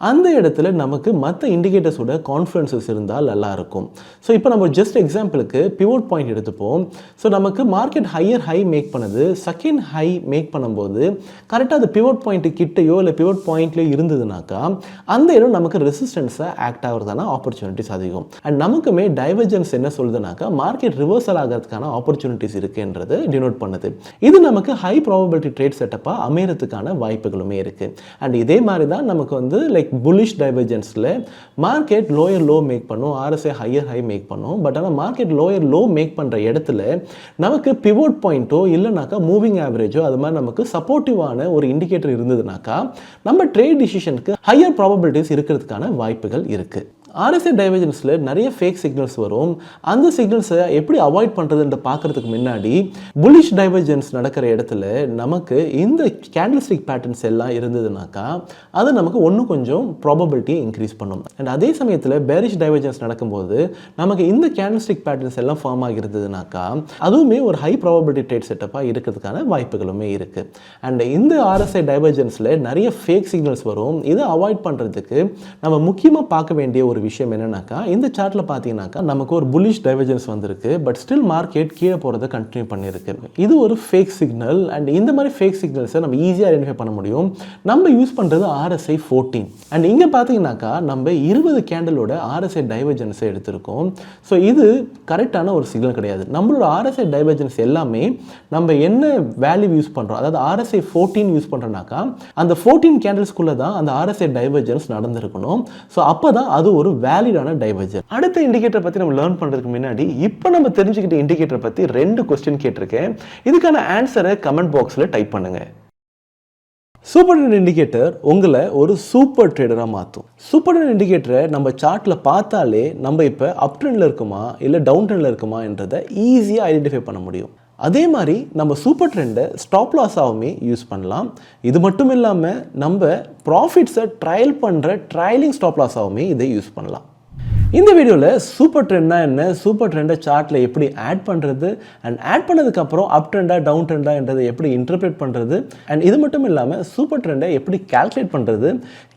அந்த இடத்துல நமக்கு மற்ற இண்டிகேட்டர்ஸோட கான்ஃபிடன்சஸ் இருந்தால் நல்லாயிருக்கும். ஸோ இப்போ நம்ம ஜஸ்ட் எக்ஸாம்பிளுக்கு பிவோட் பாயிண்ட் எடுத்துப்போம். ஸோ நமக்கு மார்க்கெட் ஹையர் ஹை மேக் பண்ணுது, செகண்ட் ஹை மேக் பண்ணும்போது கரெக்டாக அது பிவோட் பாயிண்ட்டு கிட்டையோ இல்லை பிவோட் பாயிண்ட்லையோ இருந்ததுனாக்கா அந்த இடம் நமக்கு ரெசிஸ்டன்ஸை ஆக்ட் ஆகிறதுக்கான ஆப்பர்ச்சுனிட்டிஸ் அதிகம். அண்ட் நமக்குமே டைவர்ஜென்ஸ் என்ன சொல்லுதுனாக்கா, மார்க்கெட் ரிவர்சல் ஆகிறதுக்கான ஆப்பர்ச்சுனிட்டிஸ் இருக்குன்றது டினோட் பண்ணுது. இது நமக்கு ஹை ப்ராபபிலிட்டி ட்ரேட் செட்டப்பாக அமையறதுக்கான வாய்ப்புகளுமே இருக்குது. அண்ட் இதே மாதிரி தான் நமக்கு வந்து லைக் புல்லிஷ் டைவர்ஜென்ஸில் மார்க்கெட் லோயர் லோ மேக் பண்ணும், RSI ஹையர் ஹை மேக் பண்ணும். பட் ஆனால் மார்க்கெட் லோயர் லோ மேக் பண்ணுற இடத்துல நமக்கு பிவோட் பாயிண்ட்டோ இல்லைனாக்கா மூவிங் ஆவரேஜோ அது மாதிரி நமக்கு சப்போர்ட்டிவான ஒரு இண்டிகேட்டர் இருந்ததுனாக்கா நம்ம ட்ரேட் டிசிஷனுக்கு ஹையர் ப்ராபபிலிட்டிஸ் இருக்கிறதுக்கான வாய்ப்புகள் இருக்குது. RSI டைவர்ஜென்ஸில் நிறைய ஃபேக் சிக்னல்ஸ் வரும். அந்த சிக்னல்ஸை எப்படி அவாய்ட் பண்ணுறதுன்ற பார்க்குறதுக்கு முன்னாடி புல்லிஷ் டைவர்ஜென்ஸ் நடக்கிற இடத்துல நமக்கு இந்த கேண்டில்ஸ்டிக் பேட்டர்ன்ஸ் எல்லாம் இருந்ததுனாக்கா அது நமக்கு கொஞ்சம் ப்ராபபிலிட்டியை இன்க்ரீஸ் பண்ணும். அண்ட் அதே சமயத்தில் பேரிஷ் டைவர்ஜென்ஸ் நடக்கும்போது நமக்கு இந்த கேண்டில்ஸ்டிக் பேட்டர்ன்ஸ் எல்லாம் ஃபார்ம் ஆகிருந்ததுனாக்கா அதுவுமே ஒரு ஹை ப்ராபபிலிட்டி ட்ரேட் செட்டப்பாக இருக்கிறதுக்கான வாய்ப்புகளுமே இருக்குது. அண்ட் இந்த RSI டைவர்ஜென்ஸில் நிறைய ஃபேக் சிக்னல்ஸ் வரும். இதை அவாய்ட் பண்ணுறதுக்கு நம்ம முக்கியமாக பார்க்க வேண்டிய ஒரு விஷயம் என்னன்னாக்கா, இந்த சார்ட்ல பார்த்தீங்கன்னாக்கா நமக்கு ஒரு புல்லிஷ் டைவர்ஜென்ஸ் வந்திருக்கு. பட் ஸ்டில் மார்க்கெட் கீழே போகிறத கண்டினியூ பண்ணியிருக்கு. இது ஒரு ஃபேக் சிக்னல். அண்ட் இந்த மாதிரி ஃபேக் சிக்னல்ஸை நம்ம ஈஸியாக ஐடென்டிஃபை பண்ண முடியும். நம்ம யூஸ் பண்ணுறது RSI 14. அண்ட் இங்கே பார்த்தீங்கன்னாக்கா நம்ம 20 கேண்டலோட RSI டைவர்ஜென்ஸை எடுத்திருக்கோம். ஸோ இது கரெக்டான ஒரு சிக்னல் கிடையாது. நம்மளோட RSI டைவர்ஜென்ஸ் எல்லாமே நம்ம என்ன வேல்யூ யூஸ் பண்ணுறோம், அதாவது RSI 14 யூஸ் பண்ணுறோம்னாக்கா அந்த 14 கேண்டல்ஸ்குள்ளே தான் அந்த RSI டைவர்ஜென்ஸ் நடந்திருக்கணும். ஸோ அப்போ தான் அது ஒரு வேலிடான டைவர்ஜென்ஸ். அடுத்த இண்டிகேட்டர் பற்றி நம்ம லேர்ன் பண்ணுறதுக்கு முன்னாடி இப்போ நம்ம தெரிஞ்சுக்கிட்ட இண்டிகேட்டர் பற்றி 2 கொஸ்டின் கேட்டிருக்கேன். இதுக்கான ஆன்சரை கமெண்ட் பாக்ஸில் டைப் பண்ணுங்க. சூப்பர் ட்ரெண்ட் இண்டிகேட்டர் உங்களை ஒரு சூப்பர் ட்ரேடராக மாற்றும். சூப்பர் ட்ரெண்ட் இண்டிகேட்டரை நம்ம சார்ட்டில் பார்த்தாலே நம்ம இப்போ அப் ட்ரெண்டில் இருக்குமா இல்லை டவுன் ட்ரெண்டில் இருக்குமா என்றதை ஈஸியாக ஐடென்டிஃபை பண்ண முடியும். அதே மாதிரி நம்ம சூப்பர் ட்ரெண்டை ஸ்டாப் லாஸாகவுமே யூஸ் பண்ணலாம். இது மட்டும் இல்லாமல் நம்ம ப்ராஃபிட்ஸை ட்ரையல் பண்ணுற ட்ரையலிங் ஸ்டாப் லாஸாகவுமே இதை யூஸ் பண்ணலாம். இந்த வீடியோவில் சூப்பர் ட்ரெண்ட்னா என்ன, சூப்பர் ட்ரெண்டை சார்ட்டில் எப்படி ஆட் பண்ணுறது, அண்ட் ஆட் பண்ணதுக்கப்புறம் அப் ட்ரெண்டாக டவுன் ட்ரெண்டாகன்றதை எப்படி இன்டர்பிரேட் பண்ணுறது, அண்ட் இது மட்டும் இல்லாமல் சூப்பர் ட்ரெண்டை எப்படி கால்குலேட் பண்ணுறது,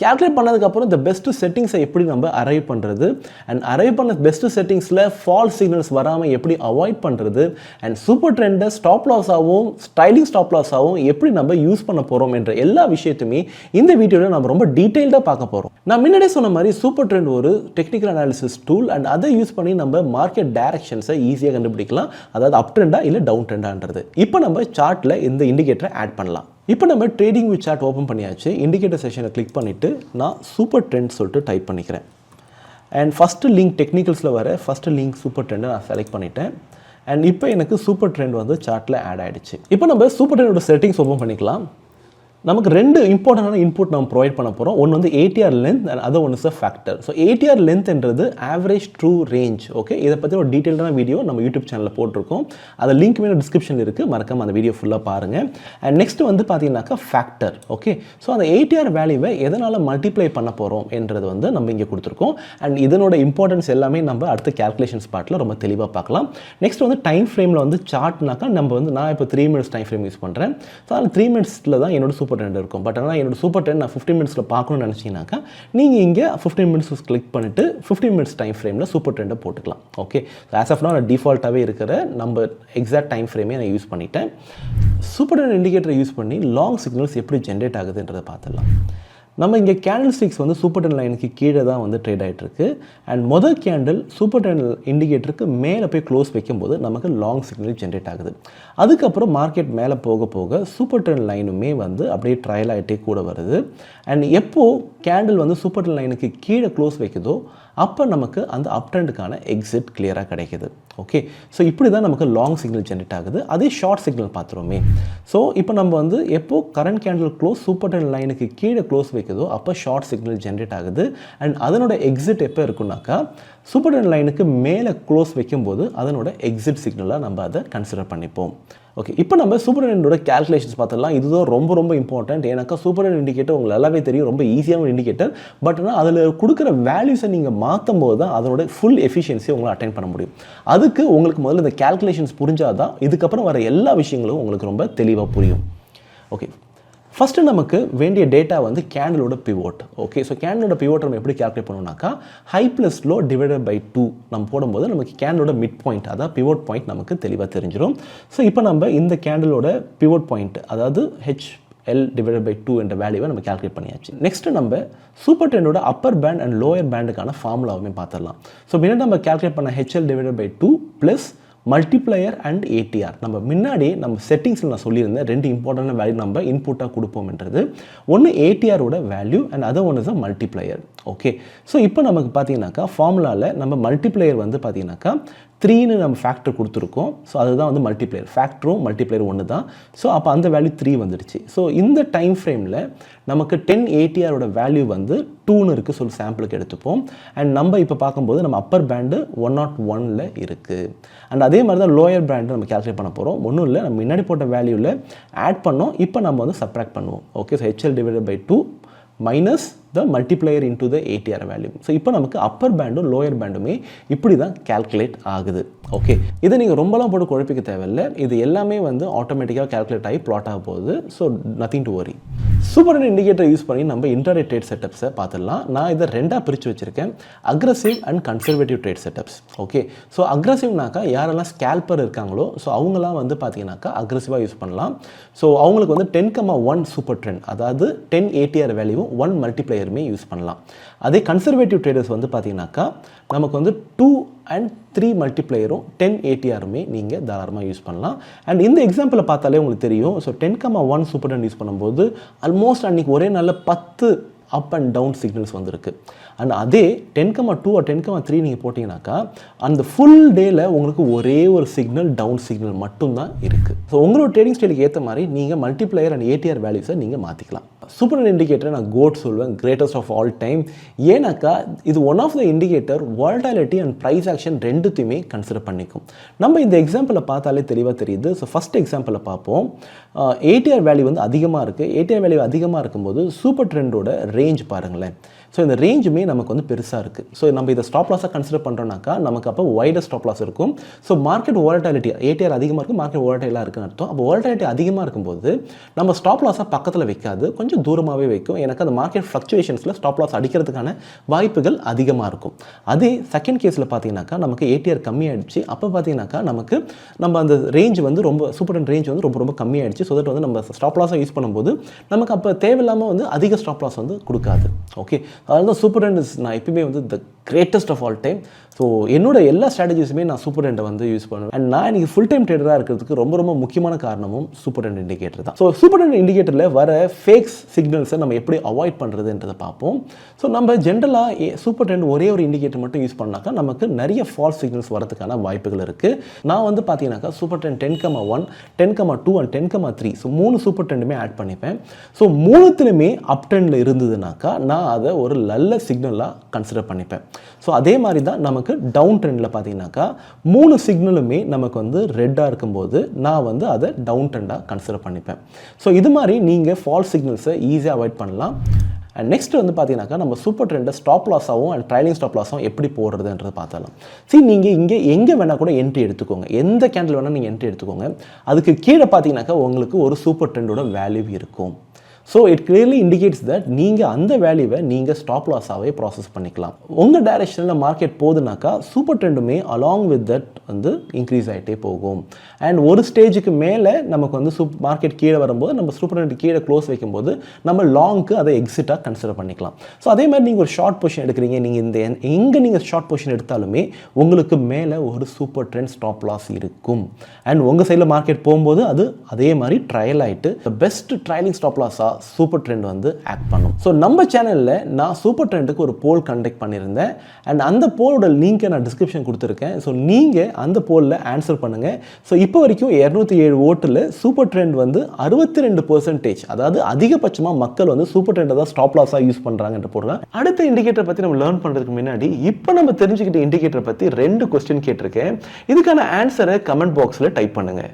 கால்குலேட் பண்ணதுக்கப்புறம் இந்த பெஸ்ட்டு செட்டிங்ஸை எப்படி நம்ம அரைவ் பண்ணுறது, அண்ட் அரைவ் பண்ண பெஸ்ட்டு செட்டிங்ஸில் ஃபால்ஸ் சிக்னல்ஸ் வராமல் எப்படி அவாய்ட் பண்ணுறது, அண்ட் சூப்பர் ட்ரெண்டை ஸ்டாப் லாஸாகவும் ஸ்டைலிங் ஸ்டாப் லாஸாகவும் எப்படி நம்ம யூஸ் பண்ண போகிறோம் என்ற எல்லா விஷயத்தையுமே இந்த வீடியோவில் நம்ம ரொம்ப டீட்டெயில்டாக பார்க்க போகிறோம். நான் முன்னாடியே சொன்ன மாதிரி சூப்பர் ட்ரெண்ட் ஒரு டெக்னிக்கல் அனாலிசிஸ் டூல், அண்ட் அதை யூஸ் பண்ணி நம்ம மார்க்கெட் டைரக்ஷன்ஸை ஈஸியாக கண்டுபிடிக்கலாம், அதாவது அப் ட்ரெண்டா இல்லை டவுன் ட்ரெண்டான்றது. இப்போ நம்ம சார்ட்டில் இந்த இண்டிகேட்டரை ஆட் பண்ணலாம். இப்போ நம்ம ட்ரேடிங் வித் சார்ட் ஓப்பன் பண்ணியாச்சு. இண்டிகேட்டர் செஷனை கிளிக் பண்ணிவிட்டு நான் சூப்பர் ட்ரெண்ட் சொல்லிட்டு டைப் பண்ணிக்கிறேன். அண்ட் ஃபஸ்ட்டு லிங்க் டெக்னிக்கல்ஸில் வர ஃபஸ்ட்டு லிங்க் சூப்பர் ட்ரெண்டை நான் செலக்ட் பண்ணிட்டேன். அண்ட் இப்போ எனக்கு சூப்பர் ட்ரெண்ட் வந்து சார்ட்டில் ஆட் ஆகிடுச்சு. இப்போ நம்ம சூப்பர் ட்ரெண்டோட செட்டிங்ஸ் ஓப்பன் பண்ணிக்கலாம். நமக்கு ரெண்டு இம்பார்ட்டண்டான இன்புட் நம்ம ப்ரொவைட் பண்ண போகிறோம். ஒன்று வந்து ATR length and other one is a factor. So ATR லென்த்ன்றது ஆவரேஜ் ட்ரூ ரேஞ்ச். ஓகே, இதை பற்றி ஒரு டீட்டெயிலான வீடியோ நம்ம யூடியூப் சேனலில் போட்டிருக்கோம். அது லிங்க் மேலே டிஸ்கிரிப்ஷனில் இருக்குது, மறக்காம அந்த வீடியோ ஃபுல்லாக பாருங்கள். அண்ட் நெக்ஸ்ட் வந்து பார்த்தீங்கன்னாக்கா ஃபேக்டர். ஓகே, ஸோ அந்த ஏடிஆர் வேல்யூவை எதனால் மல்டிப்ளை பண்ண போகிறோம் என்றது வந்து நம்ம இங்கே கொடுத்துருக்கோம். அண்ட் இதனோட இம்பார்ட்டன்ஸ் எல்லாமே நம்ம அடுத்த கேல்குலேஷன்ஸ் பார்ட்டில் ரொம்ப தெளிவாக பார்க்கலாம். நெக்ஸ்ட் வந்து டைம் ஃப்ரேமில் வந்து சார்ட்னாக்கா நம்ம வந்து நான் இப்போ 3 minutes டைம் ஃப்ரேம் யூஸ் பண்ணுறேன். ஸோ அதில் 3 minutesல தான் என்னோட சூப்பர் ட்ரெண்ட் இருக்கும். பட் ஆனால் என்னோட சூப்பர் ட்ரெண்ட் நான் 15 minutesல பார்க்கணும்னு நினச்சிங்கனாக்கா நீங்கள் இங்கே 15 minutes கிளிக் பண்ணிவிட்டு 15 minutes டைம் ஃப்ரேமில் சூப்பர் ட்ரெண்டை போட்டுக்கலாம். ஓகே, ஆஸ் ஆஃப் நான் டிஃபால்ட்டாகவே இருக்கிற நம்ம எக்ஸாக்ட் டைம் ஃப்ரேமே நான் யூஸ் பண்ணிட்டேன். சூப்பர் ட்ரெண்ட் இண்டிகேட்டரை யூஸ் பண்ணி லாங் சிக்னல்ஸ் எப்படி ஜென்ரேட் ஆகுதுன்றதை பார்த்துடலாம். நம்ம இங்கே கேண்டில் ஸ்டிக்ஸ் வந்து சூப்பர் ட்ரெண்ட் லைனுக்கு கீழே தான் வந்து ட்ரேட் ஆகிட்டு இருக்கு. அண்ட் மொதல் கேண்டில் சூப்பர் ட்ரெண்ட் இண்டிகேட்டருக்கு மேலே போய் க்ளோஸ் வைக்கும்போது நமக்கு லாங் சிக்னல் ஜென்ரேட் ஆகுது. அதுக்கப்புறம் மார்க்கெட் மேலே போக போக சூப்பர் ட்ரெண்ட் லைனுமே வந்து அப்படியே ட்ரையல் ஆகிட்டே கூட வருது. அண்ட் எப்போது கேண்டில் வந்து சூப்பர் ட்ரெண்ட் லைனுக்கு கீழே க்ளோஸ் வைக்குதோ அப்போ நமக்கு அந்த அப் ட்ரெண்டுக்கான எக்ஸிட் கிளியராக கிடைக்குது. ஓகே, ஸோ இப்படி தான் நமக்கு லாங் சிக்னல் ஜென்ரேட் ஆகுது. அதே ஷார்ட் சிக்னல் பார்த்துருவோமே. ஸோ இப்போ நம்ம வந்து எப்போது current candle close super trend லைனுக்கு கீழே க்ளோஸ் வைக்குதோ அப்போ ஷார்ட் சிக்னல் ஜென்ரேட் ஆகுது. அண்ட் அதனோட எக்ஸிட் எப்போ இருக்குன்னாக்கா சூப்பர் ட்ரெண்ட் லைனுக்கு மேலே க்ளோஸ் வைக்கும்போது அதனோட எக்ஸிட் சிக்னலாக நம்ம அதை கன்சிடர் பண்ணிப்போம். ஓகே, இப்போ நம்ம சூப்பர் ட்ரெண்டோட கேல்குலேஷன்ஸ் பார்த்துடலாம். இதுதான் ரொம்ப ரொம்ப இம்பார்ட்டன்ட். ஏன்னாக்கா சூப்பர் ட்ரெண்ட் இண்டிகேட்டர் உங்களுக்கு நல்லாவே தெரியும், ரொம்ப ஈஸியான இண்டிகேட்டர். பட் ஆனால் அதில் கொடுக்குற வேல்யூஸை நீங்கள் மாற்றும் போது தான் அதனோட ஃபுல் எஃபிஷியன்சியை உங்களால் அட்டைன் பண்ண முடியும். அதுக்கு உங்களுக்கு முதல்ல இந்த கேல்குலேஷன்ஸ் புரிஞ்சால் தான் இதுக்கப்புறம் வர எல்லா விஷயங்களும் உங்களுக்கு ரொம்ப தெளிவாக புரியும். ஓகே, ஃபஸ்ட்டு நமக்கு வேண்டிய டேட்டா வந்து கேண்டிலோட பிவோட். ஓகே, ஸோ கேண்டிலோட பிவோட் நம்ம எப்படி கால்குலேட் பண்ணோம்னாக்கா high plus low divided by 2 நம்ம போடும்போது நமக்கு கேண்டிலோட மிட் பாயிண்ட், அதாவது பிவோட் பாயிண்ட் நமக்கு தெளிவாக தெரிஞ்சிடும். ஸோ இப்போ நம்ம இந்த கேண்டிலோட பிவோட் பாயிண்ட், அதாவது HL டிவைடட் பை 2 என்ற வேல்யூவை நம்ம கால்குலேட் பண்ணியாச்சு. நெக்ஸ்ட் நம்ம சூப்பர் ட்ரெண்டோட அப்பர் பேண்ட் அண்ட் லோயர் பேண்டுக்கான ஃபார்முலாவுமே பார்த்துடலாம். ஸோ முன்னாடி நம்ம கால்குலேட் பண்ண HL divided by 2 plus multiplier and ADR. நம்ம முன்னாடி நம்ம செட்டிங்ஸில் நான் சொல்லியிருந்தேன் ரெண்டு இம்பார்ட்டன்ட் வேல்யூ நம்ம இன்புட்டாக கொடுப்போம்ன்றது. ஒன்று ஏடிஆரோட value and other one is a multiplier. Okay, so இப்போ நமக்கு பார்த்தீங்கன்னாக்கா ஃபார்முலாவில் நம்ம மல்டிப்ளையர் வந்து பார்த்தீங்கன்னாக்கா 3ன்னு நம்ம ஃபேக்டர் கொடுத்துருக்கோம். ஸோ அதுதான் வந்து மல்டிப்ளையர், ஃபேக்டரும் மல்டிப்ளையர் ஒன்று தான். ஸோ அப்போ அந்த வேல்யூ 3 வந்துடுச்சு. ஸோ இந்த டைம் ஃப்ரேமில் நமக்கு 10 ஏடிஆரோட வேல்யூ வந்து 2ன்னு இருக்குது. சொல்லி சாம்பிளுக்கு எடுத்துப்போம். அண்ட் நம்ம இப்போ பார்க்கும்போது நம்ம அப்பர் பேண்டு 101ல் இருக்குது. அண்ட் அதே மாதிரி தான் லோயர் பேண்டு நம்ம கால்குலேட் பண்ண போகிறோம். ஒன்றும் இல்லை, நம்ம முன்னாடி போட்ட வேல்யூவில் ஆட் பண்ணோம். இப்போ நம்ம வந்து சப்ராக்ட் பண்ணுவோம். Okay, so HL divided by 2 minus the multiplier into the ATR value. So இப்போ நமக்கு அப்பர் பேண்டும் லோயர் பேண்டுமே இப்படி தான் கால்குலேட் ஆகுது. ஓகே, இதை நீங்கள் ரொம்பலாம் போட்டு குழப்பிக்க தேவையில்லை. இது எல்லாமே வந்து ஆட்டோமேட்டிக்காக கால்குலேட் ஆகி ப்ளாட் ஆக போகுது. So nothing to worry. Super trend indicator use பண்ணி நம்ம இன்ட்ராடே ட்ரேட் செட்டப்ஸை பார்த்துடலாம். நான் இதை ரெண்டாக பிரித்து வச்சுருக்கேன், aggressive and conservative trade setups. Okay, so அக்ரஸிவ்னாக்கா யாரெல்லாம் ஸ்கேல்பர் இருக்காங்களோ ஸோ அவங்களாம் வந்து பார்த்தீங்கன்னாக்கா அக்ரஸிவாக யூஸ் பண்ணலாம். ஸோ அவங்களுக்கு வந்து 10,1 சூப்பர் ட்ரெண்ட், அதாவது 10 ஏடிஆர் வேல்யூவும் 1 மல்டிப்ளையருமே யூஸ் பண்ணலாம். அதே கன்சர்வேட்டிவ் ட்ரேடர்ஸ் வந்து பார்த்தீங்கன்னாக்கா நமக்கு வந்து 2 and 3 மல்டிப்ளையரும் 10 ஏடிஆருமே நீங்கள் தாராளமாக யூஸ் பண்ணலாம். அண்ட் இந்த எக்ஸாம்பிளை பார்த்தாலே உங்களுக்கு தெரியும். ஸோ 10,1 சூப்பர் ட்ரெண்ட் யூஸ் பண்ணும்போது ஆல்மோஸ்ட் அன்றைக்கி ஒரே நாளில் 10 அப் அண்ட் டவுன் சிக்னல்ஸ் வந்திருக்கு. அண்ட் அதே 10,2 or 10,3 நீங்கள் போட்டிங்கனாக்கா அந்த ஃபுல் டேயில் உங்களுக்கு ஒரே ஒரு சிக்னல் டவுன் சிக்னல் மட்டும்தான் இருக்குது. ஸோ உங்களோட ட்ரேடிங் ஸ்டைலுக்கு ஏற்ற மாதிரி நீங்கள் மல்டிப்ளையர் அண்ட் ஏடிஆர் வேல்யூஸை நீங்கள் மாற்றிக்கலாம். சூப்பர் ட்ரெண்ட் இண்டிகேட்டரை நான் கோட் சொல்வேன், கிரேட்டஸ்ட் ஆஃப் ஆல் டைம். ஏன்னாக்கா இது one of the indicator volatility and price action ரெண்டுத்தையுமே கன்சிடர் பண்ணிக்கும். நம்ம இந்த எக்ஸாம்பிளை பார்த்தாலே தெளிவாக தெரியுது. ஸோ ஃபஸ்ட் எக்ஸாம்பிளை பார்ப்போம். ஏடிஆர் வேல்யூ வந்து அதிகமாக இருக்குது. ஏடிஆர் வேல்யூ அதிகமாக இருக்கும்போது சூப்பர் ட்ரெண்டோட ரேஞ்ச் பாருங்களேன். ஸோ இந்த ரேஞ்சுமே நமக்கு வந்து பெருசாக இருக்குது. ஸோ நம்ம இதை ஸ்டாப் லாஸாக கன்சிடர் பண்ணுறோம்னாக்கா நமக்கு அப்போ வைடர் ஸ்டாப் லாஸ் இருக்கும். ஸோ மார்க்கெட் வாலட்டிலிட்டி ஏடிஆர் அதிகமாக இருக்குது, மார்க்கெட் வாலட்டிலாக இருக்குன்னு அர்த்தம். அப்போ வாலட்டிலிட்டி அதிகமாக இருக்கும்போது நம்ம ஸ்டாப் லாஸாக பக்கத்தில் வைக்காது, கொஞ்சம் தூரமாகவே வைக்கும். எனக்கு அந்த மார்க்கெட் ஃப்ளக்சுவேஷன்ஸில் ஸ்டாப் லாஸ் அடிக்கிறதுக்கான வாய்ப்புகள் அதிகமாக இருக்கும். அதே செகண்ட் கேஸில் பார்த்தீங்கன்னாக்கா நமக்கு ஏடிஆர் கம்மியாகிடுச்சு. அப்போ பார்த்தீங்கன்னாக்கா நம்ம அந்த ரேஞ்ச் வந்து ரொம்ப சூப்பர் ட்ரெண்ட் ரேஞ்ச் வந்து ரொம்ப கம்மியாகிடுச்சு. ஸோ தட் வந்து நம்ம ஸ்டாப் லாஸாக யூஸ் பண்ணும்போது நமக்கு அப்போ தேவையில்லாமல் வந்து அதிக ஸ்டாப் லாஸ் வந்து கொடுக்காது. ஓகே, அதனால தான் சூப்பர் ட்ரெண்ட் நான் எப்பயுமே வந்து the greatest of all time. So என்னோட எல்லா ஸ்ட்ராட்டஜிஸுமே நான் சூப்பர் ட்ரெண்டை வந்து யூஸ் பண்ணுவேன். அண்ட் நான் இன்றைக்கி ஃபுல் டைம் ட்ரேடராக இருக்கிறதுக்கு ரொம்ப முக்கியமான காரணமும் சூப்பர் ட்ரெண்ட் இண்டிகேட்டர் தான். ஸோ சூப்பர் ட்ரெண்ட் இண்டிகேட்டரில் வர ஃபேக்ஸ் சிக்னல்ஸை நம்ம எப்படி அவாய்ட் பண்ணுறதுன்றதை பார்ப்போம். ஸோ நம்ம ஜென்ரலாக சூப்பர் ட்ரெண்ட் ஒரே ஒரு இண்டிகேட்டர் மட்டும் யூஸ் பண்ணாக்கா நமக்கு நிறைய ஃபால்ஸ் சிக்னல்ஸ் வரதுக்கான வாய்ப்புகள் இருக்குது. நான் வந்து பார்த்தீங்கன்னாக்கா super trend 10,1, 10,2 and 10,3 so 3 super ட்ரெண்டுமே ஆட் பண்ணிப்பேன். ஸோ மூணுத்துலையுமே அப் ட்ரெண்டில் இருந்ததுனாக்கா நான் அதை ஒரு நல்ல சிக்னலாக கன்சிடர் பண்ணிப்பேன். ஸோ அதே மாதிரி தான் நமக்கு டவுன் ட்ரெண்டில் பார்த்தீங்கன்னாக்கா 3 சிக்னலுமே நமக்கு வந்து ரெட்டாக இருக்கும்போது நான் வந்து அதை டவுன் ட்ரெண்டாக கன்சிடர் பண்ணிப்பேன். ஸோ இது மாதிரி நீங்கள் ஃபால்ஸ் சிக்னல்ஸை ஈஸியாக அவாய்ட் பண்ணலாம். அண்ட் நெக்ஸ்ட் வந்து பார்த்தீங்கன்னாக்கா நம்ம சூப்பர் ட்ரெண்டை ஸ்டாப் லாஸாகவும் அண்ட் ட்ரைலிங் ஸ்டாப் லாஸாகவும் எப்படி போடுறதுன்றது பார்த்தலாம். நீங்கள் இங்கே எங்கே வேணால் கூட என்ட்ரி எடுத்துக்கோங்க, எந்த கேண்டில் வேணால் நீங்கள் என்ட்ரி எடுத்துக்கோங்க. அதுக்கு கீழே பார்த்தீங்கன்னாக்கா உங்களுக்கு ஒரு சூப்பர் ட்ரெண்டோட வேல்யூ இருக்கும். So it clearly indicates that நீங்கள் அந்த வேல்யூவை நீங்கள் ஸ்டாப் லாஸாகவே ப்ராசஸ் பண்ணிக்கலாம். உங்கள் டைரெக்ஷனில் மார்க்கெட் போகுதுனாக்கா சூப்பர் ட்ரெண்டுமே அலாங் வித் தட் வந்து இன்க்ரீஸ் ஆகிட்டே போகும். அண்ட் ஒரு ஸ்டேஜுக்கு மேலே நமக்கு வந்து மார்க்கெட் கீழே வரும்போது நம்ம சூப்பர் ட்ரெண்ட் கீழே க்ளோஸ் வைக்கும்போது நம்ம லாங்க்கு அதை எக்ஸிட்டாக கன்சிடர் பண்ணிக்கலாம். ஸோ அதே மாதிரி நீங்கள் ஒரு ஷார்ட் பொசிஷன் எடுக்கிறீங்க, நீங்கள் எங்கே நீங்கள் ஷார்ட் பொசிஷன் எடுத்தாலுமே உங்களுக்கு மேலே ஒரு சூப்பர் ட்ரெண்ட் ஸ்டாப் லாஸ் இருக்கும். அண்ட் உங்கள் சைடில் மார்க்கெட் போகும்போது அது அதே மாதிரி ட்ரையல் ஆகிட்டு பெஸ்ட் ட்ரையலிங் ஸ்டாப் லாஸாக சூப்பர் ட்ரெண்ட் வந்து ஆக்ட் பண்ணும். ஸோ நம்ம சேனலில் நான் சூப்பர் ட்ரெண்டுக்கு ஒரு போல் கண்டக்ட் பண்ணியிருந்தேன். அண்ட் அந்த போலோட லிங்கை நான் டிஸ்கிரிப்ஷன் கொடுத்துருக்கேன். ஸோ நீங்கள் அந்த போலில் ஆன்சர் பண்ணுங்கள். ஸோ இப்போ வரைக்கும் 207 ஓட்டில் சூப்பர் ட்ரெண்ட் வந்து 62%, அதாவது அதிகபட்சமாக மக்கள் வந்து சூப்பர் ட்ரெண்டை தான் ஸ்டாப் லாஸாக யூஸ் பண்ணுறாங்கன்ற போடுறாங்க. அடுத்த இண்டிகேட்டர் பற்றி நம்ம லேர்ன் பண்ணுறதுக்கு முன்னாடி இப்போ நம்ம தெரிஞ்சுக்கிட்ட இண்டிகேட்டர் பற்றி 2 கொஸ்டின் கேட்டிருக்கேன். இதுக்கான ஆன்சரை கமெண்ட் பாக்ஸில் டைப் பண்ணுங்கள்.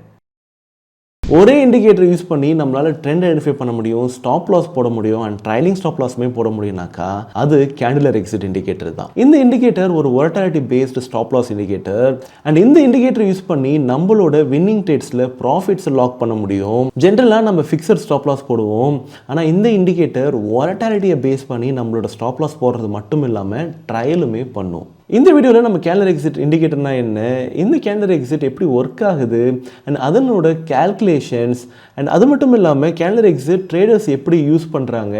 ஒரே இண்டிகேட்டர் யூஸ் பண்ணி நம்மளால் ட்ரெண்ட் ஐடென்டிஃபை பண்ண முடியும், ஸ்டாப் லாஸ் போட முடியும் அண்ட் ட்ரைலிங் ஸ்டாப் லாஸுமே போட முடியும்னாக்கா அது கேண்டிலர் எக்ஸிட் இண்டிகேட்டர் தான். இந்த இண்டிகேட்டர் ஒரு volatility based stop loss indicator. And இந்த இண்டிகேட்டர் யூஸ் பண்ணி நம்மளோட வின்னிங் ட்ரேட்ஸில் ப்ராஃபிட்ஸை லாக் பண்ண முடியும். ஜென்ரலாக நம்ம ஃபிக்ஸட் ஸ்டாப் லாஸ் போடுவோம். ஆனால் இந்த இண்டிகேட்டர் வாலட்டிலிட்டியை பேஸ் பண்ணி நம்மளோட ஸ்டாப் லாஸ் போடுறது மட்டும் இல்லாமல் ட்ரையலுமே பண்ணும். இந்த வீடியோவில் நம்ம கேண்டிலர் எக்ஸிட் இண்டிகேட்டர்னா என்ன, இந்த கேண்டிலர் எக்ஸிட் எப்படி ஒர்க் ஆகுது அண்ட் அதனோட கேல்குலேஷன்ஸ் அண்ட் அது மட்டும் இல்லாமல் கேண்டிலர் எக்ஸிட் ட்ரேடர்ஸ் எப்படி யூஸ் பண்ணுறாங்க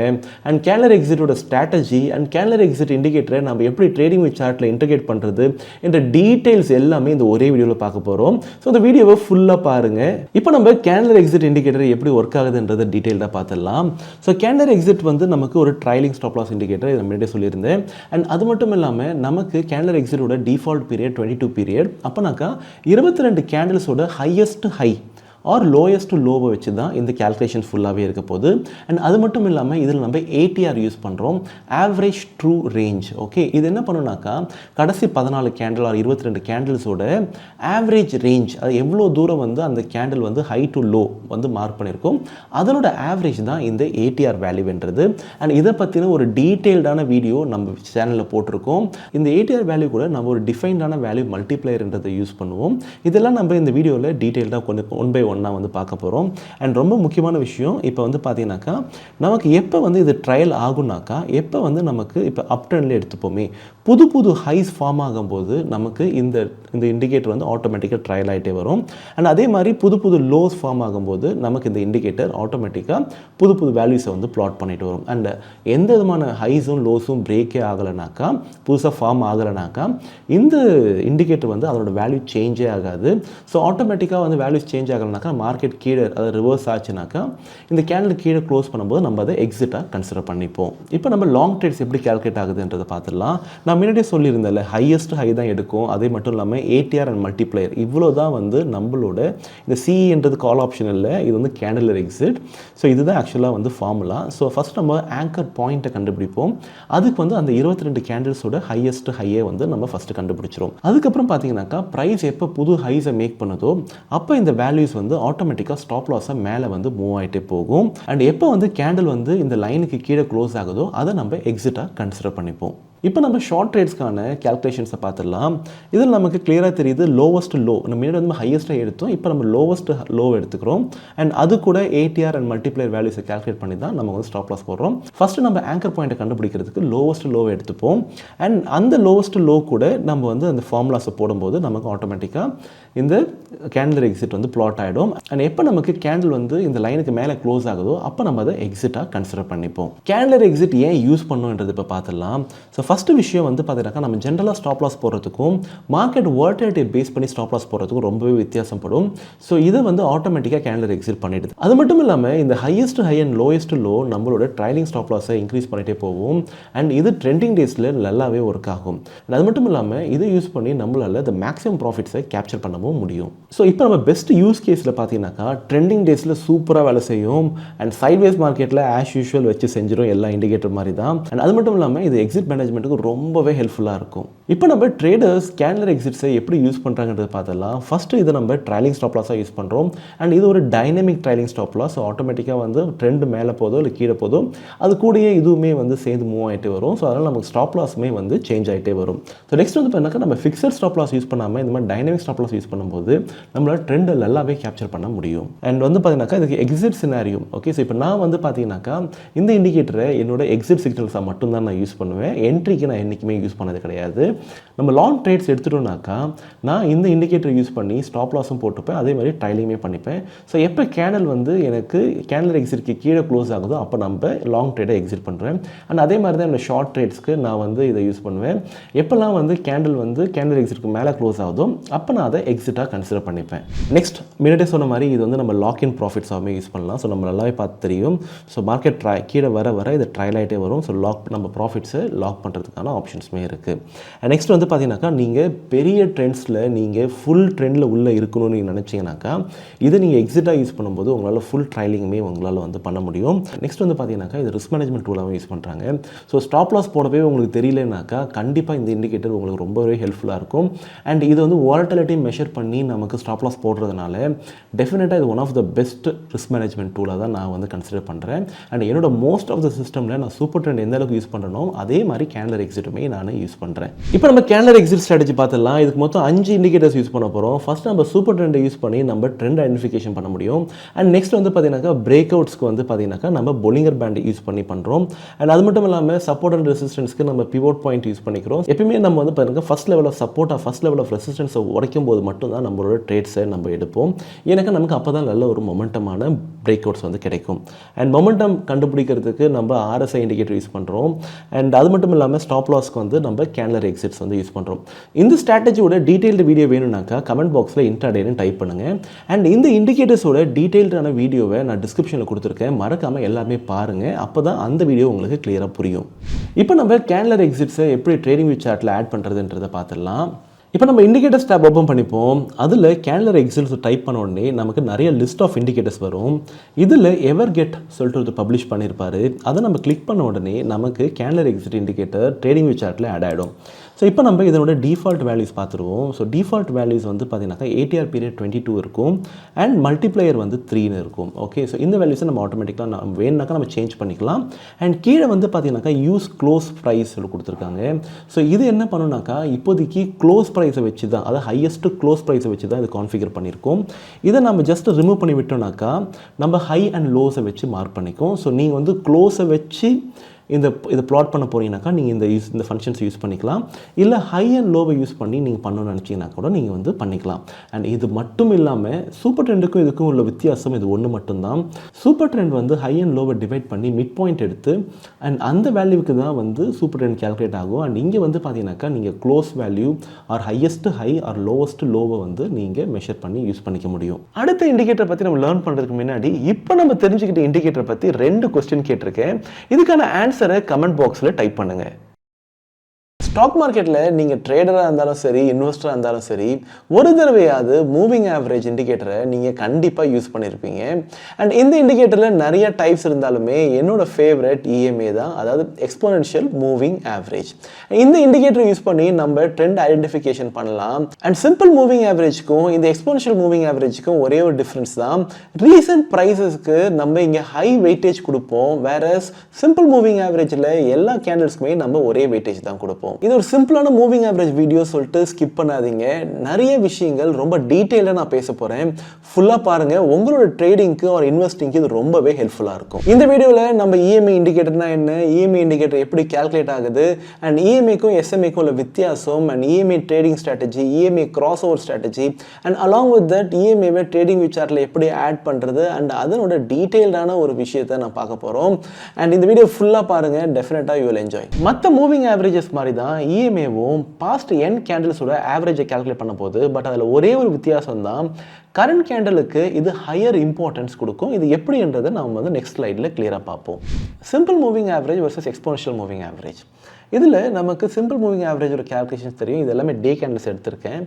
அண்ட் கேண்டிலர் எக்ஸிட்டோட ஸ்ட்ராட்டஜி அண்ட் கேண்டிலர் எக்ஸிட் இண்டிகேட்டரை நம்ம எப்படி ட்ரேடிங் வித் சார்ட்டில் இன்டகிரேட் பண்ணுறது என்ற டீட்டெயில்ஸ் எல்லாமே இந்த ஒரே வீடியோவில் பார்க்க போகிறோம். ஸோ இந்த வீடியோவை ஃபுல்லாக பாருங்கள். இப்போ நம்ம கேண்டிலர் எக்ஸிட் இண்டிகேட்டர் எப்படி ஒர்க் ஆகுதுன்றதை டீட்டெயில்டாக பார்த்துடலாம். ஸோ கேண்டிலர் எக்ஸிட் வந்து நமக்கு ஒரு ட்ரைலிங் ஸ்டாப் லாஸ் இண்டிகேட்டர், இதை முன்னாடியே சொல்லியிருந்தேன். அண்ட் அது மட்டும் இல்லாமல் நமக்கு கேண்டிலர் எக்ஸிட்டோட டிஃபால்ட் பீரியட் 22 பீரியட். அப்போனாக்கா 22 கேண்டில்ஸோட ஹையஸ்ட் ஹை ஆர் லோயஸ்ட் லோவை வச்சு தான் இந்த கேல்குலேஷன் ஃபுல்லாகவே இருக்க போகுது. அண்ட் அது மட்டும் இல்லாமல் இதில் நம்ம ஏடிஆர் யூஸ் பண்ணுறோம், ஆவரேஜ் ட்ரூ ரேஞ்ச். ஓகே, இது என்ன பண்ணுனாக்கா கடைசி 14 கேண்டில் ஆர் 22 கேண்டில்ஸோட ஆவரேஜ் ரேஞ்ச், அது எவ்வளோ தூரம் வந்து அந்த கேண்டில் வந்து ஹை டு லோ வந்து மார்க் பண்ணியிருக்கோம், அதனோட ஆவரேஜ் தான் இந்த ஏடிஆர் வேல்யூன்றது. அண்ட் இதை பற்றின ஒரு டீட்டெயில்டான வீடியோ நம்ம சேனலில் போட்டிருக்கோம். இந்த ஏடிஆர் வேல்யூ கூட நம்ம ஒரு டிஃபைன்டான வேல்யூ மல்டிப்ளையர்ன்றதை யூஸ் பண்ணுவோம். இதெல்லாம் நம்ம இந்த வீடியோவில் டீட்டெயில்டாக கொஞ்சம் ஒன் பை ஒன்றா வந்து பார்க்க போகிறோம். அண்ட் ரொம்ப முக்கியமான விஷயம், இப்போ வந்து பார்த்தீங்கன்னாக்கா நமக்கு எப்போ வந்து இது ட்ரையல் ஆகுனாக்கா எப்போ வந்து நமக்கு இப்போ அப் ட்ரெண்டில் எடுத்துப்போமே புது புது ஹைஸ் ஃபார்ம் ஆகும்போது நமக்கு இந்த இண்டிகேட்டர் வந்து ஆட்டோமேட்டிக்காக ட்ரையல் ஆகிட்டே வரும். அண்ட் அதே மாதிரி புது புது லோஸ் ஃபார்ம் ஆகும்போது நமக்கு இந்த இண்டிகேட்டர் ஆட்டோமேட்டிக்காக புது புது வேல்யூஸை வந்து பிளாட் பண்ணிட்டு வரும். அண்ட் எந்த விதமான ஹைஸும் லோஸும் பிரேக்கே ஆகலைனாக்கா, புதுசாக ஃபார்ம் ஆகலைனாக்கா இந்த இண்டிகேட்டர் வந்து அதோட வேல்யூ சேஞ்சே ஆகாது. ஸோ ஆட்டோமேட்டிக்காக வந்து வேல்யூஸ் சேஞ்ச் ஆகலைனாக்கா மார்க்கெட் கீழே அது ரிவர்ஸ் ஆச்சுனாக்கா இந்த கேண்டில் கீழே க்ளோஸ் பண்ணும்போது நம்ம அதை எக்ஸிட்டாக கன்சிடர் பண்ணிப்போம். இப்போ நம்ம லாங் ட்ரேட்ஸ் எப்படி கால்குலேட் ஆகுதுன்றதை பார்த்துடலாம். நான் நான் முன்னாடியே சொல்லியிருந்தேன்ல, ஹையஸ்ட் ஹை தான் எடுக்கும். அதே மட்டும் இல்லாமல் ஏடிஆர் அண்ட் மல்டிப்ளையர் இவ்வளோ தான் வந்து நம்மளோட இந்த சிஇன்றது கால் ஆப்ஷன் இல்லை, இது வந்து கேண்டலர் எக்ஸிட். ஸோ இதுதான் ஆக்சுவலாக வந்து ஃபார்முலா. ஸோ ஃபஸ்ட் நம்ம ஆங்கர் பாயிண்ட்டை கண்டுபிடிப்போம். அதுக்கு வந்து அந்த 22 கேண்டில்ஸோட ஹையஸ்ட் ஹையை வந்து நம்ம ஃபஸ்ட்டு கண்டுபிடிச்சிரும். அதுக்கப்புறம் பார்த்தீங்கன்னாக்கா ப்ரைஸ் எப்போ புது ஹைஸை மேக் பண்ணுதோ அப்போ இந்த வேல்யூஸ் வந்து ஆட்டோமேட்டிக்காக ஸ்டாப் லாஸை மேலே வந்து மூவ் ஆகிட்டே போகும். அண்ட் எப்போ வந்து கேண்டில் வந்து இந்த லைனுக்கு கீழே க்ளோஸ் ஆகுதோ அதை நம்ம எக்ஸிட்டாக கன்சிடர் பண்ணிப்போம். இப்போ நம்ம ஷார்ட் ட்ரேட்ஸ்க்கான கேல்குலேஷன்ஸை பார்த்துடலாம். இதில் நமக்கு கிளியராக தெரியுது லோவஸ்ட் லோ, நம்ம முன்னாடி வந்து ஹையஸ்ட்டாக எடுத்தோம், இப்போ நம்ம லோவஸ்ட் லோ எடுத்துக்கிறோம். அண்ட் அது கூட ஏடிஆர் அண்ட் மல்டிப்ளையர் வேல்யூஸை கால்குலேட் பண்ணி தான் நம்ம வந்து ஸ்டாப் லாஸ் போடுறோம். ஃபஸ்ட்டு நம்ம ஆங்கர் பாயிண்ட்டை கண்டுபிடிக்கிறதுக்கு லோவஸ்ட் லோவை எடுத்துப்போம். அண்ட் அந்த லோவஸ்ட் லோ கூட நம்ம வந்து அந்த ஃபார்முலாஸை போடும்போது நமக்கு ஆட்டோமேட்டிக்காக இந்த கேண்டில் எக்ஸிட் வந்து பிளாட் ஆகிடும். அண்ட் எப்போ நமக்கு கேண்டில் வந்து இந்த லைனுக்கு மேலே க்ளோஸ் ஆகுதோ அப்போ நம்ம அதை எக்ஸிட்டாக கன்சிடர் பண்ணிப்போம். கேண்டில் எக்ஸிட் ஏன் யூஸ் பண்ணுன்றது இப்போ பார்த்துடலாம். ஸோ ஃபஸ்ட்டு விஷயம் வந்து பார்த்தீங்கன்னாக்கா நம்ம ஜென்ரலாக ஸ்டாப் லாஸ் போடுறதுக்கும் மார்க்கெட் வாலட்டிலிட்டியை பேஸ் பண்ணி ஸ்டாப் லாஸ் போடுறதுக்கும் ரொம்பவே வித்தியாசப்படும். ஸோ இதை வந்து ஆட்டோமேட்டிக்காக கேண்டில் எக்ஸிட் பண்ணிடுது. அது மட்டும் இல்லாமல் இந்த highest high and lowest low நம்மளோட ட்ரைலிங் ஸ்டாப் லாஸை இன்க்ரீஸ் பண்ணிகிட்டே போகும். அண்ட் இது ட்ரெண்டிங் டேஸில் நல்லாவே ஒர்க் ஆகும். அது மட்டும் இல்லாமல் இதை யூஸ் பண்ணி நம்மளால் இந்த மேக்ஸிமம் ப்ராஃபிட்ஸை கேப்சர் பண்ணவும் முடியும். ஸோ இப்போ நம்ம பெஸ்ட் யூஸ் கேஸில் பார்த்தீங்கன்னாக்கா ட்ரெண்டிங் டேஸில் சூப்பராக வேலை செய்யும். அண்ட் சைட்வேஸ் மார்க்கெட்டில் ஆஸ் யூஷுவல் வச்சு செஞ்சிடும் எல்லா இண்டிகேட்டர் மாதிரி தான். அண்ட் அது மட்டும் இல்லாமல் இது எக்ஸிட் மேனேஜ்மெண்ட்டுக்கு ரொம்பவே ஹெல்ப்ஃபுல்லாக இருக்கும். இப்போ நம்ம ட்ரேடர்ஸ் கேண்டில் எக்ஸிட்ஸை எப்படி யூஸ் பண்ணுறாங்கன்றது பார்த்தலாம். ஃபஸ்ட்டு இதை நம்ம ட்ரைலிங் ஸ்டாப் லாஸாக யூஸ் பண்ணுறோம். அண்ட் இது ஒரு டைனமிக் ட்ரைலிங் ஸ்டாப் லாஸ். ஆட்டோமேட்டிக்காக வந்து ட்ரெண்ட் மேலே போதோ இல்லை கீழே போதோ அது கூடயே இதுவுமே வந்து சேர்ந்து மூவ் ஆகிட்டே வரும். ஸோ அதனால் நமக்கு ஸ்டாப் லாஸுமே வந்து சேஞ்ச் ஆகிட்டே வரும். ஸோ நெக்ஸ்ட் வந்து பார்த்தீங்கன்னா நம்ம ஃபிக்ஸட் ஸ்டாப் லாஸ் யூஸ் பண்ணாமல் இந்த மாதிரி டைனமிக் ஸ்டாப் லாஸ் யூஸ் பண்ணும்போது நம்மளால் ட்ரெண்டை நல்லாவே கேப்சர் பண்ண முடியும். அண்ட் வந்து பார்த்தீங்கன்னாக்கா இதுக்கு எக்ஸிட் சினாரியும் ஓகே. ஸோ இப்போ நான் வந்து பார்த்தீங்கன்னாக்கா இந்த இண்டிகேட்டரை என்னோட எக்ஸிட் சிக்னல்ஸாக மட்டும்தான் நான் யூஸ் பண்ணுவேன். என்ட்ரிக்கு நான் என்றைக்குமே யூஸ் பண்ணது கிடையாது. நம்ம லாங் ட்ரேட்ஸ் எடுத்துட்டோம்னாக்கா நான் இந்த இண்டிகேட்டர் யூஸ் பண்ணி ஸ்டாப் லாஸும் போட்டுப்பேன், அதே மாதிரி ட்ரைலிங்குமே பண்ணிப்பேன். ஸோ எப்போ கேண்டில் வந்து எனக்கு கேண்டில் எக்ஸிட்க்கு கீழே க்ளோஸ் ஆகுதோ அப்போ நம்ம லாங் ட்ரேடை எக்ஸிட் பண்ணுறேன். அண்ட் அதே மாதிரி தான் என்னோட ஷார்ட் ட்ரேட்ஸ்க்கு நான் வந்து இதை யூஸ் பண்ணுவேன். எப்போல்லாம் வந்து கேண்டில் எக்ஸிட்க்கு மேலே க்ளோஸ் ஆகுதோ அப்போ நான் அதை எக்ஸிட்டாக கன்சிடர் பண்ணிப்பேன். நெக்ஸ்ட் முன்னாடியே சொன்ன மாதிரி இது வந்து நம்ம லாக் இன் ப்ராஃபிட்ஸாகவே யூஸ் பண்ணலாம். ஸோ நம்ம நல்லாவே பார்த்து தெரியும். ஸோ மார்க்கெட் கீழே வர இது ட்ரையல் ஆகிட்டே வரும். ஸோ நம்ம ப்ராஃபிட்ஸை லாக் பண்ணுறதுக்கான ஆப்ஷன்ஸுமே இருக்குது. அண்ட் நெக்ஸ்ட் வந்து பார்த்தீங்கன்னாக்கா நீங்கள் பெரிய ட்ரெண்ட்ஸில் நீங்கள் ஃபுல் ட்ரெண்டில் உள்ளே இருக்கணும்னு நீங்கள் நினச்சிங்கனாக்கா இதை நீங்கள் எக்ஸிட்டாக யூஸ் பண்ணும்போது உங்களால் ஃபுல் ட்ரைலிங்குமே உங்களால் வந்து பண்ண முடியும். நெக்ஸ்ட் வந்து பார்த்தீங்கன்னாக்கா இது ரிஸ்க் மேனேஜ்மெண்ட் டூலாகவும் யூஸ் பண்ணுறாங்க. ஸோ ஸ்டாப் லாஸ் போடவே உங்களுக்கு தெரியலனாக்கா கண்டிப்பாக இந்த இண்டிகேட்டர் உங்களுக்கு ரொம்பவே ஹெல்ப்ஃபுல்லாக இருக்கும். அண்ட் இது வந்து வாலட்டிலிட்டி மெஷர் பண்ணி நமக்கு ஸ்டாப் லாஸ் போடுறதுனால டெஃபினட்டாக இது one of the best risk management டூலாக தான் நான் வந்து கன்சிடர் பண்ணுறேன். அண்ட் என்னோட மோஸ்ட் ஆஃப் த சிஸ்டமில் நான் சூப்பர் ட்ரெண்ட் எந்த அளவுக்கு யூஸ் பண்ணுறனோ அதே மாதிரி கேண்டில் எக்ஸிட்டுமே நான் யூஸ் பண்ணுறேன். இப்போ நம்ம கேண்டில் எக்ஸிட் ஸ்ட்ராட்டஜி பார்த்துலாம். இதுக்கு மொத்தம் 5 இண்டிகேட்டர்ஸ் யூஸ் பண்ண போகிறோம். ஃபர்ஸ்ட் நம்ம சூப்பர் ட்ரெண்டை யூஸ் பண்ணி நம்ம ட்ரெண்ட் ஐடென்டிஃபிகேஷன் பண்ண முடியும். அண்ட் நெக்ஸ்ட் வந்து பார்த்தீங்கன்னாக்கா பிரேக் அவுட்ஸ்க்கு வந்து பார்த்தீங்கன்னாக்கா நம்ம பொலிங்கர் பேண்ட் யூஸ் பண்ணி பண்ணுறோம். அண்ட் அது மட்டும் இல்லாமல் சப்போர்ட் அண்ட் ரெசிஸ்டன்ஸ்க்கு நம்ம பிவோட் பாயிண்ட் யூஸ் பண்ணிக்கிறோம். எப்பயுமே நம்ம வந்து பார்த்தீங்கன்னா ஃபர்ஸ்ட் லெவல் ஆஃப் சப்போர்ட்டாக ஃபர்ஸ்ட் லெவல் ஆஃப் ரெசிஸ்டன்ஸை உடைக்கும் போது மட்டும் தான் நம்மளோட ட்ரேட்ஸை நம்ம எடுப்போம். எனக்கு நமக்கு அப்போ தான் நல்ல ஒரு மொமெண்டமான பிரேக் அவுட்ஸ் வந்து கிடைக்கும். அண்ட் மொமெண்டம் கண்டுபிடிக்கிறதுக்கு நம்ம RSI இண்டிகேட்டர் யூஸ் பண்ணுறோம். அண்ட் அது மட்டும் இல்லாமல் ஸ்டாப் லாஸ்க்கு வந்து நம்ம கேண்டில் எக்ஸிட்ஸ் வந்து யூஸ் பண்ணுறோம். இந்த ஸ்ட்ராட்டஜியோட டீட்டெயில்டு வீடியோ வேணும்னாக்கா கமெண்ட் பாக்ஸில் இன்ட்ராடேன்னு டைப் பண்ணுங்கள். அண்ட் இந்த இண்டிகேட்டர்ஸோட டீட்டெயில்டான வீடியோவை நான் டிஸ்கிரிப்ஷனில் கொடுத்துருக்கேன். மறக்காமல் எல்லாமே பாருங்கள். அப்போ தான் அந்த வீடியோ உங்களுக்கு கிளியராக புரியும். இப்போ நம்ம கேண்டில் எக்ஸிட்ஸை எப்படி ட்ரேடிங் வியூ சார்ட்டில் ஆட் பண்ணுறதுன்றதை பார்த்துடலாம். இப்போ நம்ம இண்டிகேட்டர்ஸ் டேப் ஓப்பன் பண்ணிப்போம். அதில் கேண்டில் எக்ஸிட்ஸ் டைப் பண்ண உடனே நமக்கு நிறைய லிஸ்ட் ஆஃப் இண்டிகேட்டர்ஸ் வரும். இதில் எவர்கெட் சொல்லிட்டு ஒரு பப்ளிஷ் பண்ணியிருப்பார். அதை நம்ம கிளிக் பண்ண உடனே நமக்கு candle exit indicator trading view சார்ட்டில் ஆட் ஆகிடும். ஸோ இப்போ நம்ம இதனோட டிஃபால்ட் வேல்யூஸ் பார்த்துருவோம். ஸோ டிஃபால்ட் வேல்யூஸ் வந்து பார்த்தீங்கன்னாக்கா ATR பீரியட் 22 இருக்கும் அண்ட் மல்டிப்ளையர் வந்து 3ன்னு இருக்கும். ஓகே, ஸோ இந்த வேல்யூஸை நம்ம ஆட்டோமேட்டிக்காக நம்ம வேணுனாக்கா நம்ம சேஞ்ச் பண்ணிக்கலாம். அண்ட் கீழே வந்து பார்த்தீங்கன்னாக்கா யூஸ் க்ளோஸ் ப்ரைஸ் கொடுத்துருக்காங்க. ஸோ இது என்ன பண்ணுனாக்கா இப்போதைக்கு க்ளோஸ் ப்ரைஸை வச்சு தான், அதாவது ஹையஸ்ட்டு க்ளோஸ் ப்ரைஸை வச்சு தான் இது கான்ஃபிகர் பண்ணியிருக்கோம். இதை நம்ம ஜஸ்ட் ரிமூவ் பண்ணி விட்டோம்னாக்கா நம்ம ஹை அண்ட் லோஸை வச்சு மார்க் பண்ணிக்கும். ஸோ நீங்கள் வந்து க்ளோஸை வச்சு இதை ப்ளாட் பண்ண போகிறீங்கனாக்கா நீங்கள் இந்த ஃபங்க்ஷன்ஸ் யூஸ் பண்ணிக்கலாம். இல்லை ஹை அண்ட் லோவை யூஸ் பண்ணி நீங்கள் பண்ணணும்னு நினச்சிங்கன்னா கூட நீங்கள் வந்து பண்ணிக்கலாம். அண்ட் இது மட்டும் இல்லாமல் சூப்பர் ட்ரெண்டுக்கும் இதுக்கும் உள்ள வித்தியாசம் இது ஒன்று மட்டும்தான். சூப்பர் ட்ரெண்ட் வந்து ஹை அண்ட் லோவை டிவைட் பண்ணி மிட் பாயிண்ட் எடுத்து அண்ட் அந்த வேல்யூவுக்கு தான் வந்து சூப்பர் ட்ரெண்ட் கேல்குலேட் ஆகும். அண்ட் இங்கே வந்து பார்த்தீங்கன்னாக்கா நீங்கள் close value or highest high or lowest லோவை வந்து நீங்கள் மெஷர் பண்ணி யூஸ் பண்ணிக்க முடியும். அடுத்த இண்டிகேட்டர் பற்றி நம்ம லேர்ன் பண்ணுறதுக்கு முன்னாடி இப்போ நம்ம தெரிஞ்சுக்கிட்ட இண்டிகேட்டர் பற்றி 2 கொஸ்டின் கேட்டிருக்கேன். இதுக்கான ஆன்சரை கமெண்ட் பாக்ஸில் டைப் பண்ணுங்க. ஸ்டாக் மார்க்கெட்டில் நீங்கள் ட்ரேடராக இருந்தாலும் சரி, இன்வெஸ்டராக இருந்தாலும் சரி, ஒரு தடவையாவது மூவிங் ஆவரேஜ் இண்டிகேட்டரை நீங்கள் கண்டிப்பாக யூஸ் பண்ணியிருப்பீங்க. அண்ட் இந்த இண்டிகேட்டரில் நிறைய டைப்ஸ் இருந்தாலுமே என்னோட ஃபேவரட் இஎம்ஏ தான், அதாவது எக்ஸ்போனென்ஷியல் மூவிங் ஆவரேஜ். இந்த இண்டிகேட்டரை யூஸ் பண்ணி நம்ம ட்ரெண்ட் ஐடென்டிஃபிகேஷன் பண்ணலாம். அண்ட் சிம்பிள் மூவிங் ஆவரேஜ்க்கும் இந்த எக்ஸ்போனென்ஷியல் மூவிங் ஆவரேஜ்க்கும் ஒரே ஒரு டிஃப்ரென்ஸ் தான், ரீசன்ட் ப்ரைஸஸ்க்கு நம்ம இங்கே ஹை வெயிட்டேஜ் கொடுப்போம், வேற சிம்பிள் மூவிங் ஆவரேஜில் எல்லா கேண்டில்ஸ்க்குமே நம்ம ஒரே வெயிட்டேஜ் தான் கொடுப்போம். இது ஒரு சிம்பிளான மூவிங் ஆவரேஜ் வீடியோ சொல்லிட்டு ஸ்கிப் பண்ணாதீங்க. நிறைய விஷயங்கள் ரொம்ப டீட்டெயிலாக நான் பேச போகிறேன். ஃபுல்லாக பாருங்கள். உங்களோட ட்ரேடிங்க்கு ஒரு இன்வெஸ்டிங்க்கு இது ரொம்பவே ஹெல்ப்ஃபுல்லாக இருக்கும். இந்த வீடியோவில் நம்ம இஎம்ஐ இண்டிகேட்டர்னா என்ன, இஎம்ஐ இண்டிகேட்டர் எப்படி கால்குலேட் ஆகுது, அண்ட் இஎம்ஐக்கும் எஸ்எம்ஐக்கும் உள்ள வித்தியாசம், and EMI trading strategy, EMI cross over strategy, and along with that இஎம்ஐவை ட்ரேடிங் விச் சார்ட்டில் எப்படி ஆட் பண்ணுறது, அண்ட் அதனோட டீட்டெயில்டான ஒரு விஷயத்தை நான் பார்க்க போகிறோம். அண்ட் இந்த வீடியோ ஃபுல்லாக பாருங்கள், டெஃபினட்டாக யூ வில் என்ஜாய். மற்ற மூவிங் ஆவரேஜஸ் மாதிரி தான் இஎம்ஏவும் பாஸ்ட் என் கேண்டில்ஸோட ஆவரேஜை கால்குலேட் பண்ண போகுது. பட் அதில் ஒரே ஒரு வித்தியாசம் தான், கரண்ட் கேண்டலுக்கு இது ஹையர் இம்பார்ட்டன்ஸ் கொடுக்கும். இது எப்படின்றதை நம்ம வந்து நெக்ஸ்ட் ஸ்லைடில் கிளியராக பார்ப்போம். Simple moving average versus exponential moving average. இதில் நமக்கு சிம்பிள் மூவிங் ஆவரேஜோட கேல்குலேஷன்ஸ் தெரியும். இது எல்லாமே டே கேண்டில்ஸ் எடுத்திருக்கேன்.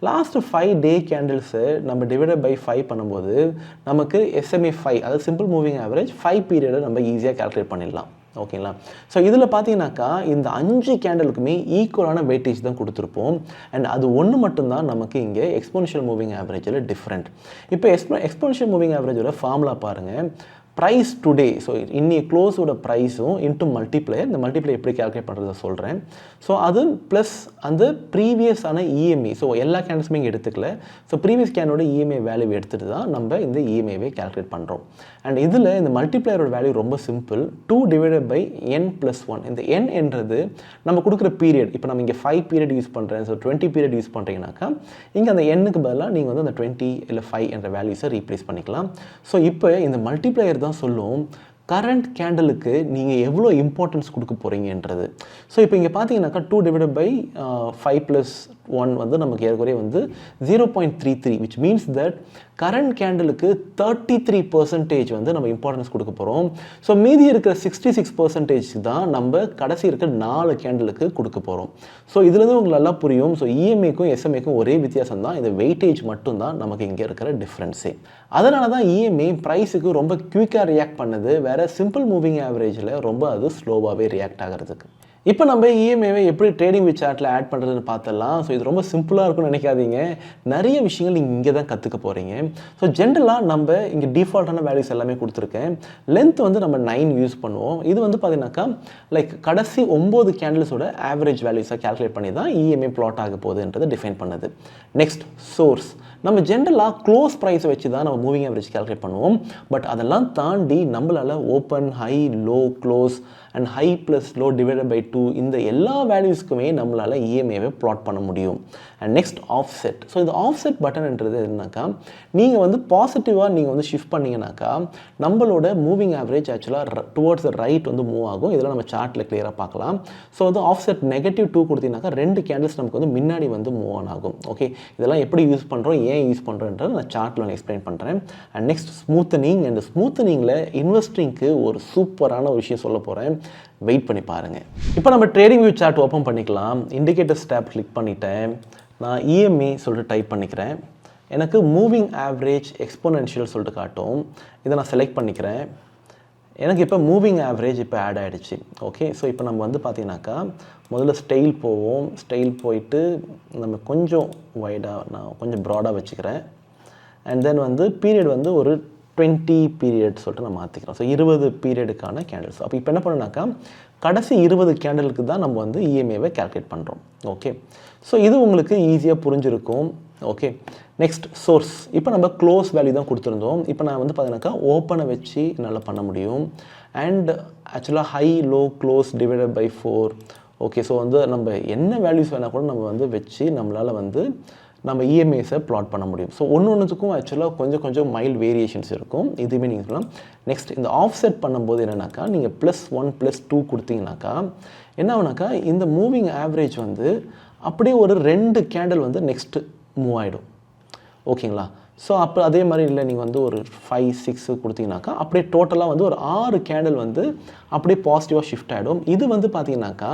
லாஸ்ட் 5 டே கேண்டில்ஸை நம்ம டிவைடட் பை 5 பண்ணும்போது நமக்கு எஸ்எம்ஏ 5, அதாவது சிம்பிள் மூவிங் ஆவரேஜ் 5 பீரியடை நம்ம ஈஸியாக கால்குலேட் பண்ணிடலாம். ஓகேங்களா? ஸோ இதில் பார்த்தீங்கன்னாக்கா இந்த 5 கேண்டலுக்குமே ஈக்குவலான வெயிட்டேஜ் தான் கொடுத்துருப்போம். அண்ட் அது ஒன்று மட்டும்தான் நமக்கு இங்கே எக்ஸ்போனென்ஷியல் மூவிங் ஆவரேஜில் டிஃப்ரெண்ட். இப்போ எக்ஸ்போனென்ஷியல் மூவிங் ஆவரேஜோட ஃபார்முலா பாருங்கள். ப்ரைஸ் டுடே, ஸோ இன்னைக்கு க்ளோஸோட ப்ரைஸும் இன்ட்டு மல்டிப்ளையர், இந்த மல்டிப்ளை எப்படி கால்குலேட் பண்ணுறதை சொல்கிறேன். ஸோ அது ப்ளஸ் அந்த ப்ரீவியஸான இஎம்ஐ, ஸோ எல்லா கேண்டில்ஸுமே இங்கே எடுத்துக்கல, ஸோ ப்ரீவியஸ் கேண்டோட இஎம்ஐ வேல்யூ எடுத்துகிட்டு தான் நம்ம இந்த இஎம்ஐவே கால்குலேட் பண்ணுறோம். அண்ட் இதில் இந்த மல்டிப்ளையரோட வேல்யூ ரொம்ப சிம்பிள், 2 டிவைடட் பை n+1. இந்த n என்றது நம்ம கொடுக்குற பீரியட். இப்போ நம்ம இங்கே 5 பீரியட் யூஸ் பண்ணுறேன், ஸோ 20 பீரியட் யூஸ் பண்ணுறீங்கன்னாக்கா இங்கே அந்த n-க்கு பதிலாக நீங்கள் வந்து அந்த 20 இல்லை 5 என்ற வேல்யூஸை ரீப்ளேஸ் பண்ணிக்கலாம். ஸோ இப்போ இந்த மல்டிப்ளையர் தான் சொல்லும் கரண்ட் கேண்டலுக்கு நீங்கள் எவ்வளோ இம்பார்ட்டன்ஸ் கொடுக்க போகிறீங்கன்றது. ஸோ இப்போ இங்கே பார்த்தீங்கன்னாக்கா 2 டிவைடட் பை 5+1 வந்து நமக்கு ஏற்கனவே வந்து 0.33, விச் மீன்ஸ் தட் கரண்ட் கேண்டலுக்கு 33% வந்து நம்ம இம்பார்ட்டன்ஸ் கொடுக்க போகிறோம். ஸோ மீதி இருக்கிற 66% தான் நம்ம கடைசி இருக்கிற 4 கேண்டலுக்கு கொடுக்க போகிறோம். ஸோ இதுலேருந்து உங்களுக்கு நல்லா புரியும். ஸோ இஎம்ஐக்கும் எஸ்எம்ஐக்கும் ஒரே வித்தியாசம் தான், இந்த வெயிட்டேஜ் மட்டும்தான் நமக்கு இங்கே இருக்கிற டிஃப்ரென்ஸே. அதனால தான் இஎம்ஐ ப்ரைஸுக்கு ரொம்ப குயிக்காக ரியாக்ட் பண்ணுது, வேறு சிம்பிள் மூவிங் ஆவரேஜில் ரொம்ப அது ஸ்லோவாகவே ரியாக்ட் ஆகிறதுக்கு. இப்போ நம்ம இஎம்ஐவை எப்படி ட்ரேடிங் வித் சார்ட்டில் ஆட் பண்ணுறதுன்னு பார்த்துடலாம். ஸோ இது ரொம்ப சிம்பிளாக இருக்கும்னு நினைக்காதீங்க, நிறைய விஷயங்கள் நீங்கள் இங்கே தான் கற்றுக்க போகிறீங்க. ஸோ ஜென்ரலாக நம்ம இங்கே டிஃபால்ட்டான வேல்யூஸ் எல்லாமே கொடுத்துருக்கேன். லென்த் வந்து நம்ம 9 யூஸ் பண்ணுவோம். இது வந்து பார்த்தீங்கன்னாக்கா லைக் கடைசி 9 கேண்டில்ஸோட ஆவரேஜ் வேல்யூஸை கால்குலேட் பண்ணி தான் இஎம்ஐ பிளாட் ஆக போகுதுன்றதை டிஃபைன் பண்ணுது. Next source. நம்ம ஜென்ரலாக க்ளோஸ் ப்ரைஸை வச்சு தான் நம்ம மூவிங் ஆவரேஜ் கால்குலேட் பண்ணுவோம். பட் அதெல்லாம் தாண்டி நம்மளால் open, high, low, close and high plus low divided by 2 இந்த எல்லா வேல்யூஸ்க்குமே நம்மளால் இஎம்ஐவை ப்ளாட் பண்ண முடியும். And next offset. ஸோ இந்த ஆஃப்செட் பட்டன்ன்றது என்னன்னாக்கா, நீங்கள் வந்து பாசிட்டிவாக நீங்கள் வந்து ஷிஃப்ட் பண்ணிங்கனாக்கா நம்மளோட மூவிங் ஆவரேஜ் ஆக்சுவலாக டுவர்ட்ஸ் த ரைட் வந்து மூவ் ஆகும். இதெல்லாம் நம்ம சார்ட்டில் கிளியராக பார்க்கலாம். ஸோ வந்து ஆஃப்செட் -2 கொடுத்தீங்கன்னாக்கா 2 கேண்டில்ஸ் நமக்கு வந்து முன்னாடி வந்து மூவ் ஆன் ஆகும். ஓகே, இதெல்லாம் எப்படி யூஸ் பண்ணுறோம், ஏன் யூஸ் பண்ணுறோன்றதை நான் சார்ட்டில் நான் எக்ஸ்பிளைன் பண்ணுறேன். And next smoothening. அண்ட் ஸ்மூத்தனிங்கில் இன்வெஸ்டிங்க்கு ஒரு சூப்பரான ஒரு விஷயம் சொல்ல போகிறேன், வெயிட் பண்ணி பாருங்கள். இப்போ நம்ம ட்ரேடிங் வியூ சார்ட் ஓப்பன் பண்ணிக்கலாம். இண்டிகேட்டர்ஸ் டேப் கிளிக் பண்ணிட்டேன். நான் இஎம்ஐ சொல்லிட்டு டைப் பண்ணிக்கிறேன். எனக்கு மூவிங் ஆவரேஜ் எக்ஸ்போனென்ஷியல் சொல்லிட்டு காட்டும். இதை நான் செலக்ட் பண்ணிக்கிறேன். எனக்கு இப்போ மூவிங் ஆவரேஜ் இப்போ ஆட் ஆகிடுச்சு. ஓகே, ஸோ இப்போ நம்ம வந்து பார்த்தீங்கன்னாக்கா முதல்ல ஸ்டைல் போவோம். ஸ்டைல் போயிட்டு நம்ம கொஞ்சம் வைடாக, நான் கொஞ்சம் ப்ராடாக வச்சுக்கிறேன். அண்ட் தென் வந்து பீரியட் வந்து ஒரு 20 பீரியட் சொல்லிட்டு நான் மாற்றிக்கிறோம். So 20 பீரியடுக்கான candles. அப்போ இப்போ என்ன பண்ணோம்னாக்கா கடைசி 20 கேண்டிலுக்கு தான் நம்ம வந்து இஎம்ஐவை கால்குலேட் பண்ணுறோம். ஓகே, ஸோ இது உங்களுக்கு ஈஸியாக புரிஞ்சிருக்கும். Okay, next source. இப்போ நம்ம க்ளோஸ் வேல்யூ தான் கொடுத்துருந்தோம். இப்போ நான் வந்து பார்த்தீங்கன்னாக்கா ஓப்பனை வச்சு என்னால் பண்ண முடியும். அண்ட் ஆக்சுவலாக high, low, close divided by 4. Okay, so வந்து நம்ம என்ன வேல்யூஸ் வேணால் கூட நம்ம வந்து வச்சு நம்மளால் வந்து நம்ம இஎம்ஐஸை ப்ளாட் பண்ண முடியும். ஸோ ஒன்றுத்துக்கும் ஆக்சுவலாக கொஞ்சம் மைல்டு வேரியேஷன்ஸ் இருக்கும். இதுவுமே நீங்கள் சொல்லலாம். நெக்ஸ்ட் இந்த ஆஃப்செட் பண்ணும்போது என்னன்னாக்கா நீங்கள் +1 +2 கொடுத்தீங்கன்னாக்கா என்ன ஆகுனாக்கா இந்த மூவிங் ஆவரேஜ் வந்து அப்படியே ஒரு 2 கேண்டில் வந்து நெக்ஸ்ட்டு மூவ் ஆகிடும். ஓகேங்களா? ஸோ அப்போ அதே மாதிரி இல்லை நீங்கள் வந்து ஒரு 5-6 கொடுத்தீங்கன்னாக்கா அப்படியே டோட்டலாக வந்து ஒரு 6 கேண்டில் வந்து அப்படியே பாசிட்டிவாக ஷிஃப்ட் ஆகிடும். இது வந்து பார்த்தீங்கன்னாக்கா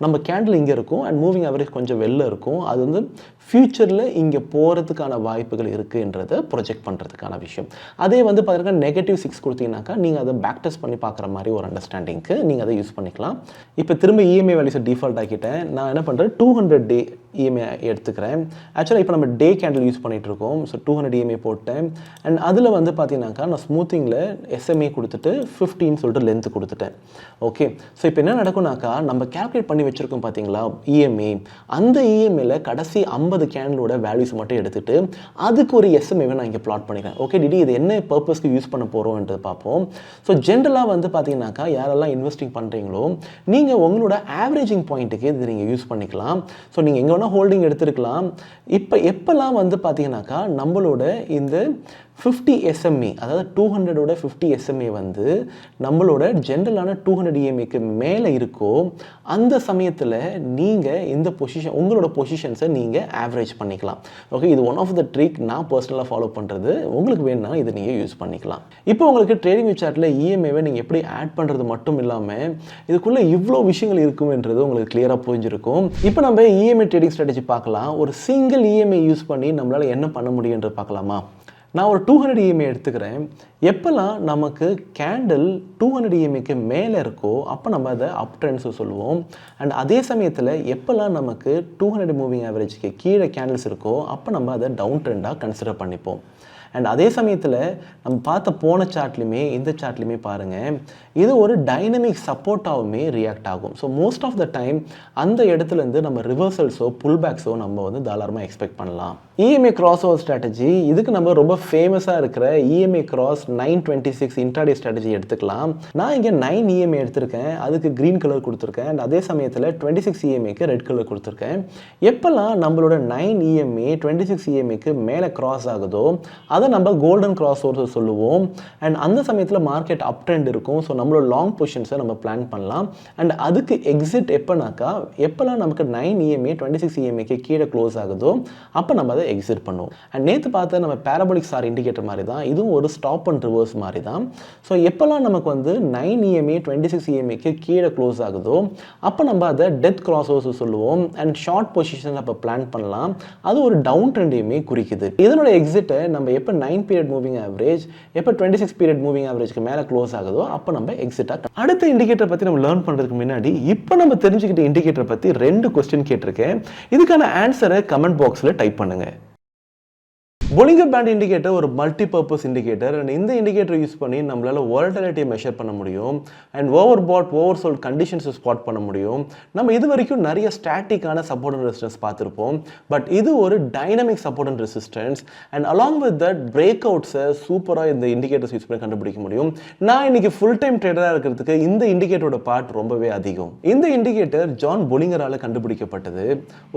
நம்ம கேண்டில் இங்கே இருக்கும் அண்ட் மூவிங் ஆவரேஜ் கொஞ்சம் வெளில இருக்கும். அது வந்து ஃப்யூச்சரில் இங்கே போகிறதுக்கான வாய்ப்புகள் இருக்குன்றதை ப்ரொஜெக்ட் பண்ணுறதுக்கான விஷயம். அதே வந்து பார்த்தீங்கன்னா -6 கொடுத்தீங்கன்னாக்கா நீங்கள் அதை பேக் டெஸ்ட் பண்ணி பார்க்குற மாதிரி ஒரு அண்டர்ஸ்டாண்டிங்க்கு நீங்கள் அதை யூஸ் பண்ணிக்கலாம். இப்போ திரும்ப இஎம்ஐ வேல்யூஸை டிஃபால்ட் ஆக்கிட்டேன். நான் என்ன பண்ணுறேன் 200 டே இஎம்ஐ எடுத்துக்கிறேன். ஆக்சுவலாக இப்போ நம்ம டே கேண்டில் யூஸ் பண்ணிகிட்டு இருக்கோம். ஸோ 200 இஎம்ஐ போட்டேன் அண்ட் அதில் வந்து பார்த்தீங்கன்னாக்கா நான் ஸ்மூத்திங்கில் எஸ்எம்ஏ கொடுத்துட்டு 15 சொல்லிட்டு லென்த் கொடுத்துட்டேன். ஓகே, ஸோ இப்போ என்ன நடக்கும்னாக்கா நம்ம கேல்குலேட் பண்ணி வச்சுருக்கோம் பார்த்தீங்களா இஎம்ஐ, அந்த இஎம்ஐயில் கடைசி 50 கேண்டிலோட வேல்யூஸ் மட்டும் எடுத்துகிட்டு அதுக்கு ஒரு எஸ்எம்ஏவை நான் இங்கே பிளாட் பண்ணிக்கிறேன். ஓகே டிடி, இது என்ன பர்பஸ்க்கு யூஸ் பண்ண போகிறோன்றது பார்ப்போம். ஸோ ஜென்ரலாக வந்து பார்த்தீங்கன்னாக்கா யாரெல்லாம் இன்வெஸ்டிங் பண்ணுறீங்களோ நீங்கள் உங்களோட ஆவரேஜிங் பாயிண்ட்டுக்கு இது நீங்கள் யூஸ் பண்ணிக்கலாம். ஸோ நீங்கள் எங்கே வேணால் ஹோல்டிங் எடுத்துருக்கலாம். இப்போ எப்போல்லாம் வந்து பார்த்தீங்கன்னாக்கா நம்மளோட இந்த 50 SMA, அதாவது 200ஓட 50 SMA வந்து நம்மளோட ஜென்ரலான 200 EMAக்கு மேலே இருக்கோ அந்த சமயத்தில் நீங்கள் இந்த பொசிஷன் உங்களோட பொசிஷன்ஸை நீங்கள் ஆவரேஜ் பண்ணிக்கலாம். ஓகே, இது ஒன் ஆஃப் த ட்ரிக் நான் பர்சனலாக ஃபாலோ பண்ணுறது. உங்களுக்கு வேணும்னா இதை நீங்கள் யூஸ் பண்ணிக்கலாம். இப்போ உங்களுக்கு ட்ரேடிங் வியூ சார்ட்டில் இஎம்ஐவை நீங்கள் எப்படி ஆட் பண்ணுறது மட்டும் இல்லாமல் இதுக்குள்ளே இவ்வளோ விஷயங்கள் இருக்கும்ன்றது உங்களுக்கு கிளியராக புரிஞ்சிருக்கும். இப்போ நம்ம இஎம்ஐ ட்ரேடிங் ஸ்ட்ராட்டஜி பார்க்கலாம். ஒரு சிங்கிள் இஎம்ஐ யூஸ் பண்ணி நம்மளால் என்ன பண்ண முடியுன்றது பார்க்கலாமா? நான் ஒரு 200 EMI எடுத்துக்கிறேன். எப்போல்லாம் நமக்கு கேண்டில் 200 EMIக்கு மேலே இருக்கோ அப்போ நம்ம அதை அப் ட்ரெண்ட்ஸு சொல்லுவோம். அண்ட் அதே சமயத்தில் எப்போல்லாம் நமக்கு 200 மூவிங் ஆவரேஜுக்கு கீழே கேண்டில்ஸ் இருக்கோ அப்போ நம்ம அதை டவுன் ட்ரெண்டாக கன்சிடர் பண்ணிப்போம். அண்ட் அதே சமயத்தில் நம்ம பார்த்த போன சார்ட்லையுமே இந்த சார்ட்லையுமே பாருங்கள், இது ஒரு டைனமிக் சப்போர்ட்டாகவுமே ரியாக்ட் ஆகும். So most of the time அந்த இடத்துலேருந்து நம்ம ரிவர்சல்ஸோ புல் பேக்ஸோ நம்ம வந்து தாராளமாக எக்ஸ்பெக்ட் பண்ணலாம். இஎம்ஐ கிராஸ் ஓவர் ஸ்ட்ராட்டஜி, இதுக்கு நம்ம ரொம்ப ஃபேமஸாக இருக்கிற இஎம்ஐ கிராஸ் 926 இன்ட்ராடே ஸ்ட்ராட்டஜி எடுத்துக்கலாம். நான் இங்கே 9 EMI எடுத்திருக்கேன், அதுக்கு க்ரீன் கலர் கொடுத்துருக்கேன். அண்ட் அதே சமயத்தில் 26 EMIக்கு ரெட் கலர் கொடுத்துருக்கேன். எப்போல்லாம் நம்மளோட 9 EMI 26 EMIக்கு மேலே கிராஸ் ஆகுதோ அதை நம்ம கோல்டன் கிராஸ் ஓவர் சொல்லுவோம். அண்ட் அந்த சமயத்தில் மார்க்கெட் அப் ட்ரெண்ட் இருக்கும். ஸோ நம்மளோட லாங் பொசிஷன்ஸை நம்ம பிளான் பண்ணலாம். அண்ட் அதுக்கு எக்ஸிட் எப்போனாக்கா எப்போல்லாம் நமக்கு 9 EMI 26 EMIக்கு கீழே க்ளோஸ் ஆகுதோ அப்போ நம்ம அதை எக்ஸிட் பண்ணுவோம். அண்ட் நேற்று பார்த்த நம்ம பேரபோலிக் ஸ்டார் இண்டிகேட்டர் மாதிரி தான் இதுவும் ஒரு ஸ்டாப் அண்ட் ரிவர்ஸ் மாதிரி தான். ஸோ எப்போல்லாம் நமக்கு வந்து 9 EMI 26 EMIக்கு கீழே க்ளோஸ் ஆகுதோ அப்போ நம்ம அதை டெத் கிராஸ் ஓவர்ஸ் சொல்லுவோம். அண்ட் ஷார்ட் பொசிஷன் அப்போ பிளான் பண்ணலாம். அது ஒரு டவுன் ட்ரெண்டையுமே குறிக்குது. இதனோட எக்ஸிட்டை நம்ம எப்போ 9 பீரியட் மூவிங் ஆவரேஜ் எப்போ 26 பீரியட் மூவிங் ஆவரேஜ்க்கு மேலே க்ளோஸ் ஆகுதோ அப்போ நம்ம எக்ஸிட்டாக. அடுத்த இண்டிகேட்டர் பற்றி நம்ம லேர்ன் பண்ணுறதுக்கு முன்னாடி இப்போ நம்ம தெரிஞ்சுக்கிட்ட இண்டிகேட்டர் பற்றி 2 கொஸ்டின் கேட்டிருக்கேன். இதுக்கான ஆன்சரை கமெண்ட் பாக்ஸில் டைப் பண்ணுங்கள். பொலிங்கர் பேண்ட் இண்டிகேட்டர் ஒரு மல்டி பர்பஸ் இண்டிகேட்டர். அண்ட் இந்த இண்டிகேட்டர் யூஸ் பண்ணி நம்மளால் வாலட்டிலிட்டியை மெஷர் பண்ண முடியும். And overbought oversold கண்டிஷன்ஸை ஸ்பாட் பண்ண முடியும். நம்ம இது வரைக்கும் நிறைய ஸ்டாட்டிக்கான சப்போர்ட் அண்ட் ரெசிஸ்டன்ஸ் பார்த்துருப்போம். பட் இது ஒரு dynamic support and resistance. And along with that break அவுட்ஸை சூப்பராக இந்த இண்டிகேட்டர்ஸ் யூஸ் பண்ணி கண்டுபிடிக்க முடியும். நான் இன்னைக்கு ஃபுல் டைம் ட்ரேடராக இருக்கிறதுக்கு இந்த இண்டிகேட்டரோட பார்ட் ரொம்பவே அதிகம். இந்த இண்டிகேட்டர் ஜான் பொலிங்கரால் கண்டுபிடிக்கப்பட்டது.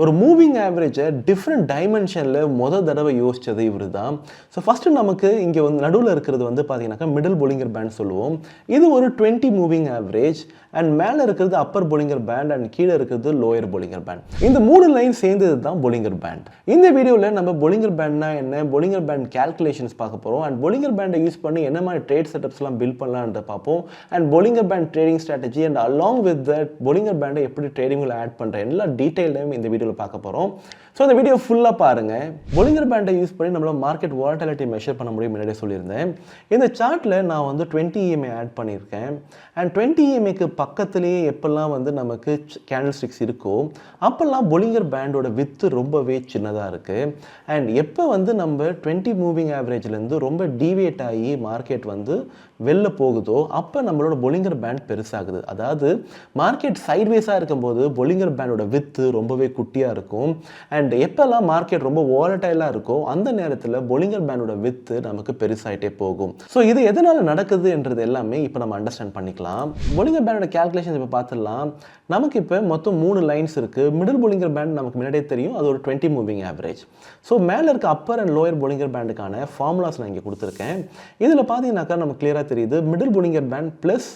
ஒரு மூவிங் ஆவரேஜை டிஃப்ரெண்ட் டைமென்ஷனில் மொதல் தடவை யோசிச்சது இவர் தான். ஸோ ஃபர்ஸ்ட் நமக்கு இங்கே வந்து நடுவில் இருக்கிறது வந்து பார்த்தீங்கன்னாக்கா மிடில் பொலிங்கர் பேண்ட் சொல்லுவோம். இது ஒரு 20 மூவிங் ஆவரேஜ். அண்ட் மேலே இருக்கிறது அப்பர் பொலிங்கர் பேண்ட் அண்ட் கீழே இருக்கிறது லோயர் பொலிங்கர் பேண்ட். இந்த 3 லைன் சேர்ந்தது தான் பொலிங்கர் பேண்ட். இந்த வீடியோவில் நம்ம பொலிங்கர் பேண்ட்னா என்ன, பொலிங்கர் பேண்ட் கேல்குலேஷன்ஸ் பார்க்க போகிறோம். அண்ட் பொலிங்கர் பேண்டை யூஸ் பண்ணி என்ன மாதிரி ட்ரேட் செட்டப்ஸ்லாம் பில்ட் பண்ணலான்ற பார்ப்போம். And Bollinger band trading strategy and along with that Bollinger பேண்டை எப்படி ட்ரேடிங்கில் ஆட் பண்ணுறேன் எல்லா டீட்டெயிலையும் இந்த வீடியோவில் பார்க்க போகிறோம். ஸோ இந்த வீடியோ ஃபுல்லாக பாருங்கள். பொலிங்கர் பேண்டை யூஸ் பண்ணி நம்மளோட மார்க்கெட் வாலட்டிலிட்டி மெஷர் பண்ண முடியும் முன்னாடியே சொல்லியிருந்தேன். இந்த சார்ட்டில் நான் வந்து 20 EMI ஆட் பண்ணியிருக்கேன். அண்ட் 20 EMIக்கு பக்கத்துலேயே எப்பெல்லாம் வந்து நமக்கு கேண்டில் ஸ்டிக்ஸ் இருக்கோ அப்போல்லாம் பொலிங்கர் பேண்டோட வித்து ரொம்பவே சின்னதாக இருக்குது. அண்ட் எப்போ வந்து நம்ம 20 மூவிங் ஆவரேஜ்லேருந்து ரொம்ப டீவியேட் ஆகி மார்க்கெட் வந்து வெளில போகுதோ அப்போ நம்மளோட பொலிங்கர் பேண்ட் பெருசாகுது. அதாவது மார்க்கெட் சைட்வேஸாக இருக்கும்போது பொலிங்கர் பேண்டோட வித்து ரொம்பவே குட்டியாக இருக்கும். அண்ட் எப்போல்லாம் மார்க்கெட் ரொம்ப வாலட்டைலாக இருக்கோ அந்த நேரத்தில் பொலிங்கர் பேண்டோட வித்து நமக்கு பெருசாயிட்டே போகும். ஸோ இது எதனால் நடக்குதுன்றது எல்லாமே இப்போ நம்ம அண்டர்ஸ்டாண்ட் பண்ணிக்கலாம். பொலிங்கர் பேண்டோட கேல்குலேஷன் இப்போ பார்த்துடலாம். நமக்கு இப்போ மொத்தம் 3 லைன்ஸ் இருக்குது. மிடில் பொலிங்கர் பேண்ட் நமக்கு முன்னாடியே தெரியும், அது ஒரு 20 மூவிங் ஆவரேஜ். ஸோ மேலே இருக்க அப்பர் அண்ட் லோயர் பொலிங்கர் பேண்டுக்கான ஃபார்முலாஸ் நான் இங்கே கொடுத்துருக்கேன். இதில் பார்த்தீங்கன்னாக்கா நமக்கு கிளியராக தெரியுது மிடில் பொலிங்கர் பேண்ட் ப்ளஸ்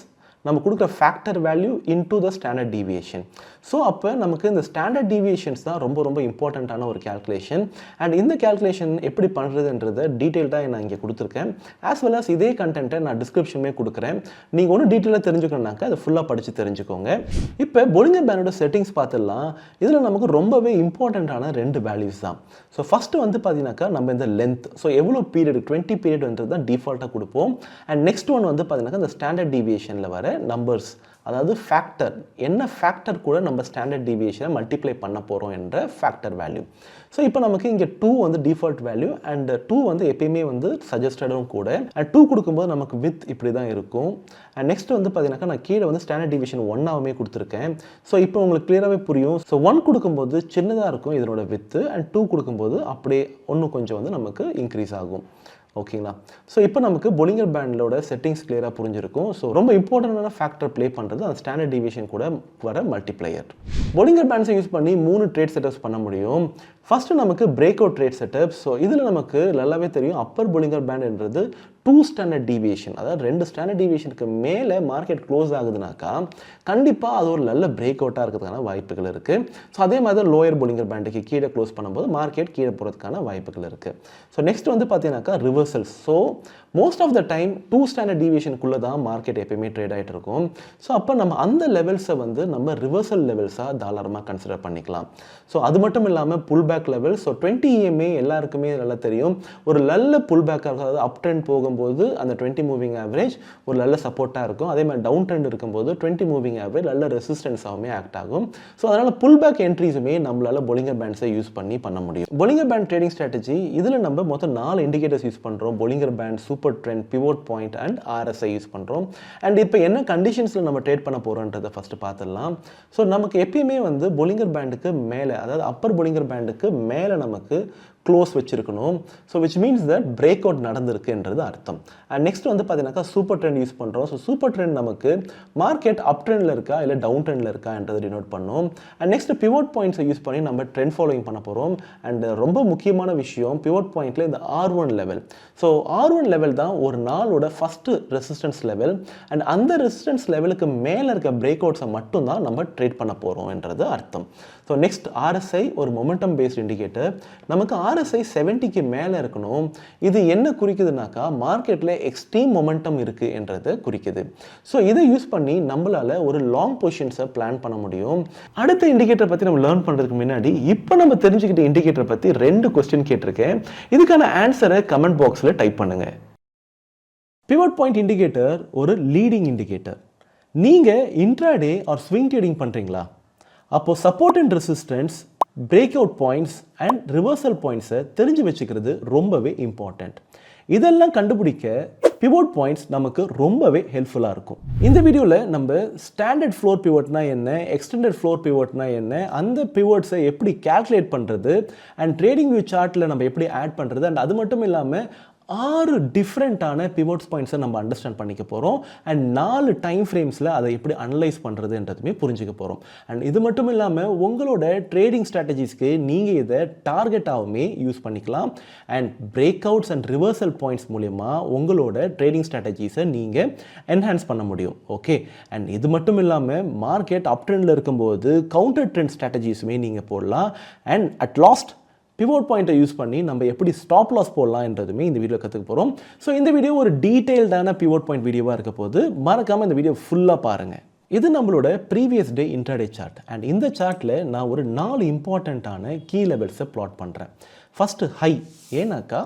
நம்ம கொடுக்குற factor value into the standard deviation. So அப்போ நமக்கு இந்த ஸ்டாண்டர்ட் டீவியேஷன்ஸ் தான் ரொம்ப ரொம்ப இம்பார்ட்டண்ட்டான ஒரு கேல்குலேஷன். அண்ட் இந்த கேல்குலேஷன் எப்படி பண்ணுறதுன்றதை டீட்டெயில்டாக நான் இங்கே கொடுத்துருக்கேன். ஆஸ் வெல் அஸ் இதே கண்டென்ட்டை நான் டிஸ்கிரிப்ஷனே கொடுக்குறேன். நீங்கள் ஒன்றும் டீட்டெயிலாக தெரிஞ்சுக்கணுன்னாக்கா அதை ஃபுல்லாக படித்து தெரிஞ்சுக்கோங்க. இப்போ பொலிங்கர் பேண்டோட செட்டிங்ஸ் பார்த்துடலாம். இதில் நமக்கு ரொம்பவே இம்பார்ட்டண்ட்டான 2 வேல்யூஸ் தான். ஸோ ஃபஸ்ட்டு வந்து பார்த்தீங்கன்னாக்கா நம்ம இந்த லென்த், ஸோ எவ்வளோ பீரியட் 20 பீரியட்ன்றது தான் டிஃபால்ட்டாக கொடுப்போம். அண்ட் நெக்ஸ்ட் ஒன் வந்து பார்த்தீங்கன்னாக்கா இந்த ஸ்டாண்டர்ட் டீவியேஷனில் வர நம்பர்ஸ், அதாவது ஃபேக்டர், என்ன ஃபேக்டர் கூட நம்ம ஸ்டாண்டர்ட் டீவியேஷனை மல்டிப்ளை பண்ண போகிறோம் என்ற ஃபேக்டர் வேல்யூ. ஸோ இப்போ நமக்கு இங்கே 2 வந்து டிஃபால்ட் வேல்யூ அண்ட் 2 வந்து எப்பயுமே வந்து சஜஸ்டடும் கூட. அண்ட் 2 கொடுக்கும்போது நமக்கு வித் இப்படி தான் இருக்கும். அண்ட் நெக்ஸ்ட் வந்து பார்த்தீங்கன்னாக்கா நான் கீழே வந்து ஸ்டாண்டர்ட் டீவியேஷன் 1ஆகவே கொடுத்துருக்கேன். ஸோ இப்போ உங்களுக்கு கிளியராகவே புரியும். ஸோ 1 கொடுக்கும்போது சின்னதாக இருக்கும் இதனோட வித்து, அண்ட் 2 கொடுக்கும்போது அப்படியே இன்னும் கொஞ்சம் வந்து நமக்கு இன்க்ரீஸ் ஆகும். ஓகேங்களா? ஸோ இப்போ நமக்கு பொலிங்கர் பேண்டோட செட்டிங்ஸ் கிளியராக புரிஞ்சிருக்கும். ஸோ ரொம்ப இம்பார்ட்டண்டான ஃபேக்டர் ப்ளே பண்ணுறது அந்த ஸ்டாண்டர்ட் டீவியேஷன் கூட வர மல்டிப்ளையர். பொலிங்கர் பேண்ட்ஸை யூஸ் பண்ணி 3 ட்ரேட் செட்டப்ஸ் பண்ண முடியும். ஃபஸ்ட்டு நமக்கு break out trade setup. So இதில் நமக்கு நல்லாவே தெரியும் அப்பர் பொலிங்கர் பேண்ட்ன்றது 2 ஸ்டாண்டர்ட் டீவியேஷன், அதாவது 2 ஸ்டாண்டர்ட் டீவியேஷனுக்கு மேலே மார்க்கெட் க்ளோஸ் ஆகுதுனாக்கா கண்டிப்பாக அது ஒரு நல்ல பிரேக் அவுட்டாக இருக்கிறதுக்கான வாய்ப்புகள் இருக்குது. ஸோ அதே மாதிரி தான் லோயர் பொலிங்கர் பேண்டுக்கு கீழே க்ளோஸ் பண்ணும்போது மார்க்கெட் கீழே போகிறதுக்கான வாய்ப்புகள் இருக்குது. ஸோ நெக்ஸ்ட் வந்து பார்த்தீங்கன்னாக்கா reversals. So most of the time 2 standard டீவியேஷனுக்குள்ளே தான் மார்க்கெட் எப்பயுமே ட்ரேட் ஆகிட்டு இருக்கும். ஸோ அப்போ நம்ம அந்த லெவல்ஸை வந்து நம்ம ரிவர்சல் லெவல்ஸாக தாராளமாக கன்சிடர் பண்ணிக்கலாம். ஸோ அது மட்டும் இல்லாமல் pull back level. So 20 EMA எல்லாருக்குமே நல்லா தெரியும், ஒரு நல்ல புல் பேக்காக இருக்கும். அதாவது அப் ட்ரெண்ட் போகும்போது அந்த 20 மூவிங் ஆவரேஜ் ஒரு நல்ல சப்போர்ட்டாக இருக்கும். அதே மாதிரி டவுன் ட்ரெண்ட் இருக்கும்போது 20 மூவிங் ஆவரேஜ் நல்ல ரெசிஸ்டன்ஸாகவுமே ஆக்ட் ஆகும். ஸோ அதனால் புல் பேக் என்ட்ரிஸுமே நம்மளால் பொலிங்கர் பேண்ட்ஸை யூஸ் பண்ண முடியும். பொலிங்கர் பேண்ட் ட்ரேடிங் ஸ்ட்ராட்டஜி இதில் நம்ம மொத்தம் 4 இண்டிகேட்டர்ஸ் யூஸ் பண்ணுறோம். Bollinger band, super trend, pivot point and RSI use பண்ணுறோம். அண்ட் இப்போ என்ன கண்டிஷன்ஸில் நம்ம ட்ரேட் பண்ண போகிறோன்றதை ஃபஸ்ட்டு பார்த்துடலாம். ஸோ நமக்கு எப்பயுமே வந்து பொலிங்கர் பேண்டுக்கு மேலே, அதாவது அப்பர் பொலிங்கர் பேண்டுக்கு மேலே நமக்கு க்ளோஸ் வச்சிருக்கணும். So which means that break out நடந்திருக்குன்றது அர்த்தம். அண்ட் நெக்ஸ்ட் வந்து பார்த்தீங்கன்னாக்கா சூப்பர் ட்ரெண்ட் யூஸ் பண்ணுறோம். ஸோ சூப்பர் ட்ரெண்ட் நமக்கு மார்க்கெட் அப் ட்ரெண்டில் இருக்கா இல்லை டவுன் ட்ரெண்டில் இருக்கான்றதை டினோட் பண்ணும். அண்ட் நெக்ஸ்ட் பிவோட் பாயிண்ட்ஸை யூஸ் பண்ணி நம்ம ட்ரெண்ட் ஃபாலோயிங் பண்ண போகிறோம். அண்ட் ரொம்ப முக்கியமான விஷயம் பிவோட் பாயிண்ட்டில் இந்த R1 level. So R1 level தான் ஒரு நாளோட ஃபஸ்ட்டு ரெசிஸ்டன்ஸ் லெவல். அண்ட் அந்த ரெசிஸ்டன்ஸ் லெவலுக்கு மேலே இருக்க பிரேக் அவுட்ஸை மட்டும்தான் நம்ம ட்ரேட் பண்ண போகிறோம்ன்றது அர்த்தம். ஸோ நெக்ஸ்ட் RSI ஒரு மொமெண்டம் பேஸ்ட் இண்டிகேட்டர். நமக்கு RSI 70க்கு மேலே இருக்கணும். இது என்ன குறிக்குதுனாக்கா மார்க்கெட்டில் எக்ஸ்ட்ரீம் மொமெண்டம் இருக்குது என்றதை குறிக்குது. ஸோ இதை யூஸ் பண்ணி நம்மளால் ஒரு லாங் பொசிஷன்ஸை பிளான் பண்ண முடியும். அடுத்த இண்டிகேட்டர் பற்றி நம்ம லேர்ன் பண்ணுறதுக்கு முன்னாடி இப்போ நம்ம தெரிஞ்சுக்கிட்ட இண்டிகேட்டர் பற்றி 2 கொஸ்டின் கேட்டிருக்கேன். இதுக்கான ஆன்சரை கமெண்ட் பாக்ஸில் டைப் பண்ணுங்கள். பிவோட் பாயிண்ட் இண்டிகேட்டர் ஒரு லீடிங் இண்டிகேட்டர். நீங்கள் இன்ட்ராடே ஆர் ஸ்விங் ட்ரேடிங் பண்ணுறீங்களா? அப்போது support and resistance, break out points and reversal பாயிண்ட்ஸை தெரிஞ்சு வச்சுக்கிறது ரொம்பவே இம்பார்ட்டண்ட். இதெல்லாம் கண்டுபிடிக்க பிவோட் பாயிண்ட்ஸ் நமக்கு ரொம்பவே ஹெல்ப்ஃபுல்லாக இருக்கும். இந்த வீடியோவில் நம்ம ஸ்டாண்டர்ட் ஃப்ளோர் பிவோட்னா என்ன, எக்ஸ்டெண்டட் ஃப்ளோர் பிவோட்னா என்ன, அந்த பிவோட்ஸை எப்படி கால்குலேட் பண்ணுறது அண்ட் ட்ரேடிங் வியூ சார்ட்டில் நம்ம எப்படி ஆட் பண்ணுறது, அண்ட் அது மட்டும் இல்லாமல் 6 டிஃப்ரெண்ட்டான பிவோட்ஸ் பாயிண்ட்ஸை நம்ம அண்டர்ஸ்டாண்ட் பண்ணிக்க போகிறோம். அண்ட் 4 டைம் ஃப்ரேம்ஸில் அதை எப்படி அனலைஸ் பண்ணுறதுன்றதுமே புரிஞ்சுக்க போகிறோம். அண்ட் இது மட்டும் இல்லாமல் உங்களோட ட்ரேடிங் ஸ்ட்ராட்டஜிஸ்க்கு நீங்கள் இதை டார்கெட்டாகவுமே யூஸ் பண்ணிக்கலாம். And break outs and reversal points மூலமா உங்களோட ட்ரேடிங் ஸ்ட்ராட்டஜிஸை நீங்கள் என்ஹான்ஸ் பண்ண முடியும். ஓகே. அண்ட் இது மட்டும் இல்லாமல் மார்க்கெட் அப் ட்ரெண்டில் இருக்கும்போது கவுண்டர் ட்ரெண்ட் ஸ்ட்ராட்டஜிஸுமே நீங்கள் போடலாம். அண்ட் அட் லாஸ்ட் பிவோட் பாயிண்ட்டை யூஸ் பண்ணி நம்ம எப்படி ஸ்டாப் லாஸ் போடலாம்ன்றதுமே இந்த வீடியோ கற்றுக்க போகிறோம். ஸோ இந்த வீடியோ ஒரு டீட்டெயில்டான பிவோட் பாயிண்ட் வீடியோவாக இருக்க போது மறக்காமல் இந்த வீடியோ ஃபுல்லாக பாருங்கள். இது நம்மளோட previous day intraday chart. And இந்த சார்ட்டில் நான் ஒரு 4 இம்பார்ட்டண்ட்டான கீ லெவல்ஸை ப்ளாட் பண்ணுறேன். ஃபஸ்ட்டு ஹை, ஏன்னாக்கா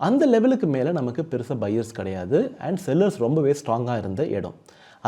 அந்த லெவலுக்கு மேலே நமக்கு பெருசாக பையர்ஸ் கிடையாது அண்ட் செல்லர்ஸ் ரொம்பவே ஸ்ட்ராங்காக இருந்த இடம்.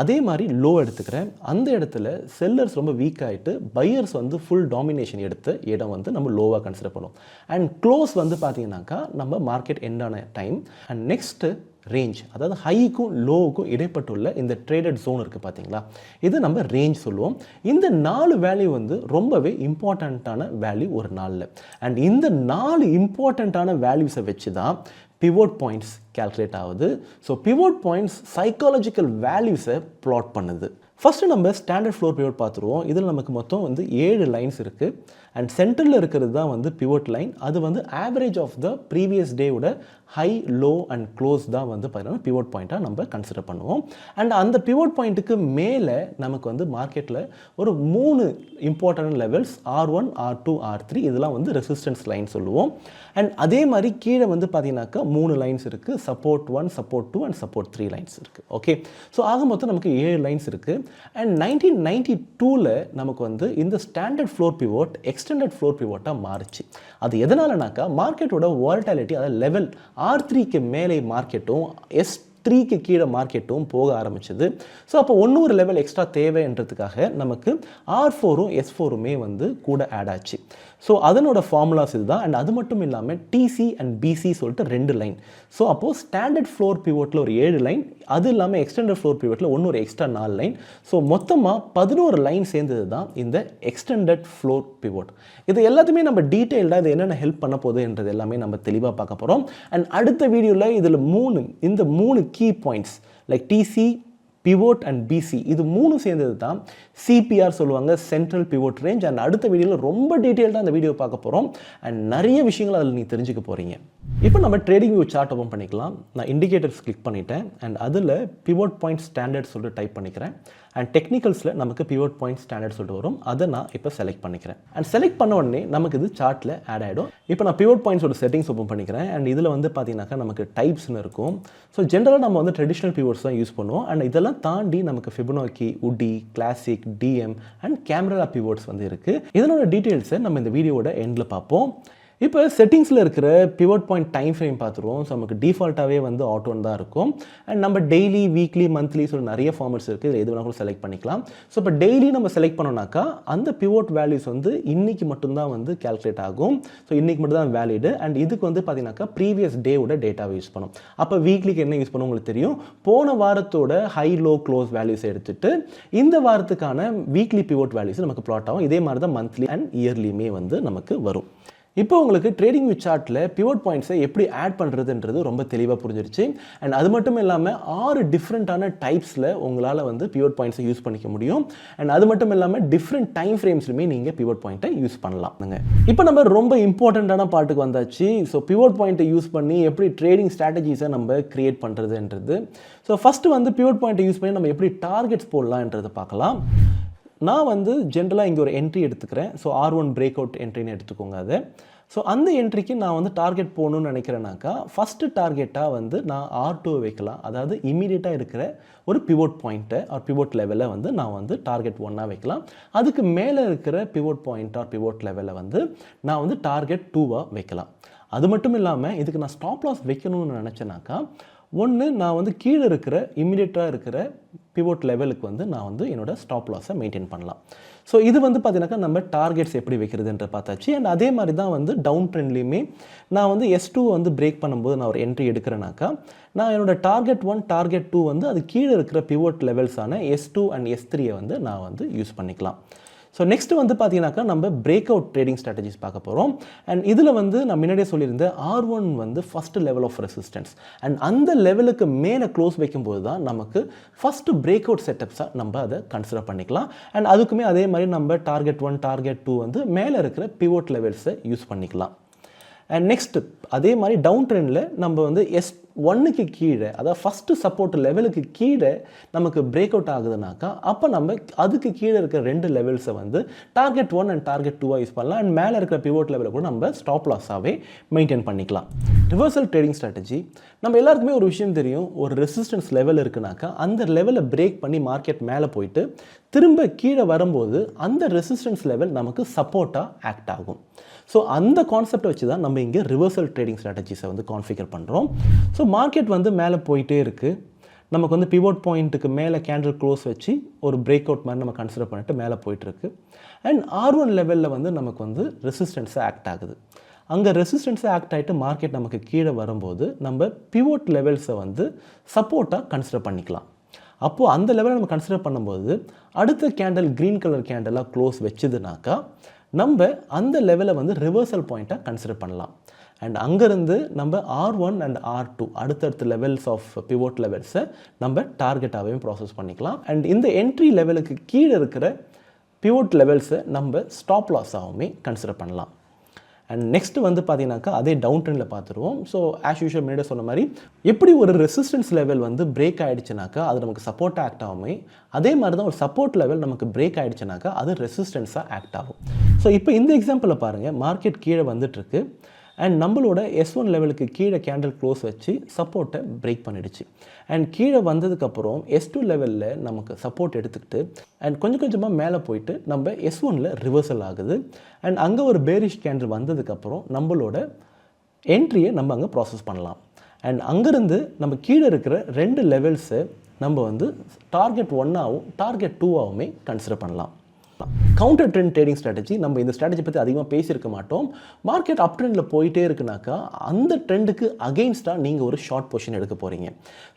அதே மாதிரி லோ எடுத்துக்கிறேன். அந்த இடத்துல செல்லர்ஸ் ரொம்ப வீக் ஆகிட்டு பையர்ஸ் வந்து ஃபுல் டாமினேஷன் எடுத்த இடம் வந்து நம்ம லோவாக கன்சிடர் பண்ணுவோம். அண்ட் க்ளோஸ் வந்து பார்த்தீங்கன்னாக்கா நம்ம மார்க்கெட் எண்டான டைம். அண்ட் நெக்ஸ்ட்டு ரேஞ்ச், அதாவது ஹைக்கும் லோவுக்கும் இடைப்பட்டுள்ள இந்த ட்ரேடட் ஜோன் இருக்குது பார்த்தீங்களா, இது நம்ம ரேஞ்ச் சொல்லுவோம். இந்த 4 வேல்யூ வந்து ரொம்பவே இம்பார்ட்டண்ட்டான வேல்யூ ஒரு நாளில். அண்ட் இந்த 4 இம்பார்ட்டண்ட்டான வேல்யூஸை வச்சு தான் பிவோட் பாயிண்ட்ஸ் கால்குலேட் ஆகுது. ஸோ பிவோட் பாயிண்ட்ஸ் சைக்காலஜிக்கல் வேல்யூஸை ப்ளாட் பண்ணுது. ஃபஸ்ட்டு நம்ம ஸ்டாண்டர்ட் ஃப்ளோர் பிவோட் பார்த்துருவோம். இதில் நமக்கு மொத்தம் வந்து 7 லைன்ஸ் இருக்குது. அண்ட் சென்டரில் இருக்கிறது தான் வந்து பிவோட் லைன். அது வந்து ஆவரேஜ் ஆஃப் த ப்ரீவியஸ் டேவோட ஹை, லோ அண்ட் க்ளோஸ் தான் வந்து பார்த்தீங்கன்னா பிவோட் பாயிண்ட்டாக நம்ம கன்சிடர் பண்ணுவோம். அண்ட் அந்த பிவோட் பாயிண்ட்டுக்கு மேலே நமக்கு வந்து மார்க்கெட்டில் ஒரு 3 important levels R1, R2, R3 இதெல்லாம் வந்து ரெசிஸ்டன்ஸ் லைன் சொல்லுவோம். அண்ட் அதே மாதிரி கீழே வந்து பார்த்தீங்கன்னாக்கா 3 லைன்ஸ் இருக்குது. Support 1, support 2 and support 3 lines இருக்குது. ஓகே, ஸோ ஆக மொத்தம் நமக்கு 7 லைன்ஸ் இருக்குது. அண்ட் 1992 நமக்கு வந்து இந்த standard floor pivot extended floor பிவோட்டாக மாறுச்சு. அது எதனாலனாக்கா மார்க்கெட்டோட வாலட்டாலிட்டி, அதாவது லெவல் R3க்கு மேலே மார்க்கெட்டும் S3க்கு கீழே மார்க்கெட்டும் போக ஆரம்பிச்சது. ஸோ அப்போ ஒரு லெவல் எக்ஸ்ட்ரா தேவைன்றதுக்காக நமக்கு R4ம் S4மே வந்து கூட ஆட் ஆச்சு. ஸோ அதனோட ஃபார்முலாஸ் இதுதான். அண்ட் அது மட்டும் இல்லாமல் TC அண்ட் BC சொல்லிட்டு 2 லைன். ஸோ அப்போது ஸ்டாண்டர்ட் ஃப்ளோர் பிவோட்டில் ஒரு 7 லைன், அது இல்லாமல் எக்ஸ்டெண்டட் ஃப்ளோர் பிவோட்டில் ஒரு எக்ஸ்ட்ரா 4 லைன். ஸோ மொத்தமாக 11 லைன் சேர்ந்தது தான் இந்த எக்ஸ்டெண்டட் ஃப்ளோர் பிவோட். இது எல்லாத்தையுமே நம்ம டீட்டெயில்டாக இது என்னென்ன ஹெல்ப் பண்ண போகுதுன்றது எல்லாமே நம்ம தெளிவாக பார்க்க போகிறோம். அண்ட் அடுத்த வீடியோவில் இதில் இந்த 3 key points like TC, pivot and BC இது 3 சேர்ந்தது தான் CPR சொல்லுவாங்க, சென்ட்ரல் பிவோட் ரேஞ்ச். அண்ட் அடுத்த வீடியோவில் ரொம்ப டீட்டெயில்டாக அந்த வீடியோ பார்க்க போகிறோம். அண்ட் நிறைய விஷயங்கள் அதில் நீங்கள் தெரிஞ்சுக்க போகிறீங்க. இப்போ நம்ம ட்ரேடிங் வியூ சார்ட் ஓப்பன் பண்ணிக்கலாம். நான் இண்டிகேட்டர்ஸ் கிளிக் பண்ணிட்டேன். அண்ட் அதில் பிவோட் பாயிண்ட் ஸ்டாண்டர்ட் சொல்லிட்டு டைப் பண்ணிக்கிறேன். அண்ட் டெக்னிக்கல்ஸில் நமக்கு பிவோட் பாயிண்ட் ஸ்டாண்டர்ட் சொல்லிட்டு வரும். அதை நான் இப்போ செலக்ட் பண்ணிக்கிறேன். அண்ட் செலக்ட் பண்ண உடனே நமக்கு இது சார்ட்டில் ஆட் ஆகிடும். இப்போ நான் பிவோட் பாயிண்ட்ஸோட செட்டிங்ஸ் ஓப்பன் பண்ணிக்கிறேன். அண்ட் இதில் வந்து பார்த்தீங்கன்னாக்கா நமக்கு டைப்ஸ்னு இருக்கும். ஸோ ஜென்ரலாக நம்ம வந்து ட்ரெடிஷ்னல் பிவோட்ஸ் தான் யூஸ் பண்ணுவோம். அண்ட் இதெல்லாம் தாண்டி நமக்கு Fibonacci, Woodie, classic, DM and Camarilla pivots வந்து இருக்குது. இதனோட டீட்டெயில்ஸை நம்ம இந்த வீடியோட எண்டில் பார்ப்போம். இப்போ செட்டிங்ஸில் இருக்கிற பிவோட் பாயிண்ட் டைம் ஃப்ரேம் பார்த்துருவோம். ஸோ நமக்கு டிஃபால்ட்டாகவே வந்து ஆட்டோன் தான் இருக்கும். அண்ட் நம்ம டெய்லி, வீக்லி, மந்த்லி சொல்லி நிறைய ஃபார்மட்ஸ் இருக்குது. இதில் எது வேணாலும் செலக்ட் பண்ணிக்கலாம். ஸோ இப்போ டெய்லி நம்ம செலக்ட் பண்ணோம்னாக்கா அந்த பிவோட் வேல்யூஸ் வந்து இன்றைக்கி மட்டும்தான் வந்து கேல்குலேட் ஆகும். ஸோ இன்றைக்கி மட்டும் தான் வேலிடு. அண்ட் இதுக்கு வந்து பார்த்தீங்கன்னாக்கா ப்ரீவியஸ் டேவோட டேட்டாவை யூஸ் பண்ணும். அப்போ வீக்லிக்கு என்ன யூஸ் பண்ணும் உங்களுக்கு தெரியும். போன வாரத்தோட ஹை, லோ, க்ளோஸ் வேல்யூஸ் எடுத்துகிட்டு இந்த வாரத்துக்கான வீக்லி பிவோட் வேல்யூஸ் நமக்கு பிளாட் ஆகும். இதே மாதிரி தான் மந்த்லி அண்ட் இயர்லியுமே வந்து நமக்கு வரும். இப்போ உங்களுக்கு ட்ரேடிங் வியூ சார்ட்டில் பிவோட் பாயிண்ட்ஸை எப்படி ஆட் பண்ணுறதுன்றது ரொம்ப தெளிவாக புரிஞ்சிருச்சு. அண்ட் அது மட்டும் இல்லாமல் 6 டிஃப்ரெண்ட்டான டைப்ஸில் உங்களால் வந்து பிவோட் பாயிண்ட்ஸை யூஸ் பண்ணிக்க முடியும். அண்ட் அது மட்டும் இல்லாமல் டிஃப்ரெண்ட் டைம் ஃப்ரேம்ஸ்லுமே நீங்கள் பிவோட் பாயிண்ட்டை யூஸ் பண்ணலாம். இப்போ நம்ம ரொம்ப இம்பார்ட்டண்ட்டான பார்ட்டுக்கு வந்தாச்சு. ஸோ பிவோட் பாயிண்ட்டை யூஸ் பண்ணி எப்படி ட்ரேடிங் ஸ்ட்ராட்டஜிஸை நம்ம கிரியேட் பண்ணுறதுன்றது. ஸோ ஃபஸ்ட்டு வந்து பிவோட் பாயிண்ட்டை யூஸ் பண்ணி நம்ம எப்படி டார்கெட்ஸ் போடலான்றதை பார்க்கலாம். நான் வந்து ஜென்ரலாக இங்கே ஒரு என்ட்ரி எடுத்துக்கிறேன். ஸோ R1 பிரேக் அவுட் என்ட்ரின்னு எடுத்துக்கோங்க அதை. ஸோ அந்த என்ட்ரிக்கு நான் வந்து டார்கெட் போகணுன்னு நினைக்கிறேன்னாக்கா ஃபஸ்ட்டு டார்கெட்டாக வந்து நான் R2 வைக்கலாம். அதாவது இமீடியட்டாக இருக்கிற ஒரு பிவோட் பாயிண்ட்டை ஆர் பிவோட் லெவலில் வந்து நான் வந்து டார்கெட் 1 வைக்கலாம். அதுக்கு மேலே இருக்கிற பிவோட் பாயிண்ட் ஆர் பிவோட் லெவலில் வந்து நான் வந்து டார்கெட் 2 வைக்கலாம். அது மட்டும் இல்லாமல் இதுக்கு நான் ஸ்டாப் லாஸ் வைக்கணும்னு நினச்சேனாக்கா நான் வந்து கீழே இருக்கிற இமீடியட்டாக இருக்கிற பிவோட் லெவலுக்கு வந்து நான் வந்து என்னோட ஸ்டாப் லாஸை மெயின்டைன் பண்ணலாம். ஸோ இது வந்து பார்த்தீங்கன்னாக்கா நம்ம டார்கெட்ஸ் எப்படி வைக்கிறதுன்ற பார்த்தாச்சு. அண்ட் அதே மாதிரி தான் வந்து டவுன் ட்ரெண்ட்லேயுமே நான் வந்து S2 வந்து பிரேக் பண்ணும்போது நான் ஒரு என்ட்ரி எடுக்கிறேனாக்கா நான் என்னோட டார்கெட் 1, டார்கெட் 2 வந்து அது கீழே இருக்கிற பிவோட் லெவல்ஸான S2 அண்ட் S3 வந்து நான் வந்து யூஸ் பண்ணிக்கலாம். ஸோ நெக்ஸ்ட் வந்து பார்த்தீங்கன்னாக்கா நம்ம பிரேக் அவுட் ட்ரேடிங் ஸ்ட்ராட்டஜிஸ் பார்க்க போகிறோம். அண்ட் இதில் வந்து நான் முன்னாடியே சொல்லியிருந்தேன் R1 வந்து first level of resistance. And அந்த லெவலுக்கு மேலே க்ளோஸ் வைக்கும்போது தான் நமக்கு ஃபஸ்ட்டு பிரேக் அவுட் செட்டப்ஸாக நம்ம அதை கன்சிடர் பண்ணிக்கலாம். அண்ட் அதுக்குமே அதே மாதிரி நம்ம டார்கெட் 1, டார்கெட் 2 வந்து மேலே இருக்கிற பிவோட் லெவல்ஸை யூஸ் பண்ணிக்கலாம். அண்ட் நெக்ஸ்ட் அதே மாதிரி டவுன் ட்ரெண்டில் நம்ம வந்து S1க்கு கீழே, அதாவது ஃபஸ்ட்டு சப்போர்ட் லெவலுக்கு கீழே நமக்கு பிரேக் அவுட் ஆகுதுனாக்கா அப்போ நம்ம அதுக்கு கீழே இருக்கிற 2 லெவல்ஸை வந்து டார்கெட் 1 அண்ட் டார்கெட் 2 யூஸ் பண்ணலாம். அண்ட் மேலே இருக்கிற பிவோட் லெவலை கூட நம்ம ஸ்டாப் லாஸாகவே மெயின்டைன் பண்ணிக்கலாம். ரிவர்சல் ட்ரேடிங் ஸ்ட்ராட்டஜி நம்ம எல்லாருக்குமே ஒரு விஷயம் தெரியும். ஒரு ரெசிஸ்டன்ஸ் லெவல் இருக்குனாக்கா அந்த லெவலை பிரேக் பண்ணி மார்க்கெட் மேலே போயிட்டு திரும்ப கீழே வரும்போது அந்த ரெசிஸ்டன்ஸ் லெவல் நமக்கு சப்போர்ட்டாக ஆக்ட் ஆகும். ஸோ அந்த கான்செப்டை வச்சு தான் நம்ம இங்கே ரிவர்சல் ட்ரேடிங் ஸ்ட்ராட்டஜிஸை வந்து கான்ஃபிகர் பண்ணுறோம். ஸோ மார்க்கெட் வந்து மேலே போயிட்டே இருக்குது. நமக்கு வந்து பிவோட் பாயிண்ட்டுக்கு மேலே கேண்டில் க்ளோஸ் வச்சு ஒரு பிரேக் அவுட் மாதிரி நம்ம கன்சிடர் பண்ணிட்டு மேலே போயிட்டுருக்கு. அண்ட் R1 லெவலில் வந்து நமக்கு வந்து ரெசிஸ்டன்ஸாக ஆக்ட் ஆகுது. அங்கே ரெசிஸ்டன்ஸாக ஆக்ட் ஆகிட்டு மார்க்கெட் நமக்கு கீழே வரும்போது நம்ம பிவோட் லெவல்ஸை வந்து சப்போர்ட்டாக கன்சிடர் பண்ணிக்கலாம். அப்போது அந்த லெவலை நம்ம கன்சிடர் பண்ணும்போது அடுத்த கேண்டில் க்ரீன் கலர் கேண்டலாக க்ளோஸ் வச்சுதுனாக்கா நம்ம அந்த லெவலை வந்து ரிவர்சல் பாயிண்ட்டாக கன்சிடர் பண்ணலாம். அண்ட் அங்கேருந்து நம்ம R1 அண்ட் R2 அடுத்தடுத்த லெவல்ஸ் ஆஃப் பிவோட் லெவல்ஸை நம்ம டார்கெட்டாகவே ப்ராசஸ் பண்ணிக்கலாம். அண்ட் இந்த என்ட்ரி லெவலுக்கு கீழே இருக்கிற பிவோட் லெவல்ஸை நம்ம ஸ்டாப் லாஸ் ஆகுமே கன்சிடர் பண்ணலாம். அண்ட் நெக்ஸ்ட்டு வந்து பார்த்தீங்கன்னாக்கா அதே டவுன் ட்ரெண்டில் பார்த்துருவோம். ஸோ ஆஸ் யூஷுவல் முன்னாடி சொன்ன மாதிரி எப்படி ஒரு ரெசிஸ்டன்ஸ் லெவல் வந்து பிரேக் ஆகிடுச்சுனாக்கா அது நமக்கு சப்போர்ட்டாக ஆக்ட் ஆகுமே, அதே மாதிரி தான் ஒரு சப்போர்ட் லெவல் நமக்கு பிரேக் ஆகிடுச்சுனாக்கா அது ரெசிஸ்டன்ஸாக ஆக்ட் ஆகும். ஸோ இப்போ இந்த எக்ஸாம்பிளில் பாருங்கள், மார்க்கெட் கீழே வந்துட்டுருக்கு அண்ட் நம்மளோட S1 லெவலுக்கு கீழே கேண்டில் க்ளோஸ் வச்சு சப்போர்ட்டை பிரேக் பண்ணிடுச்சு. அண்ட் கீழே வந்ததுக்கப்புறம் S2 லெவலில் நமக்கு சப்போர்ட் எடுத்துக்கிட்டு அண்ட் கொஞ்சம் கொஞ்சமாக மேலே போயிட்டு நம்ம S1ல் ரிவர்சல் ஆகுது. அண்ட் அங்கே ஒரு பேரிஷ் கேண்டில் வந்ததுக்கப்புறம் நம்மளோட என்ட்ரியை நம்ம அங்கே ப்ராசஸ் பண்ணலாம். அண்ட் அங்கேருந்து நம்ம கீழே இருக்கிற 2 லெவல்ஸை நம்ம வந்து டார்கெட் 1ஆகவும் டார்கெட் 2ஆகவுமே கன்சிடர் பண்ணலாம். கவுண்டர் ட்ரெண்ட் ட்ரேடிங் ஸ்ட்ராட்டஜி, நம்ம இந்த ஸ்ட்ராட்டஜி பற்றி அதிகமாக பேசியிருக்க மாட்டோம். மார்க்கெட் அப் ட்ரெண்டில் போயிட்டே இருக்குனாக்கா அந்த ட்ரெண்டுக்கு அகெயின்ஸ்டாக நீங்கள் ஒரு ஷார்ட் பொசிஷன் எடுக்க போகிறீங்க.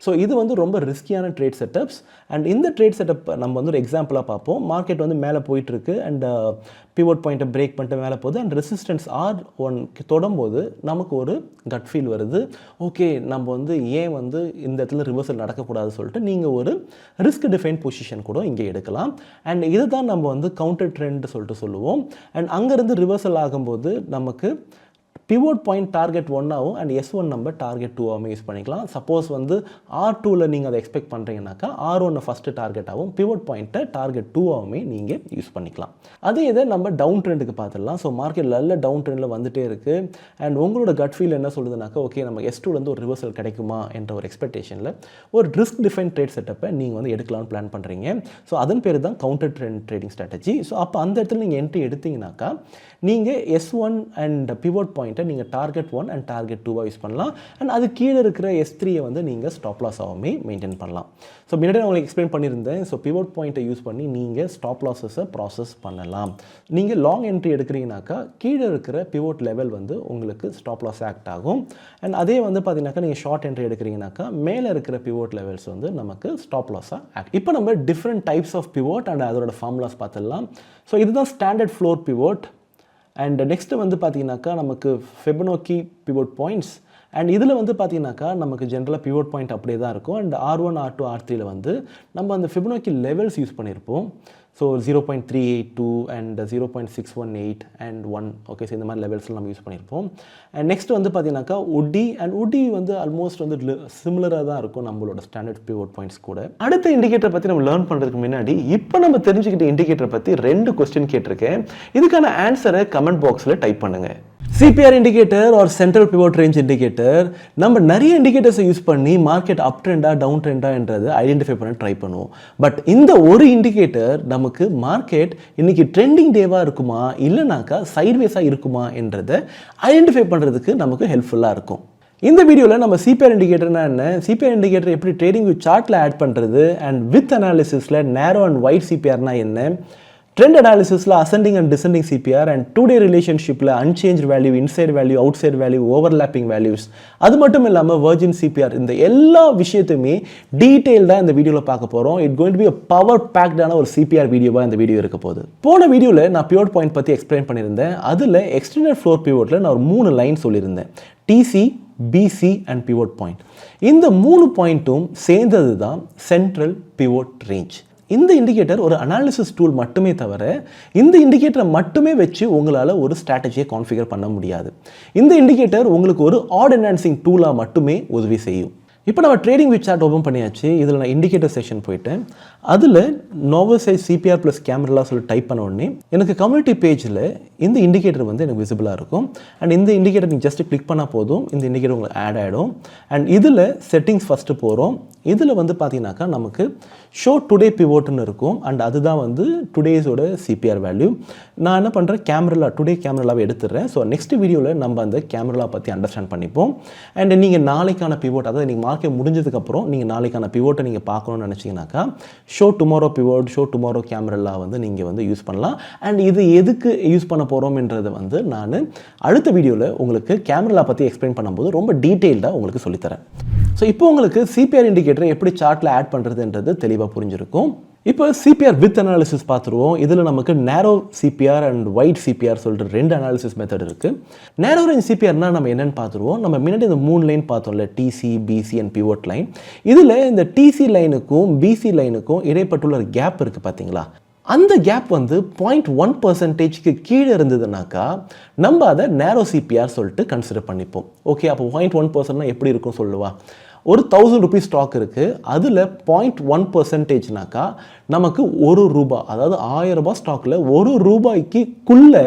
ஸோ இது வந்து ரொம்ப ரிஸ்கியான ட்ரேட் செட்டப்ஸ். அண்ட் இந்த ட்ரேட் செட்டப் நம்ம வந்து ஒரு எக்ஸாம்பிளாக பார்ப்போம். மார்க்கெட் வந்து மேலே போயிட்டுருக்கு அண்ட் பிவோட் பாயிண்ட்டை பிரேக் பண்ணிட்டு மேலே போகுது அண்ட் ரெசிஸ்டன்ஸ் R1 தொடும்போது நமக்கு ஒரு கட் ஃபீல் வருது. ஓகே, நம்ம வந்து ஏன் வந்து இந்த இடத்துல ரிவர்சல் நடக்கக்கூடாதுன்னு சொல்லிட்டு நீங்கள் ஒரு ரிஸ்க் டிஃபைன் பொசிஷன் கூட இங்கே எடுக்கலாம். அண்ட் இதை தான் நம்ம வந்து கவுண்டர் ட்ரெண்ட் சொல்லிட்டு சொல்லுவோம். அண்ட் அங்கேருந்து ரிவர்சல் ஆகும்போது நமக்கு பிவோட் பாயிண்ட் டார்கெட் 1ஆகவும் அண்ட் S1 நம்ம டார்கெட் 2ஆகவும் யூஸ் பண்ணிக்கலாம். சப்போஸ் வந்து R2ல் நீங்கள் அதை எக்ஸ்பெக்ட் பண்ணுறீங்கன்னாக்கா R1 ஃபஸ்ட்டு டார்கெட்டாகவும் பிவோட் பாயிண்ட்டை டார்கெட் 2ஆகவுமே நீங்கள் யூஸ் பண்ணிக்கலாம். அதே இதை நம்ம டவுன் ட்ரெண்டுக்கு பார்த்துடலாம். ஸோ மார்க்கெட் நல்ல டவுன் ட்ரெண்டில் வந்துட்டே இருக்குது அண்ட் உங்களோட கட் ஃபீல் என்ன சொல்லுதுனாக்கா, ஓகே நம்ம S2லேருந்து ஒரு ரிவர்சல் கிடைக்குமா என்ற ஒரு எக்ஸ்பெக்டேஷனில் ஒரு ரிஸ்க் டிஃபைன் ட்ரேட் செட்டப்பை நீங்கள் வந்து எடுக்கலாம்னு பிளான் பண்ணுறீங்க. ஸோ அதன் பேர் தான் counter trend trading strategy. So அப்போ அந்த இடத்துல நீங்கள் என்ட்ரி எடுத்தீங்கன்னாக்கா நீங்கள் S1 அண்ட் பிவோட் பாயிண்ட்டை நீங்கள் டார்கெட் 1 அண்ட் டார்கெட் 2ஆக யூஸ் பண்ணலாம். அண்ட் அது கீழே இருக்கிற S3யை வந்து நீங்கள் ஸ்டாப் லாஸ் ஆகாமே மெயின்டைன் பண்ணலாம். ஸோ முன்னாடி நான் உங்களுக்கு எக்ஸ்பிளைன் பண்ணியிருந்தேன். ஸோ பிவோட் பாயிண்ட்டை யூஸ் பண்ணி நீங்கள் ஸ்டாப் லாஸஸை ப்ராசஸ் பண்ணலாம். நீங்கள் லாங் என்ட்ரி எடுக்கிறீங்கனாக்கா கீழே இருக்கிற பிவோட் லெவல் வந்து உங்களுக்கு ஸ்டாப் லாஸ் ஆக்ட் ஆகும். அண்ட் அதே வந்து பார்த்தீங்கன்னாக்கா நீங்கள் ஷார்ட் என்ட்ரி எடுக்கிறீங்கனாக்கா மேலே இருக்கிற பிவோட் லெவல்ஸ் வந்து நமக்கு ஸ்டாப் லாஸாக ஆக்ட். இப்போ நம்ம different types of pivot and அதோட ஃபார்முலாஸ் பார்த்துடலாம். ஸோ இதுதான் standard floor pivot. And next வந்து பார்த்தீங்கன்னாக்கா நமக்கு ஃபெபனோக்கி பிவோட் பாயிண்ட்ஸ். அண்ட் இதில் வந்து பார்த்தீங்கன்னாக்கா நமக்கு ஜென்ரலாக பிவோட் பாயிண்ட் அப்படியே தான் இருக்கும். அண்ட் R1, R2, R3யில் வந்து நம்ம அந்த ஃபெபனோக்கி லெவல்ஸ் யூஸ் பண்ணியிருப்போம். So 0.382 and 0.618 and 1. Okay, so இந்த மாதிரி லெவல்ஸில் நம்ம யூஸ் பண்ணியிருப்போம். அண்ட் நெக்ஸ்ட் வந்து பார்த்தீங்கன்னாக்கா உட்டி. அண்ட் உட்டி வந்து ஆல்மோஸ்ட் வந்து சிமிலராக தான் இருக்கும் நம்மளோட ஸ்டாண்டர்ட் பிவோட் பாயிண்ட்ஸ் கூட. அடுத்த இண்டிகேட்டர் பற்றி நம்ம லேர்ன் பண்ணுறதுக்கு முன்னாடி இப்போ நம்ம தெரிஞ்சுக்கிட்ட இண்டிகேட்டர் பற்றி 2 கொஸ்டின் கேட்டிருக்கேன். இதுக்கான ஆன்சரை கமெண்ட் பாக்ஸில் டைப் பண்ணுங்கள். CPR indicator R central pivot range indicator, நம்ம நிறைய இண்டிகேட்டர்ஸை யூஸ் பண்ணி மார்க்கெட் அப் ட்ரெண்டா டவுன் ட்ரெண்டான்றது ஐடென்டிஃபை பண்ண ட்ரை பண்ணுவோம். பட் இந்த ஒரு இண்டிகேட்டர் நமக்கு மார்க்கெட் இன்னைக்கு ட்ரெண்டிங் டேவாக இருக்குமா இல்லைனாக்கா சைட்வேஸாக இருக்குமா என்றதை ஐடென்டிஃபை பண்ணுறதுக்கு நமக்கு ஹெல்ப்ஃபுல்லாக இருக்கும். இந்த வீடியோவில் நம்ம CPR இண்டிகேட்டர்னா என்ன, CPR இண்டிகேட்டர் எப்படி ட்ரேடிங் வித் சார்ட்டில் ஆட் பண்ணுறது, அண்ட் வித் அனாலிசிஸில் நேரோ அண்ட் வைட் CPRனா என்ன, ட்ரெண்ட் அனாலிசிஸில் ascending and descending CPR, and 2-day ரிலேஷன்ஷிப்பில் unchanged value, inside value, outside value, overlapping values, அது மட்டும் இல்லாமல் வர்ஜின் CPR, இந்த எல்லா விஷயத்தையுமே டீட்டெயில்டாக இந்த வீடியோவில் பார்க்க போகிறோம். It going to be power பேக்டான ஒரு CPR வீடியோவாக இந்த வீடியோ இருக்க போகுது. போன வீடியோவில் நான் பிவோட் பாயிண்ட் பற்றி எக்ஸ்பிளைன் பண்ணியிருந்தேன். அதில் எக்ஸ்டெண்டட் ஃப்ளோர் பிவோட்டில் நான் ஒரு 3 லைன் சொல்லியிருந்தேன். TC, BC and pivot point. இந்த 3 பாயிண்ட்டும் சேர்ந்தது தான் சென்ட்ரல் பிவோட் ரேஞ்ச். இந்த இண்டிகேட்டர் ஒரு அனாலிசிஸ் டூல் மட்டுமே தவிர இந்த இண்டிகேட்டரை மட்டுமே வச்சு உங்களால் ஒரு ஸ்ட்ராட்டஜியை கான்ஃபிகர் பண்ண முடியாது. இந்த இண்டிகேட்டர் உங்களுக்கு ஒரு ஆட் என்ஹான்சிங் டூலாக மட்டுமே உதவி செய்யும். இப்போ நம்ம ட்ரேடிங் வித் சார்ட் ஓப்பன் பண்ணியாச்சு. இதில் நான் இண்டிகேட்டர் செக்ஷன் போயிட்டேன். அதில் novel size CPR plus camera சொல்லி டைப் பண்ண உடனே எனக்கு கம்யூனிட்டி பேஜில் இந்த இண்டிகேட்டர் வந்து எனக்கு விசிபிளாக இருக்கும். அண்ட் இந்த இண்டிகேட்டர் நீங்கள் ஜஸ்ட் கிளிக் பண்ணால் போதும், இந்த இண்டிகேட்டர் உங்களுக்கு ஆட் ஆகிடும். அண்ட் இதில் செட்டிங்ஸ் ஃபஸ்ட்டு போகிறோம். இதில் வந்து பார்த்தீங்கன்னாக்கா நமக்கு ஷோ டுடே பிவோட்னு இருக்கும். அண்ட் அதுதான் வந்து டுடேஸோட CPR வேல்யூ. நான் என்ன பண்ணுறேன், டுடே கேமராவை எடுத்துடுறேன். ஸோ நெக்ஸ்ட் வீடியோவில் நம்ம அந்த கேமரா பற்றி அண்டர்ஸ்டாண்ட் பண்ணிப்போம். அண்ட் நீங்கள் நாளைக்கான பிவோட், அதாவது நீங்கள் மார்க்கெட் முடிஞ்சதுக்கப்புறம் நீங்கள் நாளைக்கான பிவோட்டை நீங்கள் பார்க்கணும்னு நினச்சிங்கனாக்கா show tomorrow pivot, show tomorrow Camarilla வந்து நீங்கள் வந்து யூஸ் பண்ணலாம். அண்ட் இது எதுக்கு யூஸ் பண்ண போகிறோம்ன்றதை வந்து நான் அடுத்த வீடியோவில் உங்களுக்கு கேமரா பற்றி எக்ஸ்பிளைன் பண்ணும்போது ரொம்ப டீட்டெயில்டாக உங்களுக்கு சொல்லித்தரேன். ஸோ இப்போ உங்களுக்கு CPR இண்டிகேட்டரை எப்படி சார்ட்டில் ஆட் பண்ணுறதுன்றது தெளிவாக புரிஞ்சிருக்கும். இப்போ CPR வித் அனாலிசிஸ் பார்த்துருவோம். இதில் நமக்கு நேரோ CPR அண்ட் வைட் CPR சொல்லிட்டு 2 அனாலிசிஸ் மெத்தட் இருக்குது. நேரோ ரேஞ்ச் CPRனா நம்ம என்னென்னு பார்த்துருவோம். நம்ம முன்னாடி இந்த 3 லைன் பார்த்தோம்ல, TC, BC and pivot line. இதில் இந்த TC லைனுக்கும் BC லைனுக்கும் இடைப்பட்டுள்ள ஒரு கேப் இருக்குது பார்த்தீங்களா, அந்த கேப் வந்து 0.1%க்கு கீழே இருந்ததுனாக்கா நம்ம அதை நேரோ சிபிஆர் சொல்லிட்டு கன்சிடர் பண்ணிப்போம். ஓகே, அப்போ 0.1% எப்படி இருக்கும் சொல்லுவா? ஒரு 1000 ரூபீஸ் ஸ்டாக் இருக்குது, அதில் 0.1%னாக்கா நமக்கு ₹1, அதாவது 1000 ரூபாய் ஸ்டாக்கில் ₹1க்குள்ளே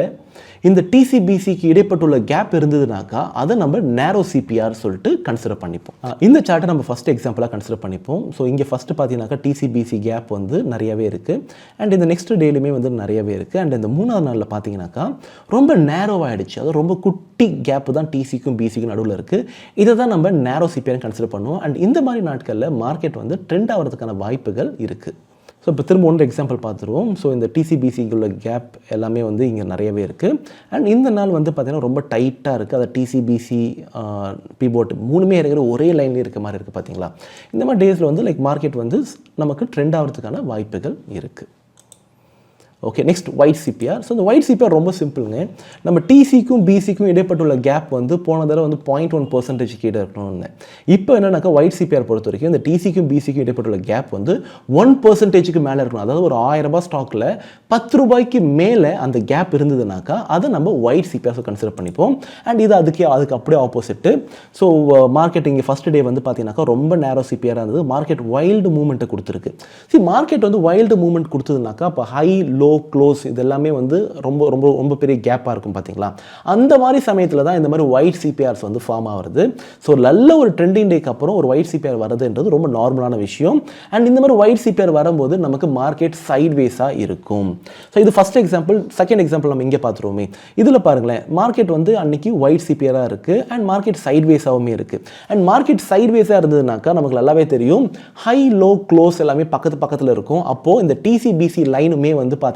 இந்த டிசிபிசிக்கு இடைப்பட்டுள்ள கேப் இருந்ததுனாக்கா அதை நம்ம நேரோ சிபிஆர் சொல்லிட்டு கன்சிடர் பண்ணிப்போம். இந்த சார்ட்டை நம்ம ஃபஸ்ட் எக்ஸாம்பிளாக கன்சிடர் பண்ணிப்போம். ஸோ இங்கே ஃபஸ்ட்டு பார்த்தீங்கன்னாக்கா டிசிபிசி கேப் வந்து நிறையவே இருக்குது, அண்ட் இந்த நெக்ஸ்ட் டேலுமே வந்து நிறையவே இருக்குது, அண்ட் இந்த 3ஆவது நாளில் பார்த்தீங்கன்னாக்கா ரொம்ப நேரோவாகிடுச்சு. அது ரொம்ப குட்டி கேப்பு தான் டிசிக்கும் பிசிக்கும் நடுவில் இருக்குது. இதை தான் நம்ம நேரோ சிபிஆர் கன்சிடர் பண்ணுவோம். அண்ட் இந்த மாதிரி நாட்களில் மார்க்கெட் வந்து ட்ரெண்ட் ஆகிறதுக்கான வாய்ப்புகள் இருக்குது. ஸோ இப்போ திரும்ப ஒன்று எக்ஸாம்பிள் பார்த்துருவோம். ஸோ இந்த டிசிபிசிக்குள்ள கேப் எல்லாமே வந்து இங்கே நிறையவே இருக்குது, அண்ட் இந்த நாள் வந்து பார்த்திங்கன்னா ரொம்ப டைட்டாக இருக்குது. அதை டிசிபிசி பிபோட் மூணுமே இருக்கிற ஒரே லைன்லேயே இருக்க மாதிரி இருக்குது பார்த்தீங்களா? இந்த மாதிரி டேஸில் வந்து மார்க்கெட் வந்து நமக்கு ட்ரெண்ட் ஆகிறதுக்கான வாய்ப்புகள் இருக்குது. Okay, next wide CPR. So இந்த ஒயிட் சிபிஆர் ரொம்ப சிம்பிளுங்க. நம்ம டிசிக்கும் பிசிக்கும் இடைப்பட்டுள்ள கேப் வந்து போன தடவை வந்து 0.1% கீழே இருக்கணும்னு. இப்போ என்னன்னாக்கா ஒயிட் சிபிஆர் பொறுத்த வரைக்கும் இந்த டிசிக்கும் பிசிக்கும் இடைப்பட்டுள்ள கேப் வந்து 1%க்கு மேலே இருக்கணும். அதாவது ஒரு 1000 ரூபாய் ஸ்டாக்கில் ₹10 மேலே அந்த கேப் இருந்ததுனாக்கா அதை நம்ம ஒயிட் சிபிஆர் கன்சிடர் பண்ணிப்போம். அண்ட் இது அதுக்கு அப்படியே ஆப்போசிட்டு. ஸோ மார்க்கெட் இங்கே ஃபஸ்ட் டே வந்து பார்த்தீங்கன்னாக்கா ரொம்ப நேரோ சிபிஆராக இருந்தது. மார்க்கெட் வைல்டு மூவ்மெண்ட்டை கொடுத்துருக்கு. மார்க்கெட் வந்து வைல்டு மூவ்மெண்ட் கொடுத்ததுனாக்கா அப்போ ஹை லோ க்ளோஸ் இது எல்லாமே வந்து ரொம்ப ரொம்ப ரொம்ப பெரிய கேப்பாக இருக்கும் பார்த்தீங்களா? அந்த மாதிரி சமயத்தில் தான் இந்த மாதிரி ஒயிட் சிபிஆர்ஸ் வந்து ஃபார்ம் ஆகிறது. ஸோ நல்ல ஒரு ட்ரெண்டிங் டேக்கு அப்புறம் ஒரு ஒயிட் சிபிஆர் வருதுன்றது ரொம்ப நார்மலான விஷயம். அண்ட் இந்த மாதிரி ஒயிட் சிபிஆர் வரும்போது நமக்கு மார்க்கெட் சைட்வேஸாக இருக்கும். ஸோ இது ஃபஸ்ட் எக்ஸாம்பிள். செகண்ட் எக்ஸாம்பிள் நம்ம இங்கே பார்த்துருவோமே. இதில் பாருங்களேன், மார்க்கெட் வந்து அன்னைக்கு ஒயிட் சிபிஆராக இருக்குது, அண்ட் மார்க்கெட் சைட்வேஸாகவுமே இருக்குது. அண்ட் மார்க்கெட் சைட்வேஸாக இருந்ததுனாக்கா நமக்கு நல்லாவே தெரியும் ஹை லோ க்ளோஸ் எல்லாமே பக்கத்தில் இருக்கும். அப்போது இந்த டிசிபிசி லைனுமே வந்து பார்த்தீங்கன்னாக்கா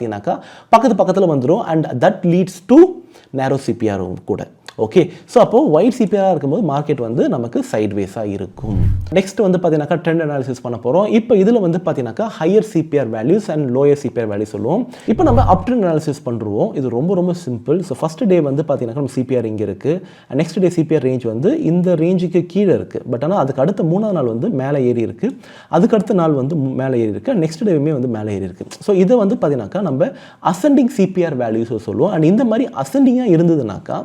பக்கத்தில் வந்துடும், அண்ட் தட் லீட்ஸ் டு நேரோ சிபிஆரும் கூட. ஓகே, ஸோ அப்போது ஒயிட் சிபிஆராக இருக்கும்போது மார்க்கெட் வந்து நமக்கு சைட்வேஸாக இருக்கும். நெக்ஸ்ட் வந்து பார்த்தீங்கன்னாக்கா ட்ரெண்ட் அனாலிசிஸ் பண்ண போகிறோம். இப்போ இதில் வந்து பார்த்தீங்கன்னாக்கா higher CPR values and lower CPR value சொல்லுவோம். இப்போ நம்ம அப் ட்ரெண்ட் அனாலிசிஸ் பண்ணுறோம். இது ரொம்ப ரொம்ப சிம்பிள். ஸோ ஃபஸ்ட் டே வந்து பார்த்தீங்கன்னாக்கா நம்ம சிபிஆர் இங்கே இருக்குது, நெக்ஸ்ட் டே சிபிஆர் ரேஞ்ச் வந்து இந்த ரேஞ்சுக்கு கீழே இருக்குது. பட் ஆனால் அதுக்கு அடுத்த 3ஆவது நாள் வந்து மேலே ஏறி இருக்குது, அதுக்கு அடுத்த நாள் வந்து மேலே ஏறி இருக்குது, நெக்ஸ்ட் டேவுமே வந்து மேலே ஏறி இருக்குது. ஸோ இதை வந்து பார்த்தீங்கன்னாக்கா நம்ம அசெண்டிங் சிபிஆர் வேல்யூஸ் சொல்லுவோம். அண்ட் இந்த மாதிரி அசெண்டிங்காக இருந்ததுனாக்கா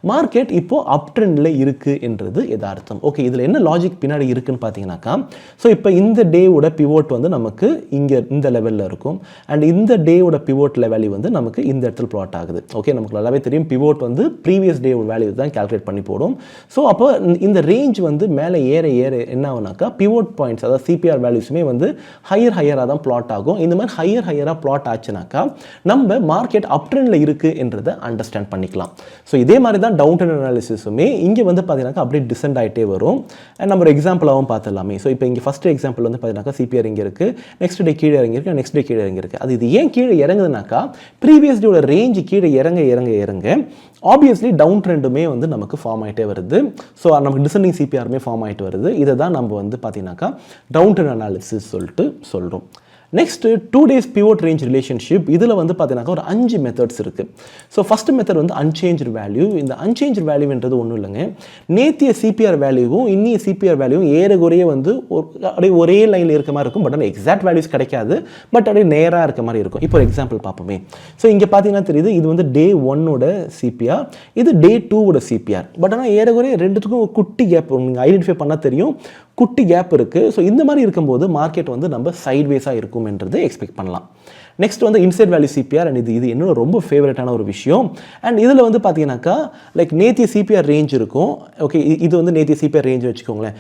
மார்க்கெட் இப்போ அப் ட்ரெண்டில் இருக்குது என்றது எதார்த்தம். ஓகே, இதில் என்ன லாஜிக் பின்னாடி இருக்குன்னு பார்த்தீங்கன்னாக்கா, ஸோ இப்போ இந்த டேவோட பிவோட் வந்து நமக்கு இங்கே இந்த லெவலில் இருக்கும், அண்ட் இந்த டேவோட பிவோட் வேல்யூ வந்து நமக்கு இந்த இடத்துல ப்ளாட் ஆகுது. ஓகே, நமக்கு நல்லாவே தெரியும் பிவோட் வந்து ப்ரீவியஸ் டே வேல்யூ தான் கால்குலேட் பண்ணி போடும். ஸோ அப்போ இந்த ரேஞ்ச் வந்து மேலே ஏற என்ன ஆகுனாக்கா பிவோட் பாயிண்ட்ஸ், அதாவது சிபிஆர் வேல்யூஸுமே வந்து ஹையராக தான் ப்ளாட் ஆகும். இந்த மாதிரி ஹையராக ப்ளாட் ஆச்சுனாக்கா நம்ம மார்க்கெட் அப் ட்ரெண்டில் இருக்குது என்றதை அண்டர்ஸ்டாண்ட் பண்ணிக்கலாம். ஸோ இதே மாதிரி தான் டவுன் ட்ரெண்ட் அனாலிசிஸுமே இங்கே வந்து பார்த்தீங்கன்னாக்கா அப்படியே டிசெண்ட் ஆகிட்டே வரும். அண்ட் நம்ம ஒரு எக்ஸாம்பிளாகவும் பார்த்துடலாமே. ஸோ இப்போ இங்கே ஃபஸ்ட் எக்ஸாம்பிள் வந்து பார்த்தீங்கன்னாக்கா சிபிஆர் இங்கே இருக்குது, நெக்ஸ்ட் டே கீழே இறங்கியிருக்கு, நெக்ஸ்ட் டே கீழே இறங்கியிருக்கு. அது இது ஏன் கீழே இறங்குதுனாக்கா ப்ரீவியஸ் டேயோட ரேஞ்சு கீழே இறங்க ஆப்வியஸ்லி டவுன் ட்ரெண்டுமே வந்து நமக்கு ஃபார்ம் ஆகிட்டே வருது. ஸோ நமக்கு டிசெண்டிங் சிபிஆருமே ஃபார்ம் ஆகிட்டு வருது. இதை தான் நம்ம வந்து பார்த்தீங்கன்னாக்கா டவுன் ட்ரெண்ட் அனாலிசிஸ் சொல்லிட்டு சொல்கிறோம். Next 2 days pivot range relationship. இதில் வந்து பார்த்தீங்கன்னாக்கா ஒரு 5 மெத்தட்ஸ் இருக்குது. ஸோ ஃபஸ்ட் மெத்தட் வந்து அன்சேஞ்ச்டு வேல்யூ. இந்த அன்சேஞ்ச்டு வேல்யூன்றது ஒன்றும் இல்லைங்க, நேத்திய சிபிஆர் வேல்யூவும் இன்னிய சிபிஆர் வேல்யூவும் ஏறக்குறைய வந்து அப்படியே ஒரே லைனில் இருக்க மாதிரி இருக்கும். பட் ஆனால் எக்ஸாக்ட் வேல்யூஸ் கிடைக்காது, பட் அப்படியே நேராக இருக்க மாதிரி இருக்கும். இப்போ ஒரு எக்ஸாம்பிள் பார்ப்போமே. ஸோ இங்கே பார்த்தீங்கன்னா தெரியுது, இது வந்து டே 1 சிபிஆர், இது டே 2 சிபிஆர். பட் ஆனால் ஏறக்குறைய ரெண்டுத்துக்கும் ஒரு குட்டி கேப் நீங்கள் ஐடென்டிஃபை பண்ணால் தெரியும், குட்டி கேப் இருக்குது. ஸோ இந்த மாதிரி இருக்கும்போது மார்க்கெட் வந்து நம்ம சைட்வேஸாக இருக்கும் என்றது எக்ஸ்பெக்ட் பண்ணலாம். நெக்ஸ்ட் வந்து இன்சைட் வேல்யூ சிபிஆர், அண்ட் இது என்னோட ரொம்ப ஃபேவரட்டான ஒரு விஷயம். அண்ட் இதில் வந்து பார்த்தீங்கன்னாக்கா நேத்திய சிபிஆர் ரேஞ்ச் இருக்கும். ஓகே, இது வந்து நேத்திய சிபிஆர் ரேஞ்ச் வச்சுக்கோங்களேன்.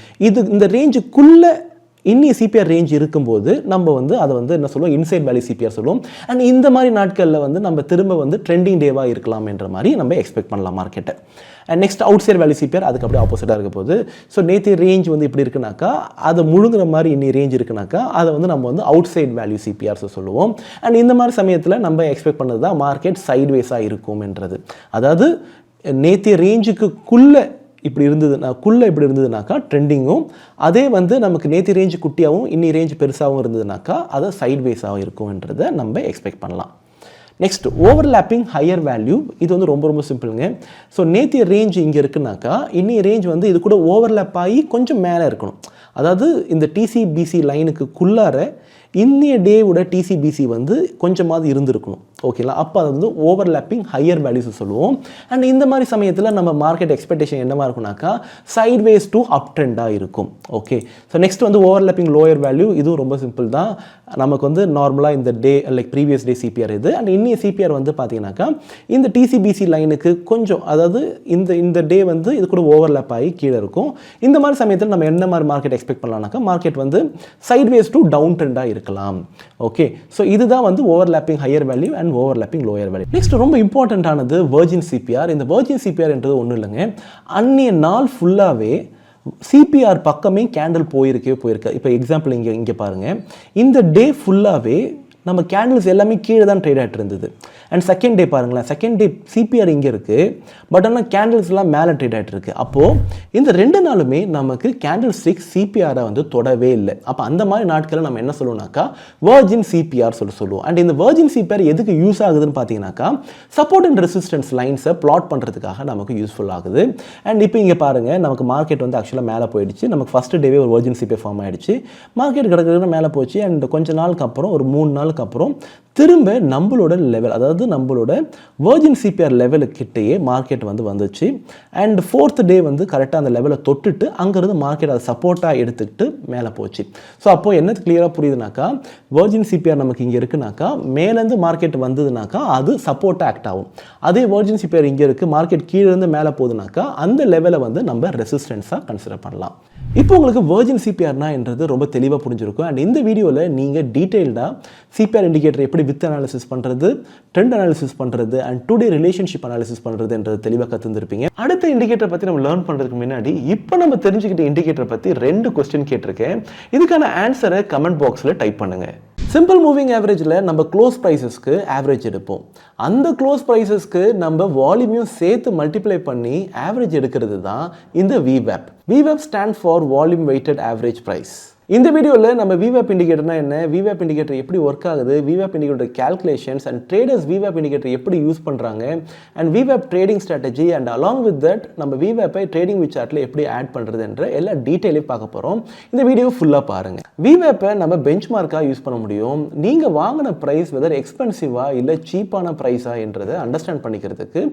இந்த ரேஞ்சுக்குள்ளே இன்னிய சிபிஆர் ரேஞ்ச் இருக்கும்போது நம்ம வந்து அதை வந்து என்ன சொல்லுவோம், இன்சைட் வேல்யூ சிபிஆர் சொல்லுவோம். அண்ட் இந்த மாதிரி நாட்களில் வந்து நம்ம திரும்ப வந்து ட்ரெண்டிங் டேவாக இருக்கலாம் என்ற மாதிரி நம்ம எக்ஸ்பெக்ட் பண்ணலாம் மார்க்கெட்டை. And next outside value CPR அதுக்கு அப்படியே ஆப்போசிட்டாக இருக்க போகுது. ஸோ நேற்று ரேஞ்ச் வந்து இப்படி இருக்குனாக்கா அதை முழுங்குற மாதிரி இன்னி ரேஞ்ச் இருக்குனாக்கா அதை வந்து நம்ம வந்து அவுட் சைட் வேல்யூ சிபிஆர்ஸ் சொல்லுவோம். அண்ட் இந்த மாதிரி சமயத்தில் நம்ம எக்ஸ்பெக்ட் பண்ணது தான் மார்க்கெட் சைட்வேஸாக இருக்கும் என்றது. அதாவது நேற்று ரேஞ்சுக்குள்ளே இப்படி இருந்ததுனாக்கா ட்ரெண்டிங்கும், அதே வந்து நமக்கு நேற்று ரேஞ்சு குட்டியாகவும் இன்னி ரேஞ்ச் பெருசாகவும் இருந்ததுனாக்கா அதை சைட்வேஸாகவும் இருக்கும்ன்றதை நம்ம எக்ஸ்பெக்ட் பண்ணலாம். Next overlapping higher value. இது வந்து ரொம்ப ரொம்ப சிம்பிளுங்க. ஸோ நேற்று ரேஞ்ச் இங்கே இருக்குனாக்கா இன்னி ரேஞ்ச் வந்து இது கூட ஓவர்லேப் ஆகி கொஞ்சம் மேலே இருக்கணும். அதாவது இந்த டிசிபிசி லைனுக்குள்ளார இன்னைய டேவோட டிசிபிசி வந்து கொஞ்சமாவது இருந்திருக்கணும். ஓகேங்களா? அப்போ அது வந்து ஓவர்லேப்பிங் ஹையர் வேல்யூஸ் சொல்லுவோம். அண்ட் இந்த மாதிரி சமயத்தில் நம்ம மார்க்கெட் எக்ஸ்பெக்டேஷன் என்னவா இருக்கும்னாக்கா சைட்வேஸ் டு அப் ட்ரெண்டாக இருக்கும். ஓகே, ஸோ நெக்ஸ்ட் வந்து ஓவர்லேப்பிங் லோயர் வேல்யூ. இதுவும் ரொம்ப சிம்பிள் தான். நமக்கு வந்து நார்மலாக இந்த day like previous day CPR இது. அண்ட் இன்னிய சிபிஆர் வந்து பார்த்தீங்கன்னாக்கா இந்த டிசிபிசி லைனுக்கு கொஞ்சம், அதாவது இந்த டே வந்து இது கூட ஓவர்லேப் ஆகி கீழே இருக்கும். இந்த மாதிரி சமயத்தில் நம்ம என்ன மாதிரி மார்க்கெட் எக்ஸ்பெக்ட் பண்ணலாம்னாக்கா மார்க்கெட் வந்து சைட்வேஸ் டு டவுன் ட்ரெண்டாக இருக்கலாம். ஓகே, ஸோ இதுதான் வந்து overlapping higher value and overlapping lower value. Next ரொம்ப இம்பார்ட்டண்ட்டானது வெர்ஜின் சிபிஆர். இந்த வெர்ஜின் சிபிஆர் என்றது ஒன்றும் இல்லைங்க, அன்னிய நாள் ஃபுல்லாகவே சிபிஆர் பக்கமே கேண்டில் போயிருக்கு. இப்போ எக்ஸாம்பிள் இங்கே பாருங்கள், இந்த டே ஃபுல்லாகவே நம்ம கேண்டில்ஸ் எல்லாமே கீழே தான் ட்ரேட் ஆகிட்டு இருந்தது. அண்ட் செகண்ட் டே பாருங்களேன், செகண்ட் டே சிபிஆர் இங்கே இருக்குது, பட் ஆனால் கேண்டில்ஸ்லாம் மேலே ட்ரேட் ஆகிட்டு இருக்குது. அப்போது இந்த 2 நாளுமே நமக்கு கேண்டில் ஸ்டிக் சிபிஆரை வந்து தொடவே இல்லை. அப்போ அந்த மாதிரி நாட்களில் நம்ம என்ன சொல்லுவோம்னாக்கா வெர்ஜின் சிபிஆர் சொல்லுவோம். அண்ட் இந்த வெர்ஜின் சிபிஆர் எதுக்கு யூஸ் ஆகுதுன்னு பார்த்தீங்கன்னாக்கா சப்போர்ட் அண்ட் ரெசிஸ்டன்ஸ் லைன்ஸை பிளாட் பண்ணுறதுக்காக நமக்கு யூஸ்ஃபுல் ஆகுது. அண்ட் இப்போ இங்கே பாருங்கள், நமக்கு மார்க்கெட் வந்து ஆக்சுவலாக மேலே போயிடுச்சு. நமக்கு ஃபஸ்ட்டு டேவே ஒரு வெர்ஜின் சிபிஆர் ஃபார்ம் ஆகிடுச்சு. மார்க்கெட் கிடக்குறது மேலே போச்சு. அண்ட் கொஞ்ச நாளுக்கு அப்புறம் ஒரு 3 நாளுக்கு அப்புறம் திரும்ப நம்மளோட லெவல், அதாவது நம்மளோட வெர்ஜின் சிபிஆர் லெவலுக்கிட்டேயே மார்க்கெட் வந்து வந்துச்சு. அண்ட் 4th டே வந்து கரெக்டாக அந்த லெவலை தொட்டுட்டு அங்கேருந்து மார்க்கெட் அதை சப்போர்ட்டாக எடுத்துக்கிட்டு மேலே போச்சு. ஸோ அப்போது என்ன கிளியராக புரியுதுனாக்கா வெர்ஜின் சிபிஆர் நமக்கு இங்கே இருக்குனாக்கா மேலேருந்து மார்க்கெட் வந்ததுனாக்கா அது சப்போர்ட்டாக ஆக்ட் ஆகும். அதே வெர்ஜின் சிபிஆர் இங்கே இருக்குது, மார்க்கெட் கீழேருந்து மேலே போகுதுனாக்கா அந்த லெவலை வந்து நம்ம ரெசிஸ்டன்ஸாக கன்சிடர் பண்ணலாம். இப்போ உங்களுக்கு வெர்ஜின் சிபிஆர்னா என்றது ரொம்ப தெளிவாக புரிஞ்சிருக்கும். அண்ட் இந்த வீடியோவில் நீங்கள் டீட்டெயில்டாக சிபிஆர் இண்டிகேட்டர் எப்படி வித் அனாலிசிஸ் பண்ணுறது, ட்ரெண்ட் அனாலிசிஸ் பண்ணுறது அண்ட் டுடே ரிலேஷன்ஷிப் அனாலிசிஸ் பண்ணுறதுன்றது தெளிவாக கற்றுந்துருப்பீங்க. அடுத்த இண்டிகேட்டர் பற்றி நம்ம லேர்ன் பண்ணுறதுக்கு முன்னாடி இப்போ நம்ம தெரிஞ்சுக்கிட்ட இண்டிகேட்டர் பற்றி 2 கொஸ்டின் கேட்டிருக்கேன். இதுக்கான ஆன்சரை கமெண்ட் பாக்ஸில் டைப் பண்ணுங்கள். சிம்பிள் மூவிங் ஆவரேஜில் நம்ம க்ளோஸ் ப்ரைஸஸ்க்கு ஆவரேஜ் எடுப்போம். அந்த க்ளோஸ் ப்ரைஸஸ்க்கு நம்ம வால்யூமையும் சேர்த்து மல்டிப்ளை பண்ணி ஆவரேஜ் எடுக்கிறது தான் இந்த VWAP. VWAP stand for volume weighted average price. இந்த வீடியோவில் நம்ம VWAP இண்டிகேட்டர்னா என்ன, VWAP இண்டிகேட்டர் எப்படி ஒர்க் ஆகுது, VWAP indicator calculations and traders VWAP indicator எப்படி யூஸ் பண்ணுறாங்க and VWAP trading strategy and along with that நம்ம VWAP-ஐ ட்ரேடிங் வித் சார்ட்டில் எப்படி ஆட் பண்ணுறதுன்ற எல்லா டீட்டெயிலையும் பார்க்க போகிறோம். இந்த வீடியோ ஃபுல்லாக பாருங்கள். VWAP-ஐ நம்ம பெஞ்ச் மார்க்காக யூஸ் பண்ண முடியும். நீங்கள் வாங்கின ப்ரைஸ் வெதர் எக்ஸ்பென்சிவாக இல்லை சீப்பான ப்ரைஸா என்றதை அண்டர்ஸ்டாண்ட் பண்ணிக்கிறதுக்கு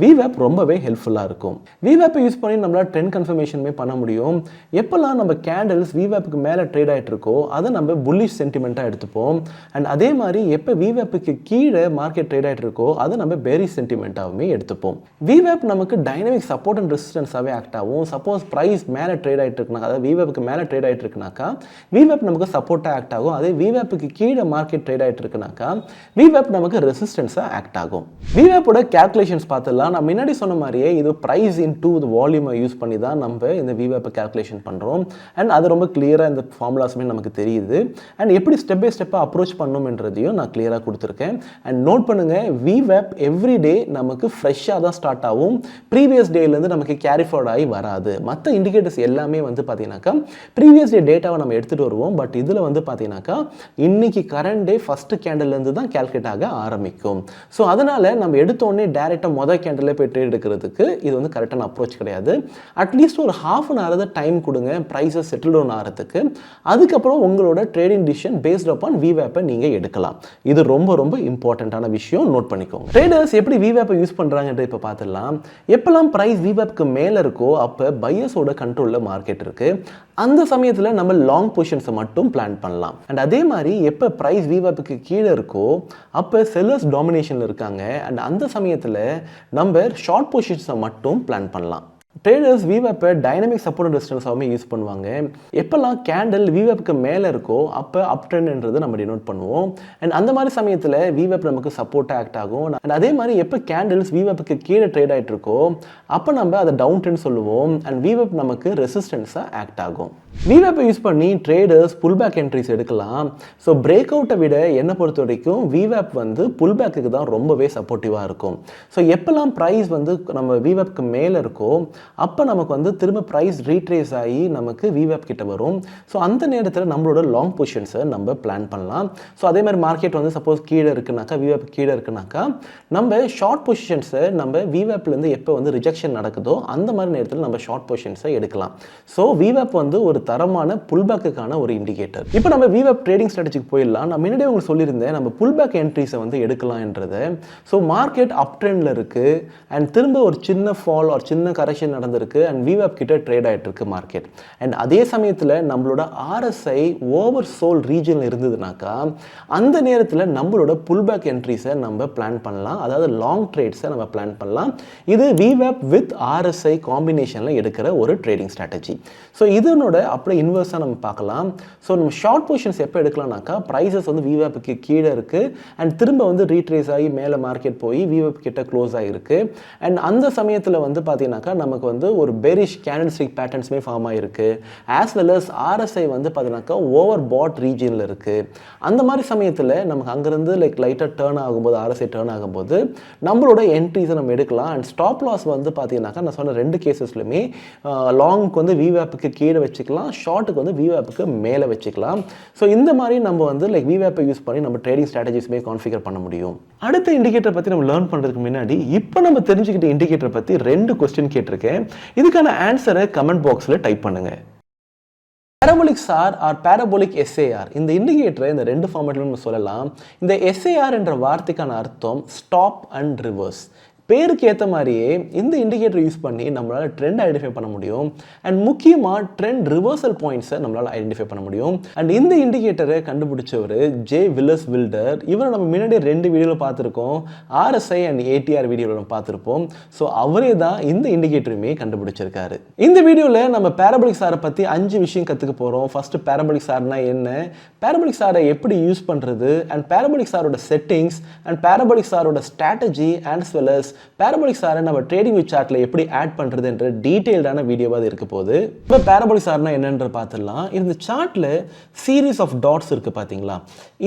VWAP ரொம்பவே ஹெல்ப்ஃபுல்லாக இருக்கும். VWAP-ஐ யூஸ் பண்ணி நம்மளால் ட்ரெண்ட் கன்ஃபர்மேஷனுமே பண்ண முடியும். எப்போல்லாம் நம்ம கேண்டில்ஸ் VWAP-க்கு மேலே ட்ரேட் ஆகிட்டு இருக்கோ அதை நம்ம புல்லிஷ் சென்டிமெண்ட்டாக எடுத்துப்போம். அண்ட் அதே மாதிரி எப்போ VWAP-க்கு கீழே மார்க்கெட் ட்ரேட் ஆகிட்டு இருக்கோ அதை நம்ம பேரிஷ் சென்டிமெண்ட்டாகவே எடுத்துப்போம். VWAP நமக்கு டைனமிக் சப்போர்ட் அண்ட் ரெசிஸ்டன்ஸாகவே ஆக்ட் ஆகும். சப்போஸ் ப்ரைஸ் மேலே ட்ரேட் ஆகிட்டு இருக்குனாக்கா, அதாவது VWAP-க்கு மேலே ட்ரேட் ஆகிட்டு இருக்குனாக்கா VWAP நமக்கு சப்போர்ட்டாக ஆக்ட் ஆகும். அதே VWAP-க்கு கீழே மார்க்கெட் ட்ரேட் ஆகிட்டு இருக்குனாக்கா VWAP நமக்கு ரெசிஸ்டன்ஸாக ஆக்ட் ஆகும். VWAP-ஓட கேல்குலேஷன்ஸ் பார்த்துலாம். நான் முன்னாடி சொன்ன மாதிரியே இது ப்ரைஸ் இன்டூ வால்யூமை யூஸ் பண்ணி தான் நம்ம இந்த VWAP கேல்குலேஷன் பண்ணுறோம். அண்ட் அது ரொம்ப கிளியராக இந்த ஃபார்முலாஸுமே நமக்கு தெரியுது. அண்ட் எப்படி ஸ்டெப் பை ஸ்டெப்பாக அப்ரோச் பண்ணணும்ன்றதையும் நான் கிளியராக கொடுத்துருக்கேன். அண்ட் நோட் பண்ணுங்கள், VWAP எவ்ரி டே நமக்கு ஃப்ரெஷ்ஷாக தான் ஸ்டார்ட் ஆகும். ப்ரீவியஸ் டேலேருந்து நமக்கு கேரி ஃபார்வர்ட் ஆகி வராது. மற்ற இண்டிகேட்டர்ஸ் எல்லாமே வந்து பார்த்தீங்கன்னாக்கா ப்ரீவியஸ் டே டேட்டாவை நம்ம எடுத்துகிட்டு வருவோம். பட் இதில் வந்து பார்த்தீங்கன்னாக்கா இன்னைக்கு கரண்ட் டே ஃபஸ்ட்டு கேண்டில்லேருந்து தான் கேல்குலேட் ஆக ஆரம்பிக்கும். ஸோ அதனால் நம்ம எடுத்தோடனே டேரெக்டாக மொதல் கேண்டிலே போய் ட்ரேட் எடுக்கிறதுக்கு இது வந்து கரெக்டான அப்ரோச் கிடையாது. அட்லீஸ்ட் ஒரு ½ அன் ஹவர் டைம் கொடுங்க ப்ரைஸை செட்டில் டவுன் ஆகிறதுக்கு. அதுக்கப்புறம் உங்களோட ட்ரேடிங் டிசிஷன் பேஸ்ட் அப்பான் VWAP-ஐ நீங்கள் எடுக்கலாம். இது ரொம்ப ரொம்ப இம்பார்ட்டண்ட்டான விஷயம், நோட் பண்ணிக்கோங்க. ட்ரேடர்ஸ் எப்படி VWAP-ஐ யூஸ் பண்ணுறாங்கன்ற இப்போ பார்த்துடலாம். எப்பெல்லாம் ப்ரைஸ் VWAP-க்கு மேலே இருக்கோ அப்போ பையர்ஸோட கண்ட்ரோலில் மார்க்கெட் இருக்குது. அந்த சமயத்தில் நம்ம லாங் பொசிஷன்ஸை மட்டும் பிளான் பண்ணலாம். அண்ட் அதே மாதிரி எப்போ ப்ரைஸ் VWAP-க்கு கீழே இருக்கோ அப்போ செல்லர்ஸ் டாமினேஷனில் இருக்காங்க. அண்ட் அந்த சமயத்தில் நம்ம ஷார்ட் பொசிஷன்ஸை மட்டும் பிளான் பண்ணலாம். ட்ரேடர்ஸ் VWAP-ஐ டைனமிக் சப்போர்ட் ரெசிஸ்டன்ஸாகவே யூஸ் பண்ணுவாங்க. எப்போல்லாம் கேண்டில் VWAP-க்கு மேலே இருக்கோ அப்போ அப் ட்ரெண்ட்ன்றது நம்ம டினோட் பண்ணுவோம். அண்ட் அந்த மாதிரி சமயத்தில் VWAP நமக்கு சப்போர்ட்டாக ஆக்ட் ஆகும். அண்ட் அதே மாதிரி எப்போ கேண்டில்ஸ் VWAP-க்கு கீழே ட்ரேட் ஆகிட்டு இருக்கோ அப்போ நம்ம அதை டவுன் ட்ரெண்ட் சொல்லுவோம். அண்ட் VWAP நமக்கு ரெசிஸ்டன்ஸாக ஆக்ட் ஆகும். VWAP-ஐ யூஸ் பண்ணி ட்ரேடர்ஸ் புல் பேக் என்ட்ரிஸ் எடுக்கலாம். ஸோ பிரேக் அவுட்டை விட என்னை பொறுத்த வரைக்கும் VWAP வந்து புல் பேக்குக்கு தான் ரொம்பவே சப்போர்ட்டிவாக இருக்கும். ஸோ எப்போல்லாம் ப்ரைஸ் வந்து நம்ம VWAP-க்கு மேலே இருக்கோ அப்போ நமக்கு வந்து திரும்ப ப்ரைஸ் ரீட்ரேஸ் ஆகி நமக்கு விவேப் கிட்ட வரும். ஸோ அந்த நேரத்தில் நம்மளோட லாங் பொசிஷன்ஸை நம்ம பிளான் பண்ணலாம். ஸோ அதே மாதிரி மார்க்கெட் வந்து சப்போஸ் கீழே இருக்குனாக்கா, விவேப் கீழே இருக்குனாக்கா, நம்ம ஷார்ட் பொசிஷன்ஸை நம்ம விவேப்லேருந்து எப்போ வந்து ரிஜெக்ஷன் நடக்குதோ அந்த மாதிரி நேரத்தில் நம்ம ஷார்ட் பொசிஷன்ஸை எடுக்கலாம். ஸோ விவேப் வந்து ஒரு தரமான புல்பேக்குக்கான ஒரு இண்டிகேட்டர். இப்போ நம்ம விவேப் ட்ரேடிங் ஸ்ட்ராட்டஜிக்கு போயிடலாம். நான் முன்னாடியே உங்களுக்கு சொல்லியிருந்தேன் நம்ம புல்பேக் என்ட்ரிஸை வந்து எடுக்கலாம்ன்றதை. ஸோ மார்க்கெட் அப் ட்ரெண்டில் இருக்குது அண்ட் திரும்ப ஒரு சின்ன ஃபால் ஒரு சின்ன கரெக்ஷன் நடந்திருக்கு அண்ட் விவேப் கிட்ட ட்ரேட் ஆகிட்டு இருக்கு மார்க்கெட். அண்ட் அதே சமயத்தில் நம்மளோட RSI ஓவர் சோல் ரீஜனில் இருந்ததுனாக்கா அந்த நேரத்தில் நம்மளோட புல்பேக் என்ட்ரிஸை நம்ம பிளான் பண்ணலாம். அதாவது லாங் ட்ரேட்ஸை நம்ம பிளான் பண்ணலாம். இது விவேப் வித் RSI காம்பினேஷனில் எடுக்கிற ஒரு ட்ரேடிங் ஸ்ட்ராட்டஜி. ஸோ இதனோட அப்படியே இன்வெர்ஸாக நம்ம பார்க்கலாம். ஸோ நம்ம ஷார்ட் பொசிஷன்ஸ் எப்போ எடுக்கலாம்னாக்கா ப்ரைஸஸ் வந்து விவேப்புக்கு கீழே இருக்குது அண்ட் திரும்ப வந்து ரீட்ரேஸ் ஆகி மேலே மார்க்கெட் போய் விவேப் கிட்ட க்ளோஸ் ஆகிருக்கு. அண்ட் அந்த சமயத்தில் வந்து பார்த்தீங்கன்னாக்கா நமக்கு வந்து ஒரு பெரிஷ் கேண்டில்ஸ்டிக் பேட்டர்ன்ஸுமே ஃபார்ம் ஆகிருக்கு. ஆஸ் வெல் அஸ் RSI வந்து பார்த்தீங்கன்னாக்கா ஓவர் பாட் ரீஜனில் இருக்குது. அந்த மாதிரி சமயத்தில் நமக்கு அங்கேருந்து லைட்டாக டேர்ன் ஆகும்போது RSI டேர்ன் ஆகும்போது நம்மளோட என்ட்ரிஸை நம்ம எடுக்கலாம். அண்ட் ஸ்டாப் லாஸ் வந்து பார்த்தீங்கன்னாக்கா நான் சொன்ன 2 கேசஸ்லையுமே லாங்க்கு வந்து விவேப்புக்கு கீழே வச்சுக்கலாம், ஷார்ட்டுக்கு வந்து விவேப்புக்கு மேலே வச்சுக்கலாம். ஸோ இந்த மாதிரி நம்ம வந்து விவேப்பை யூஸ் பண்ணி நம்ம ட்ரேடிங் ஸ்ட்ராட்டஜிஸ்மே கான்ஃபிகர் பண்ண முடியும். அடுத்த இண்டிகேட்டர் பற்றி நம்ம லேர்ன் பண்ணுறதுக்கு முன்னாடி இப்போ நம்ம தெரிஞ்சுக்கிட்ட இண்டிகேட்டர் பற்றி 2 கொஸ்டின் கேட்டிருக்கேன். இதுக்கான ஆன்சரை கமெண்ட் பாக்ஸில் டைப் பண்ணுங்கள். Parabolic SAR or parabolic SAR இந்த இண்டிகேட்டரை இந்த 2 ஃபார்மேட்டில் நம்ம சொல்லலாம். இந்த SAR என்ற வார்த்தைக்கான அர்த்தம் ஸ்டாப் அண்ட் ரிவர்ஸ். பேருக்கு ஏற்ற மாதிரியே இந்த இண்டிகேட்டர் யூஸ் பண்ணி நம்மளால் ட்ரெண்ட் ஐடென்டிஃபை பண்ண முடியும் அண்ட் முக்கியமாக ட்ரெண்ட் ரிவர்சல் பாயிண்ட்ஸை நம்மளால் ஐடென்டிஃபை பண்ண முடியும். அண்ட் இந்த இண்டிகேட்டரை கண்டுபிடிச்சவர் ஜே வில்லஸ் வில்டர். இவரை நம்ம முன்னாடி 2 வீடியோவில் பார்த்துருக்கோம், RSI அண்ட் ATR வீடியோவில் நம்ம பார்த்துருப்போம். ஸோ அவரே தான் இந்த இண்டிகேட்டருமே கண்டுபிடிச்சிருக்காரு. இந்த வீடியோவில் நம்ம பேரபோலிக் SAR பற்றி 5 விஷயம் கற்றுக்க போகிறோம். ஃபர்ஸ்ட் பேரபோலிக் SARனா என்ன, பேரபோலிக் SAR எப்படி யூஸ் பண்ணுறது அண்ட் பேரபோலிக் SARோட செட்டிங்ஸ் அண்ட் பேரபோலிக் SARோட strategy and well as parabolic SAR நம்ம ட்ரேடிங் வித் சார்ட்ல எப்படி ஆட் பண்றது என்ற டீடைல்டான வீடியோவா இருக்க போகுது. இப்போ பேரபோலிக் SARனா என்னன்ற பார்த்துடலாம். இந்த சார்ட்ல சீரீஸ் ஆஃப் டாட்ஸ் இருக்கு பாத்தீங்களா,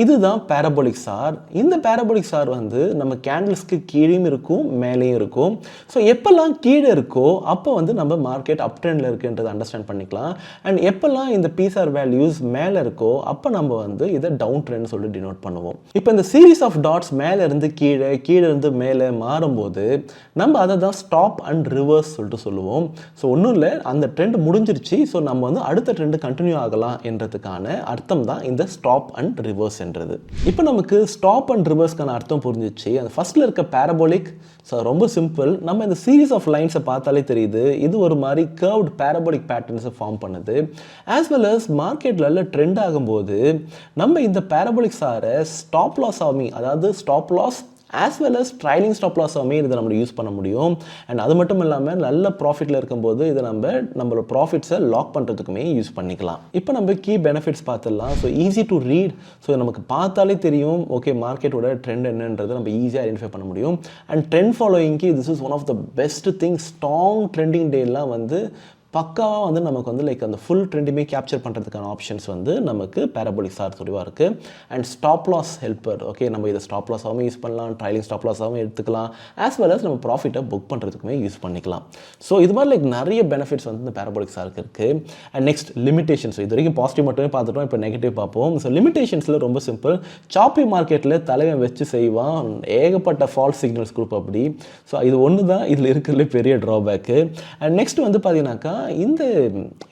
இதுதான் பேரபோலிக் SAR. இந்த பேரபோலிக் SAR வந்து நம்ம கேண்டில்ஸ்க்கு கீழேயும் இருக்கும் மேலேயும் இருக்கும். ஸோ எப்பெல்லாம் கீழே இருக்கோ அப்போ வந்து நம்ம மார்க்கெட் அப் ட்ரெண்ட்ல இருக்குன்றதை அண்டர்ஸ்டாண்ட் பண்ணிக்கலாம். அண்ட் எப்பெல்லாம் இந்த PSAR வேல்யூஸ் மேலே இருக்கோ அப்போ நம்ம வந்து இதை டவுன் ட்ரெண்ட் சொல்லி டினோட் பண்ணுவோம். இப்போ இந்த சீரீஸ் ஆஃப் டாட்ஸ் மேலே இருந்து கீழே கீழே இருந்து மேலே மாறும்போது நம்ம அதை தான் ஸ்டாப் அண்ட் ரிவர்ஸ் சொல்லிட்டு சொல்லுவோம். ஸோ ஒன்றும் இல்லை, அந்த ட்ரெண்ட் முடிஞ்சிருச்சு, ஸோ நம்ம வந்து அடுத்த ட்ரெண்ட் கண்டினியூ ஆகலாம் என்றதுக்கான அர்த்தம் தான் இந்த ஸ்டாப் அண்ட் ரிவர்ஸ் என்றது. இப்போ நமக்கு ஸ்டாப் அண்ட் ரிவர்ஸ்க்கான அர்த்தம் புரிஞ்சிச்சு. அந்த ஃபர்ஸ்ட்ல இருக்க பேரபோலிக் ரொம்ப சிம்பிள். நம்ம இந்த சீரீஸ் ஆஃப் லைன்ஸை பார்த்தாலே தெரியுது, இது ஒரு மாதிரி கர்வ்ட் பேரபோலிக் பேட்டர்ன்ஸை ஃபார்ம் பண்ணுது. ஆஸ் வெல் அஸ் மார்க்கெட்ல ட்ரெண்ட் ஆகும்போது நம்ம இந்த பேரபோலிக் SAR ஸ்டாப் லாஸ் ஆகும், அதாவது stop loss as well as trailing stop loss இதை நம்ம யூஸ் பண்ண முடியும். அண்ட் அது மட்டும் இல்லாமல் நல்ல ப்ராஃபிட்டில் இருக்கும்போது இதை நம்மளோட ப்ராஃபிட்ஸை லாக் பண்ணுறதுக்குமே யூஸ் பண்ணிக்கலாம். இப்போ நம்ம கீ பெனிஃபிட்ஸ் பார்த்துடலாம். So easy to read. So நமக்கு பார்த்தாலே தெரியும் ஓகே மார்க்கெட்டோட ட்ரெண்ட் என்னன்றதை நம்ம ஈஸியாக ஐடென்டிஃபை பண்ண முடியும். அண்ட் ட்ரெண்ட் ஃபாலோயிங்க்கு this is one of the best thing. Strong trending டேலாம் வந்து பக்காவாக வந்து நமக்கு வந்து அந்த ஃபுல் ட்ரெண்டுமே கேப்சர் பண்ணுறதுக்கான ஆப்ஷன்ஸ் வந்து நமக்கு பேரபோலிக் SAR தெளிவாக இருக்குது. And stop loss helper. Okay நம்ம இதை ஸ்டாப் லாஸாகவும் யூஸ் பண்ணலாம், ட்ரைலிங் ஸ்டாப் லாஸாகவும் எடுத்துக்கலாம், ஆஸ் வெல் அஸ் நம்ம ப்ராஃபிட்டை புக் பண்ணுறதுக்குமே யூஸ் பண்ணிக்கலாம். ஸோ இது மாதிரி நிறைய பெனிஃபிட்ஸ் வந்து இந்த பேரபோலிக் SARக்கு இருக்குது. And next limitations. இது வரைக்கும் பாசிட்டிவ் மட்டுமே பார்த்துட்டோம், இப்போ நெகட்டிவ் பார்ப்போம். ஸோ லிமிடேஷன்ஸில் ரொம்ப சிம்பிள். சாப்பி மார்க்கெட்டில் தலைவன் வச்சு செய்வான், ஏகப்பட்ட ஃபால்ஸ் சிக்னல்ஸ் குரூப் அப்படி. ஸோ இது ஒன்று தான் இதில் இருக்கிறதுல பெரிய ட்ராபேக்கு. அண்ட் நெக்ஸ்ட் வந்து பார்த்தீங்கன்னாக்கா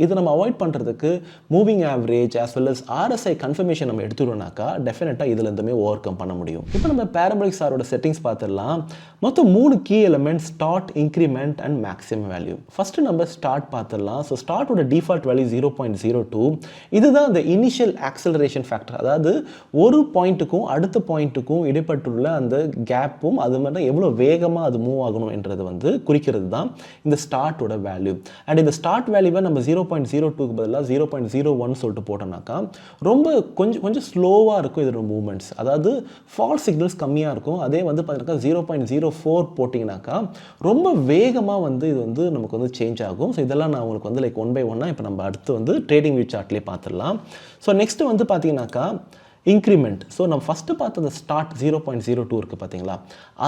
இதை நம்ம அவாய்ட் பண்ணுறதுக்கு moving average as well as RSI confirmation நம்ம எடுத்துட்டோம்னாக்கா டெஃபினட்டாக இதில் இருந்துமே ஓவர் கம் பண்ண முடியும். இப்போ நம்ம பேரபோலிக் SARோட செட்டிங்ஸ் பார்த்துடலாம். மொத்தம் 3 key element, start, increment and maximum value. First நம்ம ஸ்டார்ட் பார்த்துடலாம். ஸோ ஸ்டார்ட்டோட டிஃபால்ட் வேல்யூ 0.02. இதுதான் அந்த இனிஷியல் ஆக்சலரேஷன் ஃபேக்டர். அதாவது ஒரு பாயிண்ட்டுக்கும் அடுத்த பாயிண்ட்டுக்கும் இடைப்பட்டுள்ள அந்த கேப்பும் அது மாதிரி எவ்வளோ வேகமாக அது மூவ் ஆகணும் என்றது வந்து குறிக்கிறது தான் இந்த ஸ்டார்ட்டோட வேல்யூ. அண்ட் இந்த ஸ்டார்ட் வேல்யூவை நம்ம 0.02க்கு பதிலாக 0.01 சொல்லிட்டு போட்டோம்னாக்கா ரொம்ப கொஞ்சம் ஸ்லோவாக இருக்கும் இதோட மூவ்மெண்ட்ஸ். அதாவது ஃபால்ஸ் சிக்னல்ஸ் கம்மியாக இருக்கும். அதே வந்து பார்த்தீங்கன்னா 0.04 போட்டிங்கனாக்கா ரொம்ப வேகமாக வந்து இது வந்து நமக்கு வந்து சேஞ்ச் ஆகும். ஸோ இதெல்லாம் நான் உங்களுக்கு வந்து ஒன் பை ஒன்னாக இப்போ நம்ம அடுத்து வந்து ட்ரேடிங் வியூ சார்ட்லேயே பார்த்துடலாம். ஸோ நெக்ஸ்ட் வந்து பார்த்தீங்கன்னாக்கா இன்க்ரிமெண்ட். ஸோ நம்ம ஃபஸ்ட்டு பார்த்த அந்த ஸ்டார்ட் 0.02 இருக்குது பார்த்தீங்களா,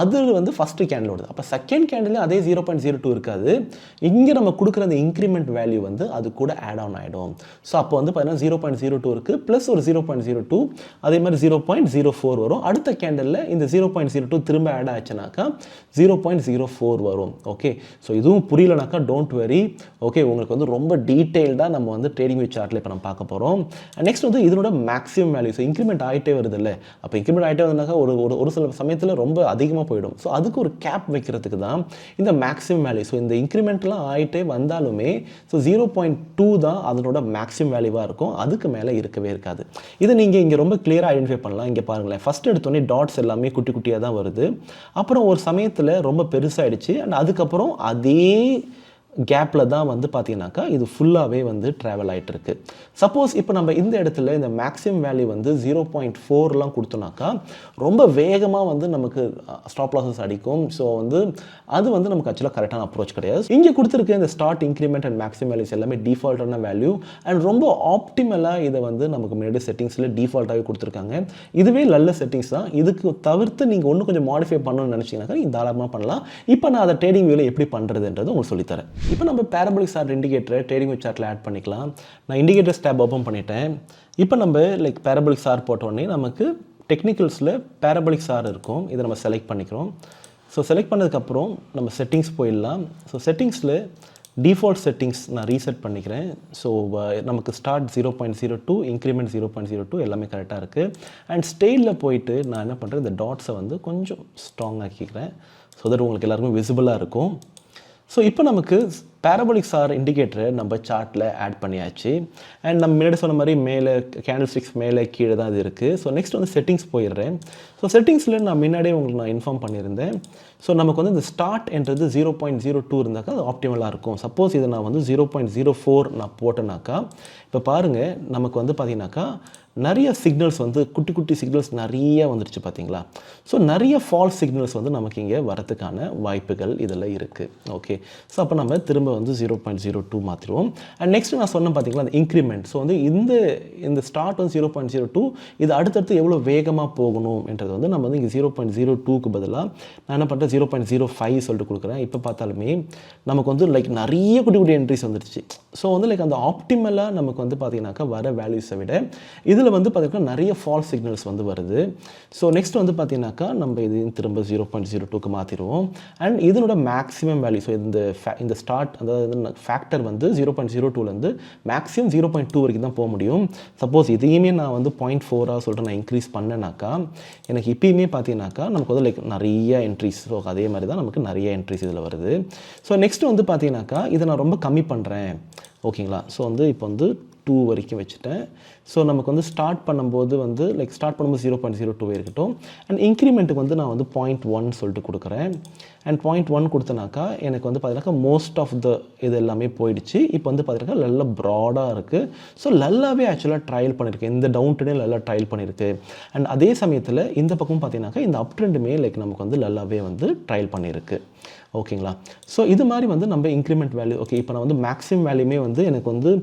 அது வந்து ஃபஸ்ட்டு கேண்டில் வருது. அப்போ செகண்ட் கேண்டில் அதே 0.02 இருக்காது. இங்கே நம்ம கொடுக்குற அந்த இன்க்ரிமெண்ட் வேல்யூ வந்து அது கூட ஆட் ஆன் ஆகிடும். ஸோ அப்போ வந்து பார்த்தீங்கன்னா 0.02 இருக்குது ப்ளஸ் ஒரு 0.02, அதே மாதிரி 0.04 வரும். அடுத்த கேண்டலில் இந்த 0.02 திரும்ப ஆட் ஆச்சுனாக்கா 0.04 வரும். ஓகே, ஸோ இதுவும் புரியலனாக்கா டோன்ட் வெரி. ஓகே, உங்களுக்கு வந்து ரொம்ப டீட்டெயில்டாக நம்ம வந்து ட்ரேடிங் வியூ சார்ட்டில் இப்போ நம்ம பார்க்க போகிறோம். நெக்ஸ்ட் வந்து இதனோட மேக்ஸிமம் வேல்யூ. ஸோ இன்க்ரிமெண்ட் ஆகிட்டே வருது இல்லை, அப்போ இன்க்ரிமெண்ட் ஆகிட்டே வந்தாக்கா ஒரு சில சமயத்தில் ரொம்ப அதிகமாக போயிடும். ஸோ அதுக்கு ஒரு கேப் வைக்கிறதுக்கு தான் இந்த மேக்ஸிமம் வேல்யூ. ஸோ இந்த இன்க்ரிமெண்ட்லாம் ஆகிட்டே வந்தாலுமே ஸோ 0.2 தான் அதனோட மேக்ஸிமம் வேல்யூவாக இருக்கும், அதுக்கு மேலே இருக்கவே இருக்காது. இதை நீங்கள் இங்கே ரொம்ப கிளியராக ஐடென்டிஃபை பண்ணலாம். இங்கே பாருங்களேன், ஃபஸ்ட் எடுத்தோடனே டாட்ஸ் எல்லாமே குட்டி குட்டியாக தான் வருது. அப்புறம் ஒரு சமயத்தில் ரொம்ப பெருசாகிடுச்சு அண்ட் அதுக்கப்புறம் அதே கேப்பில் தான் வந்து பார்த்தீங்கன்னாக்கா இது ஃபுல்லாகவே வந்து ட்ராவல் ஆகிட்டு இருக்கு. சப்போஸ் இப்போ நம்ம இந்த இடத்துல இந்த மேக்ஸிமம் வேல்யூ வந்து 0.4லாம் கொடுத்தோம்னாக்கா ரொம்ப வேகமாக வந்து நமக்கு ஸ்டாப் லாஸஸ் அடிக்கும். ஸோ வந்து அது வந்து நமக்கு ஆக்சுவலாக கரெக்டான அப்ரோச் கிடையாது. இங்கே கொடுத்துருக்க இந்த start, increment and maximum values எல்லாமே டிஃபால்ட்டான வேல்யூ அண்ட் ரொம்ப ஆப்டிமலாக இதை வந்து நமக்கு முன்னாடி செட்டிங்ஸில் டிஃபால்ட்டாகவே கொடுத்துருக்காங்க. இதுவே நல்ல செட்டிங்ஸ் தான். இதுக்கு தவிர்த்து நீங்கள் ஒன்றும் கொஞ்சம் மாடிஃபை பண்ணணும்னு நினச்சிங்கனாக்கா நீங்கள் தாராளமாக பண்ணலாம். இப்போ நான் அதை ட்ரேடிங் வியூவில் எப்படி பண்ணுறதுன்றது உங்களுக்கு சொல்லித்தரேன். இப்போ நம்ம பேரபோலிக் சார்ட் இண்டிகேட்டரை ட்ரேடிங் வியூ சார்ட்டில் ஆட் பண்ணிக்கலாம். நான் இண்டிகேட்டர்ஸ் டேப் ஓப்பன் பண்ணிட்டேன். இப்போ நம்ம பேரபோலிக் சார் போட்டோடனே நமக்கு டெக்னிக்கல்ஸில் பேரபோலிக் சார் இருக்கும். இதை நம்ம செலக்ட் பண்ணிக்கிறோம். ஸோ செலக்ட் பண்ணதுக்கப்புறம் நம்ம செட்டிங்ஸ் போயிடலாம். ஸோ செட்டிங்ஸில் டிஃபால்ட் செட்டிங்ஸ் நான் ரீசெட் பண்ணிக்கிறேன். ஸோ நமக்கு ஸ்டார்ட் 0.02, இன்க்ரிமெண்ட் 0.02 எல்லாமே கரெக்டாக இருக்குது. அண்ட் ஸ்டெயிலில் போயிட்டு நான் என்ன பண்ணுறேன், இந்த டாட்ஸை வந்து கொஞ்சம் ஸ்ட்ராங் ஆக்கிக்கிறேன். ஸோ தட் உங்களுக்கு எல்லாருக்கும் விசிபிளாக இருக்கும். ஸோ இப்போ நமக்கு பேரபோலிக் சார் இண்டிகேட்டரை நம்ம சார்ட்டில் ஆட் பண்ணியாச்சு. அண்ட் நம்ம முன்னாடி சொன்ன மாதிரி மேலே கேண்டில் ஸ்டிக்ஸ் மேலே கீழே தான் இது இருக்குது. ஸோ நெக்ஸ்ட் வந்து செட்டிங்ஸ் போயிடுறேன். ஸோ செட்டிங்ஸில் நான் முன்னாடியே உங்களுக்கு நான் இன்ஃபார்ம் பண்ணியிருந்தேன். ஸோ நமக்கு வந்து இந்த ஸ்டார்ட் என்றது 0.02 இருந்தாக்கா அது ஆப்டிமலாக இருக்கும். சப்போஸ் இதை நான் வந்து 0.04 நான் போட்டேனாக்கா இப்போ பாருங்கள் நமக்கு வந்து பார்த்தீங்கன்னாக்கா நிறைய சிக்னல்ஸ் வந்து குட்டி குட்டி சிக்னல்ஸ் நிறைய வந்துடுச்சு பார்த்தீங்களா. ஸோ நிறைய ஃபால்ஸ் சிக்னல்ஸ் வந்து நமக்கு இங்கே வரத்துக்கான வாய்ப்புகள் இதில் இருக்குது. ஓகே, ஸோ அப்போ நம்ம திரும்ப வந்து 0.02 மாற்றிடுவோம். அண்ட் நெக்ஸ்ட் நான் சொன்னேன் பார்த்தீங்களா அந்த இன்க்ரிமெண்ட். ஸோ வந்து இந்த ஸ்டார்ட் வந்து 0.02, இது அடுத்தடுத்து எவ்வளோ வேகமாக போகணும் என்றது வந்து நம்ம வந்து இங்கே 0.02க்கு பதிலாக நான் என்ன பண்ணுறேன் 0.05 சொல்லிட்டு கொடுக்குறேன். இப்போ பார்த்தாலுமே நமக்கு வந்து நிறைய குட்டி குட்டி என்ட்ரிஸ் வந்துடுச்சு. ஸோ வந்து அந்த ஆப்டிமலாக நமக்கு வந்து பார்த்தீங்கன்னாக்கா வர வேல்யூஸை விட இதில் வந்து பார்த்திங்கன்னா நிறைய ஃபால்ஸ் சிக்னல்ஸ் வந்து வருது. ஸோ நெக்ஸ்ட் வந்து பார்த்தீங்கன்னாக்கா நம்ம இது திரும்ப 0.02க்கு மாற்றிடுவோம். அண்ட் இதனோட மேக்ஸிமம் வேல்யூ, ஸோ இந்த ஸ்டார்ட் அதாவது ஃபேக்டர் வந்து 0.02லேருந்து மேக்ஸிமம் 0.2 வரைக்கும் தான் போக முடியும். சப்போஸ் இதையுமே நான் வந்து 0.4 சொல்லிட்டு நான் இன்க்ரீஸ் பண்ணேனாக்கா எனக்கு இப்போயுமே பார்த்தீங்கன்னாக்கா நமக்கு வந்து நிறைய என்ட்ரிஸ். ஸோ அதே மாதிரி தான் நமக்கு நிறைய என்ட்ரிஸ் இதில் வருது. ஸோ நெக்ஸ்ட் வந்து பார்த்தீங்கன்னாக்கா இதை நான் ரொம்ப கம்மி பண்ணுறேன். ஓகேங்களா, ஸோ வந்து இப்போ வந்து 2 வரைக்கும் வச்சுட்டேன். ஸோ நமக்கு வந்து ஸ்டார்ட் பண்ணும்போது வந்து ஸ்டார்ட் பண்ணும்போது 0.02 இருக்கட்டும். அண்ட் இன்க்ரிமெண்ட்டுக்கு வந்து நான் வந்து 0.1 சொல்லிட்டு கொடுக்குறேன். அண்ட் 0.1 கொடுத்தனாக்கா எனக்கு வந்து பார்த்தீங்கன்னாக்கா மோஸ்ட் ஆஃப் த இது எல்லாமே போயிடுச்சு. இப்போ வந்து பார்த்தீங்கன்னா நல்லா ப்ராடாக இருக்குது. ஸோ நல்லாவே ஆக்சுவலாக ட்ரையல் பண்ணியிருக்கு. இந்த டவுன் ட்ரெண்டே நல்லா ட்ரையல் பண்ணியிருக்கு. அண்ட் அதே சமயத்தில் இந்த பக்கம் பார்த்தீங்கன்னாக்கா இந்த அப் ட்ரெண்டுமே நமக்கு வந்து நல்லாவே வந்து ட்ரையல் பண்ணியிருக்கு. ஓகேங்களா, ஸோ இது மாதிரி வந்து நம்ம இன்க்ரிமெண்ட் வேல்யூ. ஓகே, இப்போ நான் வந்து மேக்ஸிமம் வேல்யூமே வந்து எனக்கு வந்து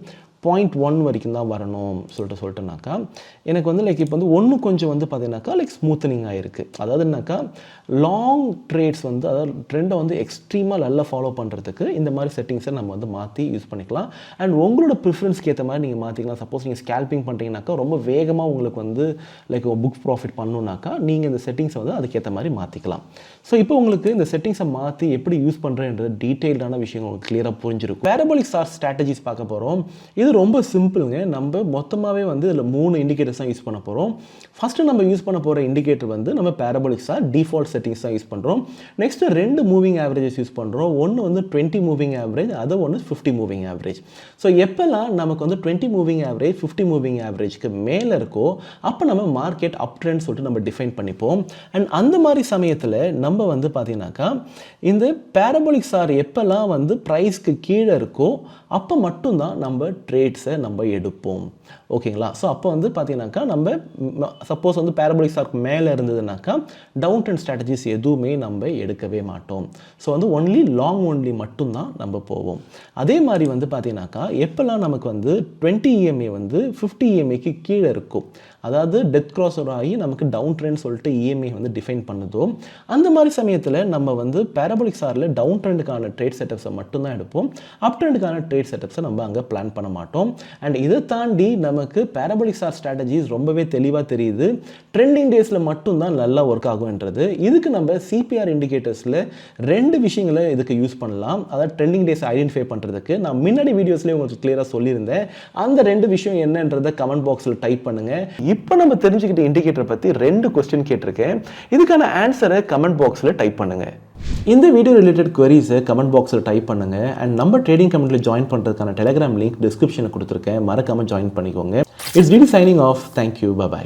0.1 வரைக்கும் தான் வரணும் சொல்லிட்டுனாக்கா எனக்கு வந்து இப்போ வந்து ஒன்று கொஞ்சம் வந்து பார்த்தீங்கன்னாக்கா ஸ்மூத்தனிங் ஆகிருக்கு. அதாவதுனாக்கா லாங் ட்ரேட்ஸ் வந்து அதாவது ட்ரெண்டை வந்து எக்ஸ்ட்ரீமாக நல்லா ஃபாலோ பண்ணுறதுக்கு இந்த மாதிரி செட்டிங்ஸை நம்ம வந்து மாற்றி யூஸ் பண்ணிக்கலாம். அண்ட் உங்களோட ப்ரிஃபரன்ஸ்க்கு ஏற்ற மாதிரி நீங்கள் மாற்றிக்கலாம். சப்போஸ் நீங்கள் ஸ்கேல்பிங் பண்ணுறீங்கனாக்கா ரொம்ப வேகமாக உங்களுக்கு வந்து புக் ப்ராஃபிட் பண்ணணுன்னாக்கா நீங்கள் இந்த செட்டிங்ஸை வந்து அதுக்கேற்ற மாதிரி மாற்றிக்கலாம். ஸோ இப்போ உங்களுக்கு இந்த செட்டிங்ஸை மாற்றி எப்படி யூஸ் பண்ணுறேன்றது டீட்டெயில்டான விஷயங்கள் உங்களுக்கு கிளியராக புரிஞ்சிருக்கும். பேரபோலிக் சார்ட் ஸ்ட்ராட்டஜிஸ் பார்க்க போகிறோம். இது ரொம்ப சிம்பிளுங்க. நம்ம மொத்தமாகவே வந்து இதில் 3 இண்டிகேட்டர்ஸ் தான் யூஸ் பண்ண போகிறோம். ஃபஸ்ட்டு நம்ம யூஸ் பண்ண போகிற இண்டிகேட்டர் வந்து நம்ம பேரபோலிக் சார்ட் டிஃபால்ட் செட்டிங்ஸ் தான் யூஸ் பண்ணுறோம். நெக்ஸ்ட்டு 2 மூவிங் ஆவரேஜஸ் யூஸ் பண்ணுறோம். ஒன்று வந்து 20 மூவிங் ஆவரேஜ், அது ஒன்று 50 மூவிங் ஆவரேஜ். ஸோ எப்போல்லாம் நமக்கு வந்து 20 மூவிங் ஆவரேஜ் 50 மூவிங் ஆவரேஜ்க்கு மேலே இருக்கோ அப்போ நம்ம மார்க்கெட் அப் ட்ரெண்ட் சொல்லிட்டு நம்ம டிஃபைன் பண்ணிப்போம். அண்ட் அந்த மாதிரி சமயத்தில் நம்ம வந்து பார்த்தீங்கன்னாக்கா இந்த பேரபோலிக் சார் எப்போல்லாம் வந்து ப்ரைஸ்க்கு கீழே இருக்கோ அப்போ மட்டும்தான் நம்ம ட்ரேட்ஸை நம்ம எடுப்போம். ஓகேங்களா? ஸோ அப்போ வந்து பார்த்தீங்கன்னாக்கா நம்ம சப்போஸ் வந்து பேரபோலிக் ஸ்டார்க் மேலே இருந்ததுனாக்கா டவுன் ட்ரெண்ட் ஸ்ட்ராட்டஜிஸ் எதுவுமே நம்ம எடுக்கவே மாட்டோம். ஸோ வந்து ஒன்லி லாங் ஒன்லி மட்டும்தான் நம்ம போவோம். அதே மாதிரி வந்து பார்த்தீங்கன்னாக்கா எப்போல்லாம் நமக்கு வந்து 20 EMA வந்து 50 EMAக்கு கீழே இருக்கும், அதாவது டெத் கிராஸர் ஆகி நமக்கு டவுன் ட்ரெண்ட் சொல்லிட்டு EMA வந்து டிஃபைன் பண்ணுதோ, அந்த மாதிரி சமயத்தில் நம்ம வந்து பேரபோலிக் ஸ்டாரில் டவுன் ட்ரெண்டுக்கான ட்ரேட் செட்டப்ஸை மட்டும்தான் எடுப்போம். அப் ட்ரெண்டுக்கான ட்ரேட் செட்டப்ஸை நம்ம அங்கே பிளான் பண்ண மாட்டோம். அண்ட் இதை தாண்டி நமக்கு பேரபோலிக் ஸ்டார் ஸ்ட்ராட்டஜிஸ் ரொம்பவே தெளிவாக தெரியுது, ட்ரெண்டிங் டேஸில் மட்டும்தான் நல்லா ஒர்க் ஆகும்ன்றது. இதுக்கு நம்ம சிபிஆர் இண்டிகேட்டர்ஸில் 2 விஷயங்களை இதுக்கு யூஸ் பண்ணலாம். அதாவது ட்ரெண்டிங் டேஸ் ஐடென்டிஃபை பண்ணுறதுக்கு நான் முன்னாடி வீடியோஸ்லேயே உங்களுக்கு கிளியராக சொல்லியிருந்தேன். அந்த 2 விஷயம் என்னன்றதை கமெண்ட் பாக்ஸில் டைப் பண்ணுங்கள். இப்போ நம்ம தெரிஞ்சுக்கிட்ட இண்டிகேட்டர் பற்றி 2 கொஸ்டின் கேட்டிருக்கேன். இதுக்கான ஆன்சரை கமெண்ட் பாக்ஸில் டைப் பண்ணுங்கள். இந்த வீடியோ ரிலேட்டட் queries-ஐ கமெண்ட் பாக்ஸில் டைப் பண்ணுங்கள். அண்ட் நம்ம ட்ரேடிங் கம்யூனிட்டியில் ஜாயின் பண்ணுறதுக்கான டெலிகிராம் லிங்க் டிஸ்கிரிப்ஷனில் கொடுத்துருக்கேன், மறக்காமல் ஜாயின் பண்ணிக்கோங்க. It's DD signing off. Thank you, by.